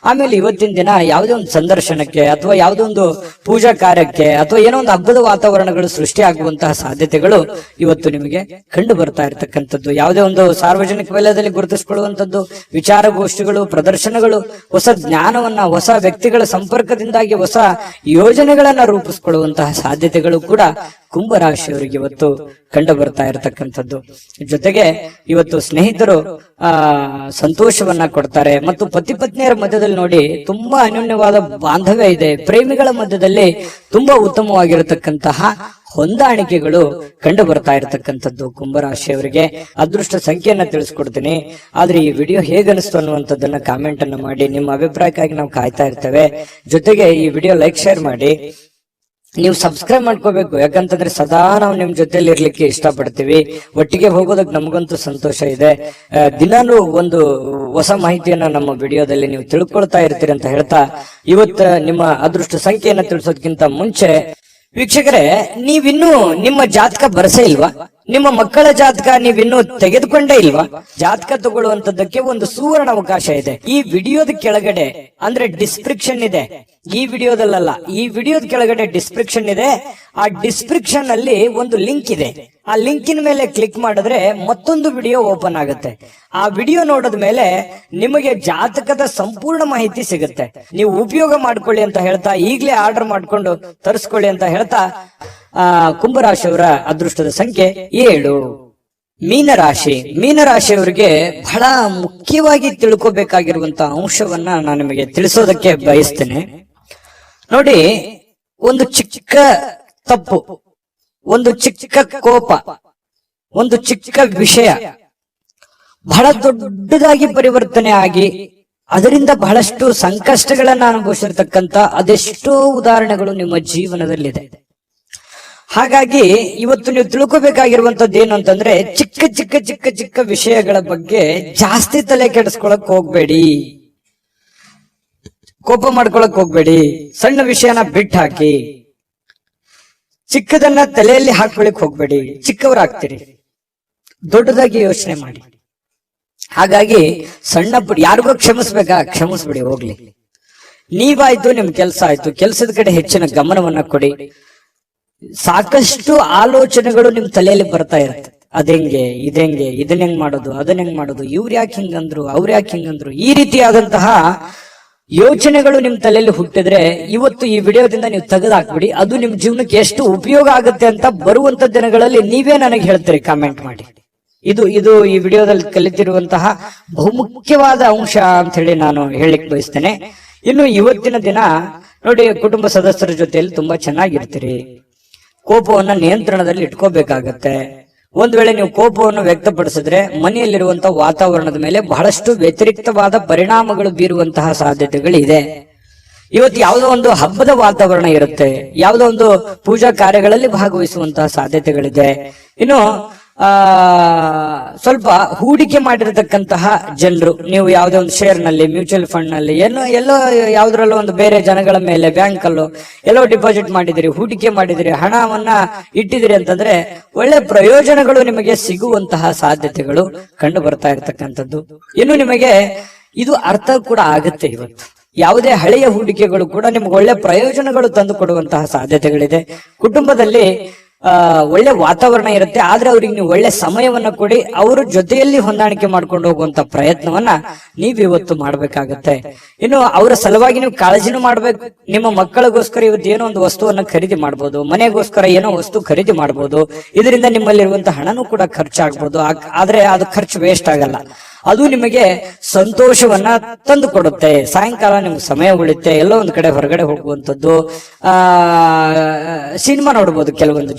ಆಮೇಲೆ ಇವತ್ತಿನ ದಿನ ಯಾವುದೇ ಒಂದು ಸಂದರ್ಶನಕ್ಕೆ ಅಥವಾ ಯಾವುದೋ ಒಂದು ಪೂಜಾ ಕಾರ್ಯಕ್ಕೆ ಅಥವಾ ಏನೋ ಒಂದು ಹಬ್ಬದ ವಾತಾವರಣಗಳು ಸೃಷ್ಟಿ ಆಗುವಂತಹ ಸಾಧ್ಯತೆಗಳು ಇವತ್ತು ನಿಮಗೆ ಕಂಡು ಬರ್ತಾ ಇರತಕ್ಕಂಥದ್ದು. ಯಾವುದೇ ಒಂದು ಸಾರ್ವಜನಿಕ ವಲಯದಲ್ಲಿ ಗುರುತಿಸಿಕೊಳ್ಳುವಂಥದ್ದು, ವಿಚಾರಗೋಷ್ಠಿಗಳು, ಪ್ರದರ್ಶನಗಳು, ಹೊಸ ಜ್ಞಾನವನ್ನ, ಹೊಸ ವ್ಯಕ್ತಿಗಳ ಸಂಪರ್ಕದಿಂದಾಗಿ ಹೊಸ ಯೋಜನೆಗಳನ್ನ ರೂಪಿಸಿಕೊಳ್ಳುವಂತಹ ಸಾಧ್ಯತೆಗಳು ಕೂಡ ಕುಂಭರಾಶಿಯವರಿಗೆ ಇವತ್ತು ಕಂಡು ಬರ್ತಾ ಇರತಕ್ಕಂಥದ್ದು. ಜೊತೆಗೆ ಇವತ್ತು ಸ್ನೇಹಿತರು ಸಂತೋಷವನ್ನ ಕೊಡ್ತಾರೆ ಮತ್ತು ಪತಿ ಪತ್ನಿಯರ ಮಧ್ಯದಲ್ಲಿ ನೋಡಿ ತುಂಬಾ ಅನ್ಯೋನ್ಯವಾದ ಬಾಂಧವ್ಯ ಇದೆ. ಪ್ರೇಮಿಗಳ ಮಧ್ಯದಲ್ಲಿ ತುಂಬಾ ಉತ್ತಮವಾಗಿರತಕ್ಕಂತಹ ಹೊಂದಾಣಿಕೆಗಳು ಕಂಡು ಬರ್ತಾ ಇರತಕ್ಕಂಥದ್ದು ಕುಂಭರಾಶಿಯವರಿಗೆ. ಅದೃಷ್ಟ ಸಂಖ್ಯೆಯನ್ನ ತಿಳಿಸ್ಕೊಡ್ತೀನಿ. ಆದ್ರೆ ಈ ವಿಡಿಯೋ ಹೇಗನಿಸ್ತು ಅನ್ನುವಂಥದ್ದನ್ನ ಕಾಮೆಂಟ್ ಅನ್ನ ಮಾಡಿ. ನಿಮ್ಮ ಅಭಿಪ್ರಾಯಕ್ಕಾಗಿ ನಾವು ಕಾಯ್ತಾ ಇರ್ತೇವೆ. ಜೊತೆಗೆ ಈ ವಿಡಿಯೋ ಲೈಕ್, ಶೇರ್ ಮಾಡಿ. ನೀವು ಸಬ್ಸ್ಕ್ರೈಬ್ ಮಾಡ್ಕೋಬೇಕು. ಯಾಕಂತಂದ್ರೆ ಸದಾ ನಾವು ನಿಮ್ ಜೊತೆಲಿ ಇರ್ಲಿಕ್ಕೆ ಇಷ್ಟಪಡ್ತೀವಿ. ಒಟ್ಟಿಗೆ ಹೋಗೋದಕ್ಕೆ ನಮಗಂತೂ ಸಂತೋಷ ಇದೆ. ದಿನಾನು ಒಂದು ಹೊಸ ಮಾಹಿತಿಯನ್ನ ನಮ್ಮ ವಿಡಿಯೋದಲ್ಲಿ ನೀವು ತಿಳ್ಕೊಳ್ತಾ ಇರ್ತೀರಿ ಅಂತ ಹೇಳ್ತಾ, ಇವತ್ತ ನಿಮ್ಮ ಅದೃಷ್ಟ ಸಂಖ್ಯೆಯನ್ನ ತಿಳಿಸೋದಕ್ಕಿಂತ ಮುಂಚೆ ವೀಕ್ಷಕರೇ, ನೀವಿನ್ನೂ ನಿಮ್ಮ ಜಾತಕ ಬರಸೇ ಇಲ್ವಾ? ನಿಮ್ಮ ಮಕ್ಕಳ ಜಾತಕ ನೀವಿನ್ನೂ ತೆಗೆದುಕೊಂಡೇ ಇಲ್ವಾ? ಜಾತಕ ತಗೊಳ್ಳುವಂತದ್ದಕ್ಕೆ ಒಂದು ಸುವರ್ಣ ಅವಕಾಶ ಇದೆ. ಈ ವಿಡಿಯೋದ ಕೆಳಗಡೆ ಅಂದ್ರೆ ಡಿಸ್ಕ್ರಿಪ್ಷನ್ ಇದೆ. ಈ ವಿಡಿಯೋದಲ್ಲ, ಈ ವಿಡಿಯೋದ ಕೆಳಗಡೆ ಡಿಸ್ಕ್ರಿಪ್ಷನ್ ಇದೆ. ಆ ಡಿಸ್ಕ್ರಿಪ್ಷನ್ ಅಲ್ಲಿ ಒಂದು ಲಿಂಕ್ ಇದೆ. ಆ ಲಿಂಕಿನ ಮೇಲೆ ಕ್ಲಿಕ್ ಮಾಡಿದ್ರೆ ಮತ್ತೊಂದು ವಿಡಿಯೋ ಓಪನ್ ಆಗುತ್ತೆ. ಆ ವಿಡಿಯೋ ನೋಡಿದ ಮೇಲೆ ನಿಮಗೆ ಜಾತಕದ ಸಂಪೂರ್ಣ ಮಾಹಿತಿ ಸಿಗುತ್ತೆ. ನೀವು ಉಪಯೋಗ ಮಾಡ್ಕೊಳ್ಳಿ ಅಂತ ಹೇಳ್ತಾ, ಈಗಲೇ ಆರ್ಡರ್ ಮಾಡ್ಕೊಂಡು ತರಿಸ್ಕೊಳ್ಳಿ ಅಂತ ಹೇಳ್ತಾ, ಕುಂಭರಾಶಿಯವರ ಅದೃಷ್ಟದ ಸಂಖ್ಯೆ 7. ಮೀನರಾಶಿ. ಮೀನರಾಶಿಯವರಿಗೆ ಬಹಳ ಮುಖ್ಯವಾಗಿ ತಿಳ್ಕೋಬೇಕಾಗಿರುವಂತಹ ಅಂಶವನ್ನ ನಾನು ನಿಮಗೆ ತಿಳಿಸೋದಕ್ಕೆ ಬಯಸ್ತೇನೆ. ನೋಡಿ, ಒಂದು ಚಿಕ್ಕ ತಪ್ಪು, ಒಂದು ಚಿಕ್ಕ ಕೋಪ, ಒಂದು ಚಿಕ್ಕ ವಿಷಯ ಬಹಳ ದೊಡ್ಡದಾಗಿ ಪರಿವರ್ತನೆ ಆಗಿ ಅದರಿಂದ ಬಹಳಷ್ಟು ಸಂಕಷ್ಟಗಳನ್ನ ಅನುಭವಿಸಿರ್ತಕ್ಕಂಥ ಅದೆಷ್ಟೋ ಉದಾಹರಣೆಗಳು ನಿಮ್ಮ ಜೀವನದಲ್ಲಿದೆ. ಹಾಗಾಗಿ ಇವತ್ತು ನೀವು ತಿಳ್ಕೋಬೇಕಾಗಿರುವಂತದ್ದು ಏನು ಅಂತಂದ್ರೆ, ಚಿಕ್ಕ ಚಿಕ್ಕ ಚಿಕ್ಕ ಚಿಕ್ಕ ವಿಷಯಗಳ ಬಗ್ಗೆ ಜಾಸ್ತಿ ತಲೆ ಕೆಡಿಸ್ಕೊಳಕ್ ಹೋಗ್ಬೇಡಿ, ಕೋಪ ಮಾಡ್ಕೊಳಕ್ ಹೋಗ್ಬೇಡಿ. ಸಣ್ಣ ವಿಷಯನ ಬಿಟ್ಟು ಹಾಕಿ, ಚಿಕ್ಕದನ್ನ ತಲೆಯಲ್ಲಿ ಹಾಕೊಳ್ಳಿಕ್ ಹೋಗ್ಬೇಡಿ. ಚಿಕ್ಕವರಾಗ್ತೀರಿ, ದೊಡ್ಡದಾಗಿ ಯೋಚನೆ ಮಾಡಿ. ಹಾಗಾಗಿ ಸಣ್ಣ ಪುಟ್ಟ ಯಾರಿಗೋ ಕ್ಷಮಿಸ್ಬಿಡಿ, ಹೋಗ್ಲಿ. ನೀವಾಯ್ತು, ನಿಮ್ ಕೆಲಸ ಆಯ್ತು, ಕೆಲಸದ ಕಡೆ ಹೆಚ್ಚಿನ ಗಮನವನ್ನ ಕೊಡಿ. ಸಾಕಷ್ಟು ಆಲೋಚನೆಗಳು ನಿಮ್ ತಲೆಯಲ್ಲಿ ಬರ್ತಾ ಇರುತ್ತೆ. ಅದಂಗೆ, ಇದೆಂಗೆ, ಇದನ್ನ ಹೆಂಗ್ ಮಾಡೋದು, ಅದನ್ನ ಹೆಂಗ್ ಮಾಡೋದು, ಇವ್ರು ಯಾಕೆ ಹಿಂಗಂದ್ರು, ಅವ್ರು ಯಾಕೆ ಹಿಂಗಂದ್ರು, ಈ ರೀತಿಯಾದಂತಹ ಯೋಚನೆಗಳು ನಿಮ್ ತಲೆಯಲ್ಲಿ ಹುಟ್ಟಿದ್ರೆ ಇವತ್ತು ಈ ವಿಡಿಯೋದಿಂದ ನೀವು ತೆಗೆದಾಕ್ಬಿಡಿ. ಅದು ನಿಮ್ ಜೀವನಕ್ಕೆ ಎಷ್ಟು ಉಪಯೋಗ ಆಗುತ್ತೆ ಅಂತ ಬರುವಂತ ದಿನಗಳಲ್ಲಿ ನೀವೇ ನನಗೆ ಹೇಳ್ತೀರಿ, ಕಾಮೆಂಟ್ ಮಾಡಿ. ಇದು ಈ ವಿಡಿಯೋದಲ್ಲಿ ಕಲಿತಿರುವಂತಹ ಬಹುಮುಖ್ಯವಾದ ಅಂಶ ಅಂತ ಹೇಳಿ ನಾನು ಹೇಳಲಿಕ್ಕೆ ಬಯಸ್ತೇನೆ. ಇನ್ನು ಇವತ್ತಿನ ದಿನ ನೋಡಿ, ಕುಟುಂಬ ಸದಸ್ಯರ ಜೊತೆಯಲ್ಲಿ ತುಂಬಾ ಚೆನ್ನಾಗಿರ್ತೀರಿ. ಕೋಪವನ್ನ ನಿಯಂತ್ರಣದಲ್ಲಿ ಇಟ್ಕೋಬೇಕಾಗತ್ತೆ. ಒಂದ್ ವೇಳೆ ನೀವು ಕೋಪವನ್ನು ವ್ಯಕ್ತಪಡಿಸಿದ್ರೆ ಮನೆಯಲ್ಲಿರುವಂತಹ ವಾತಾವರಣದ ಮೇಲೆ ಬಹಳಷ್ಟು ವ್ಯತಿರಿಕ್ತವಾದ ಪರಿಣಾಮಗಳು ಬೀರುವಂತಹ ಸಾಧ್ಯತೆಗಳಿದೆ. ಇವತ್ತು ಯಾವುದೋ ಒಂದು ಹಬ್ಬದ ವಾತಾವರಣ ಇರುತ್ತೆ, ಯಾವುದೋ ಒಂದು ಪೂಜಾ ಕಾರ್ಯಗಳಲ್ಲಿ ಭಾಗವಹಿಸುವಂತಹ ಸಾಧ್ಯತೆಗಳಿದೆ. ಇನ್ನು ಸ್ವಲ್ಪ ಹೂಡಿಕೆ ಮಾಡಿರತಕ್ಕಂತಹ ಜನರು, ನೀವು ಯಾವುದೇ ಒಂದು ಶೇರ್ ನಲ್ಲಿ, ಮ್ಯೂಚುವಲ್ ಫಂಡ್ ನಲ್ಲಿ, ಎಲ್ಲೋ ಯಾವ್ದ್ರಲ್ಲೋ ಒಂದು ಬೇರೆ ಜನಗಳ ಮೇಲೆ, ಬ್ಯಾಂಕ್ ಅಲ್ಲೋ ಎಲ್ಲೋ ಡಿಪಾಸಿಟ್ ಮಾಡಿದಿರಿ, ಹೂಡಿಕೆ ಮಾಡಿದಿರಿ, ಹಣವನ್ನ ಇಟ್ಟಿದಿರಿ ಅಂತಂದ್ರೆ ಒಳ್ಳೆ ಪ್ರಯೋಜನಗಳು ನಿಮಗೆ ಸಿಗುವಂತಹ ಸಾಧ್ಯತೆಗಳು ಕಂಡು ಬರ್ತಾ ಇರತಕ್ಕಂಥದ್ದು. ಇನ್ನು ನಿಮಗೆ ಇದು ಅರ್ಥ ಕೂಡ ಆಗುತ್ತೆ. ಇವತ್ತು ಯಾವುದೇ ಹಳೆಯ ಹೂಡಿಕೆಗಳು ಕೂಡ ನಿಮ್ಗೆ ಒಳ್ಳೆ ಪ್ರಯೋಜನಗಳು ತಂದು ಕೊಡುವಂತಹ ಸಾಧ್ಯತೆಗಳಿದೆ. ಕುಟುಂಬದಲ್ಲಿ ಒಳ್ಳೆ ವಾತಾವರಣ ಇರುತ್ತೆ, ಆದ್ರೆ ಅವ್ರಿಗೆ ನೀವು ಒಳ್ಳೆ ಸಮಯವನ್ನ ಕೊಡಿ, ಅವ್ರ ಜೊತೆಯಲ್ಲಿ ಹೊಂದಾಣಿಕೆ ಮಾಡ್ಕೊಂಡು ಹೋಗುವಂತ ಪ್ರಯತ್ನವನ್ನ ನೀವು ಇವತ್ತು ಮಾಡ್ಬೇಕಾಗತ್ತೆ. ಇನ್ನು ಅವರ ಸಲುವಾಗಿ ನೀವು ಕಾಳಜಿನೂ ಮಾಡ್ಬೇಕು. ನಿಮ್ಮ ಮಕ್ಕಳಿಗೋಸ್ಕರ ಇವತ್ತು ಏನೋ ಒಂದು ವಸ್ತುವನ್ನ ಖರೀದಿ ಮಾಡ್ಬೋದು, ಮನೆಗೋಸ್ಕರ ಏನೋ ವಸ್ತು ಖರೀದಿ ಮಾಡ್ಬೋದು, ಇದರಿಂದ ನಿಮ್ಮಲ್ಲಿರುವಂತಹ ಹಣನೂ ಕೂಡ ಖರ್ಚಾಗ್ಬೋದು. ಆದ್ರೆ ಅದು ಖರ್ಚು ವೇಸ್ಟ್ ಆಗಲ್ಲ, ಅದು ನಿಮಗೆ ಸಂತೋಷವನ್ನ ತಂದು ಕೊಡುತ್ತೆ. ಸಾಯಂಕಾಲ ನಿಮ್ಗೆ ಸಮಯ ಉಳಿತೆ, ಎಲ್ಲೋ ಒಂದ್ ಕಡೆ ಹೊರಗಡೆ ಹೋಗುವಂಥದ್ದು, ಸಿನಿಮಾ ನೋಡ್ಬೋದು. ಕೆಲವೊಂದು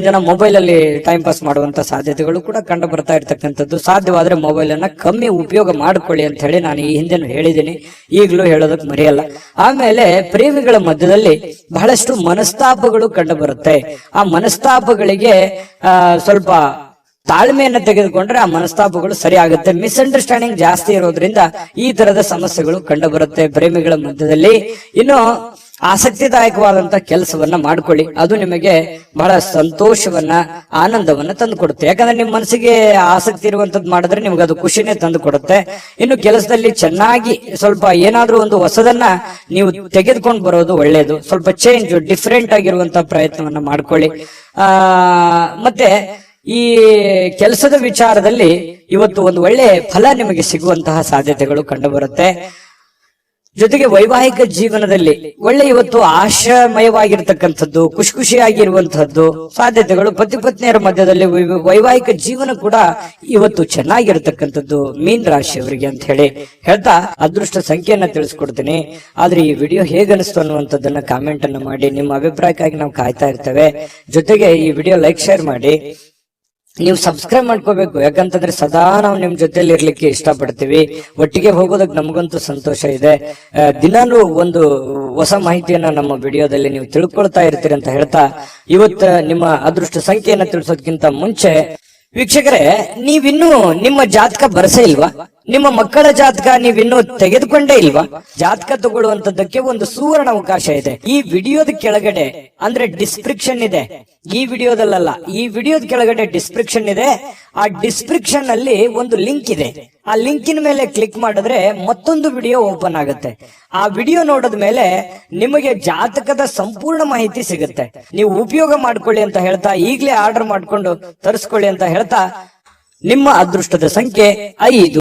ಜನ ಮೊಬೈಲ್ ಅಲ್ಲಿ ಟೈಮ್ ಪಾಸ್ ಮಾಡುವಂತ ಸಾಧ್ಯತೆಗಳು ಕೂಡ ಕಂಡು ಬರ್ತಾ ಇರ್ತಕ್ಕಂಥದ್ದು. ಸಾಧ್ಯವಾದ್ರೆ ಮೊಬೈಲ್ ಅನ್ನ ಕಮ್ಮಿ ಉಪಯೋಗ ಮಾಡ್ಕೊಳ್ಳಿ ಅಂತ ಹೇಳಿ ನಾನು ಈ ಹಿಂದೆನೂ ಹೇಳಿದ್ದೀನಿ, ಈಗಲೂ ಹೇಳೋದಕ್ಕೆ ಮರೆಯಲ್ಲ. ಆಮೇಲೆ ಪ್ರೇಮಿಗಳ ಮಧ್ಯದಲ್ಲಿ ಬಹಳಷ್ಟು ಮನಸ್ತಾಪಗಳು ಕಂಡು ಬರುತ್ತೆ. ಆ ಮನಸ್ತಾಪಗಳಿಗೆ ಸ್ವಲ್ಪ ತಾಳ್ಮೆಯನ್ನ ತೆಗೆದುಕೊಂಡ್ರೆ ಆ ಮನಸ್ತಾಪಗಳು ಸರಿ ಆಗುತ್ತೆ. ಮಿಸ್ಅಂಡರ್ಸ್ಟ್ಯಾಂಡಿಂಗ್ ಜಾಸ್ತಿ ಇರೋದ್ರಿಂದ ಈ ತರದ ಸಮಸ್ಯೆಗಳು ಕಂಡು ಬರುತ್ತೆ ಪ್ರೇಮಿಗಳ ಮಧ್ಯದಲ್ಲಿ. ಇನ್ನು ಆಸಕ್ತಿದಾಯಕವಾದಂತ ಕೆಲಸವನ್ನ ಮಾಡ್ಕೊಳ್ಳಿ, ಅದು ನಿಮಗೆ ಬಹಳ ಸಂತೋಷವನ್ನ ಆನಂದವನ್ನ ತಂದು ಕೊಡುತ್ತೆ. ಯಾಕಂದ್ರೆ ನಿಮ್ಮ ಮನಸ್ಸಿಗೆ ಆಸಕ್ತಿ ಇರುವಂತದ್ದು ಮಾಡಿದ್ರೆ ನಿಮ್ಗೆ ಅದು ಖುಷಿನೇ ತಂದು ಕೊಡುತ್ತೆ. ಇನ್ನು ಕೆಲಸದಲ್ಲಿ ಚೆನ್ನಾಗಿ ಸ್ವಲ್ಪ ಏನಾದ್ರೂ ಒಂದು ಹೊಸದನ್ನ ನೀವು ತೆಗೆದುಕೊಂಡು ಬರೋದು ಒಳ್ಳೇದು. ಸ್ವಲ್ಪ ಚೇಂಜ್, ಡಿಫ್ರೆಂಟ್ ಆಗಿರುವಂತ ಪ್ರಯತ್ನವನ್ನ ಮಾಡ್ಕೊಳ್ಳಿ. ಮತ್ತೆ ಈ ಕೆಲಸದ ವಿಚಾರದಲ್ಲಿ ಇವತ್ತು ಒಂದು ಒಳ್ಳೆ ಫಲ ನಿಮಗೆ ಸಿಗುವಂತಹ ಸಾಧ್ಯತೆಗಳು ಕಂಡು ಬರುತ್ತೆ. ಜೊತೆಗೆ ವೈವಾಹಿಕ ಜೀವನದಲ್ಲಿ ಒಳ್ಳೆ ಇವತ್ತು ಆಶಾಮಯವಾಗಿರ್ತಕ್ಕಂಥದ್ದು, ಖುಷಿಯಾಗಿರುವಂತಹದ್ದು ಸಾಧ್ಯತೆಗಳು. ಪತಿ ಪತ್ನಿಯರ ಮಧ್ಯದಲ್ಲಿ ವೈವಾಹಿಕ ಜೀವನ ಕೂಡ ಇವತ್ತು ಚೆನ್ನಾಗಿರ್ತಕ್ಕಂಥದ್ದು ಮೀನ್ ರಾಶಿಯವರಿಗೆ ಅಂತ ಹೇಳಿ ಹೇಳ್ತಾ ಅದೃಷ್ಟ ಸಂಖ್ಯೆಯನ್ನ ತಿಳಿಸ್ಕೊಡ್ತೀನಿ. ಆದ್ರೆ ಈ ವಿಡಿಯೋ ಹೇಗನಿಸ್ತು ಅನ್ನುವಂಥದ್ದನ್ನ ಕಾಮೆಂಟ್ ಅನ್ನು ಮಾಡಿ, ನಿಮ್ಮ ಅಭಿಪ್ರಾಯಕ್ಕಾಗಿ ನಾವು ಕಾಯ್ತಾ ಇರ್ತೇವೆ. ಜೊತೆಗೆ ಈ ವಿಡಿಯೋ ಲೈಕ್ ಶೇರ್ ಮಾಡಿ, ನೀವು ಸಬ್ಸ್ಕ್ರೈಬ್ ಮಾಡ್ಕೋಬೇಕು. ಯಾಕಂತಂದ್ರೆ ಸದಾ ನಾವು ನಿಮ್ ಜೊತೆಲಿ ಇರ್ಲಿಕ್ಕೆ ಇಷ್ಟಪಡ್ತೀವಿ, ಒಟ್ಟಿಗೆ ಹೋಗೋದಕ್ಕೆ ನಮಗಂತೂ ಸಂತೋಷ ಇದೆ. ದಿನಾನು ಒಂದು ಹೊಸ ಮಾಹಿತಿಯನ್ನ ನಮ್ಮ ವಿಡಿಯೋದಲ್ಲಿ ನೀವು ತಿಳ್ಕೊಳ್ತಾ ಇರ್ತೀರಿ ಅಂತ ಹೇಳ್ತಾ, ಇವತ್ತು ನಿಮ್ಮ ಅದೃಷ್ಟ ಸಂಖ್ಯೆಯನ್ನ ತಿಳಿಸೋದಕ್ಕಿಂತ ಮುಂಚೆ ವೀಕ್ಷಕರೇ, ನೀವಿನ್ನೂ ನಿಮ್ಮ ಜಾತಕ ಬರಸೇ ಇಲ್ವಾ? ನಿಮ್ಮ ಮಕ್ಕಳ ಜಾತಕ ನೀವಿನ್ನೂ ತೆಗೆದುಕೊಂಡೇ ಇಲ್ವಾ? ಜಾತಕ ತಗೊಳ್ಳುವಂತದ್ದಕ್ಕೆ ಒಂದು ಸುವರ್ಣ ಅವಕಾಶ ಇದೆ. ಈ ವಿಡಿಯೋದ ಕೆಳಗಡೆ ಅಂದ್ರೆ ಡಿಸ್ಕ್ರಿಪ್ಷನ್ ಇದೆ, ಈ ವಿಡಿಯೋದಲ್ಲ, ಈ ವಿಡಿಯೋದ ಕೆಳಗಡೆ ಡಿಸ್ಕ್ರಿಪ್ಷನ್ ಇದೆ. ಆ ಡಿಸ್ಕ್ರಿಪ್ಷನ್ ಅಲ್ಲಿ ಒಂದು ಲಿಂಕ್ ಇದೆ. ಆ ಲಿಂಕಿನ ಮೇಲೆ ಕ್ಲಿಕ್ ಮಾಡಿದ್ರೆ ಮತ್ತೊಂದು ವಿಡಿಯೋ ಓಪನ್ ಆಗುತ್ತೆ. ಆ ವಿಡಿಯೋ ನೋಡಿದ ಮೇಲೆ ನಿಮಗೆ ಜಾತಕದ ಸಂಪೂರ್ಣ ಮಾಹಿತಿ ಸಿಗುತ್ತೆ. ನೀವು ಉಪಯೋಗ ಮಾಡ್ಕೊಳ್ಳಿ ಅಂತ ಹೇಳ್ತಾ, ಈಗಲೇ ಆರ್ಡರ್ ಮಾಡ್ಕೊಂಡು ತರಿಸ್ಕೊಳ್ಳಿ ಅಂತ ಹೇಳ್ತಾ, ನಿಮ್ಮ ಅದೃಷ್ಟದ ಸಂಖ್ಯೆ 5.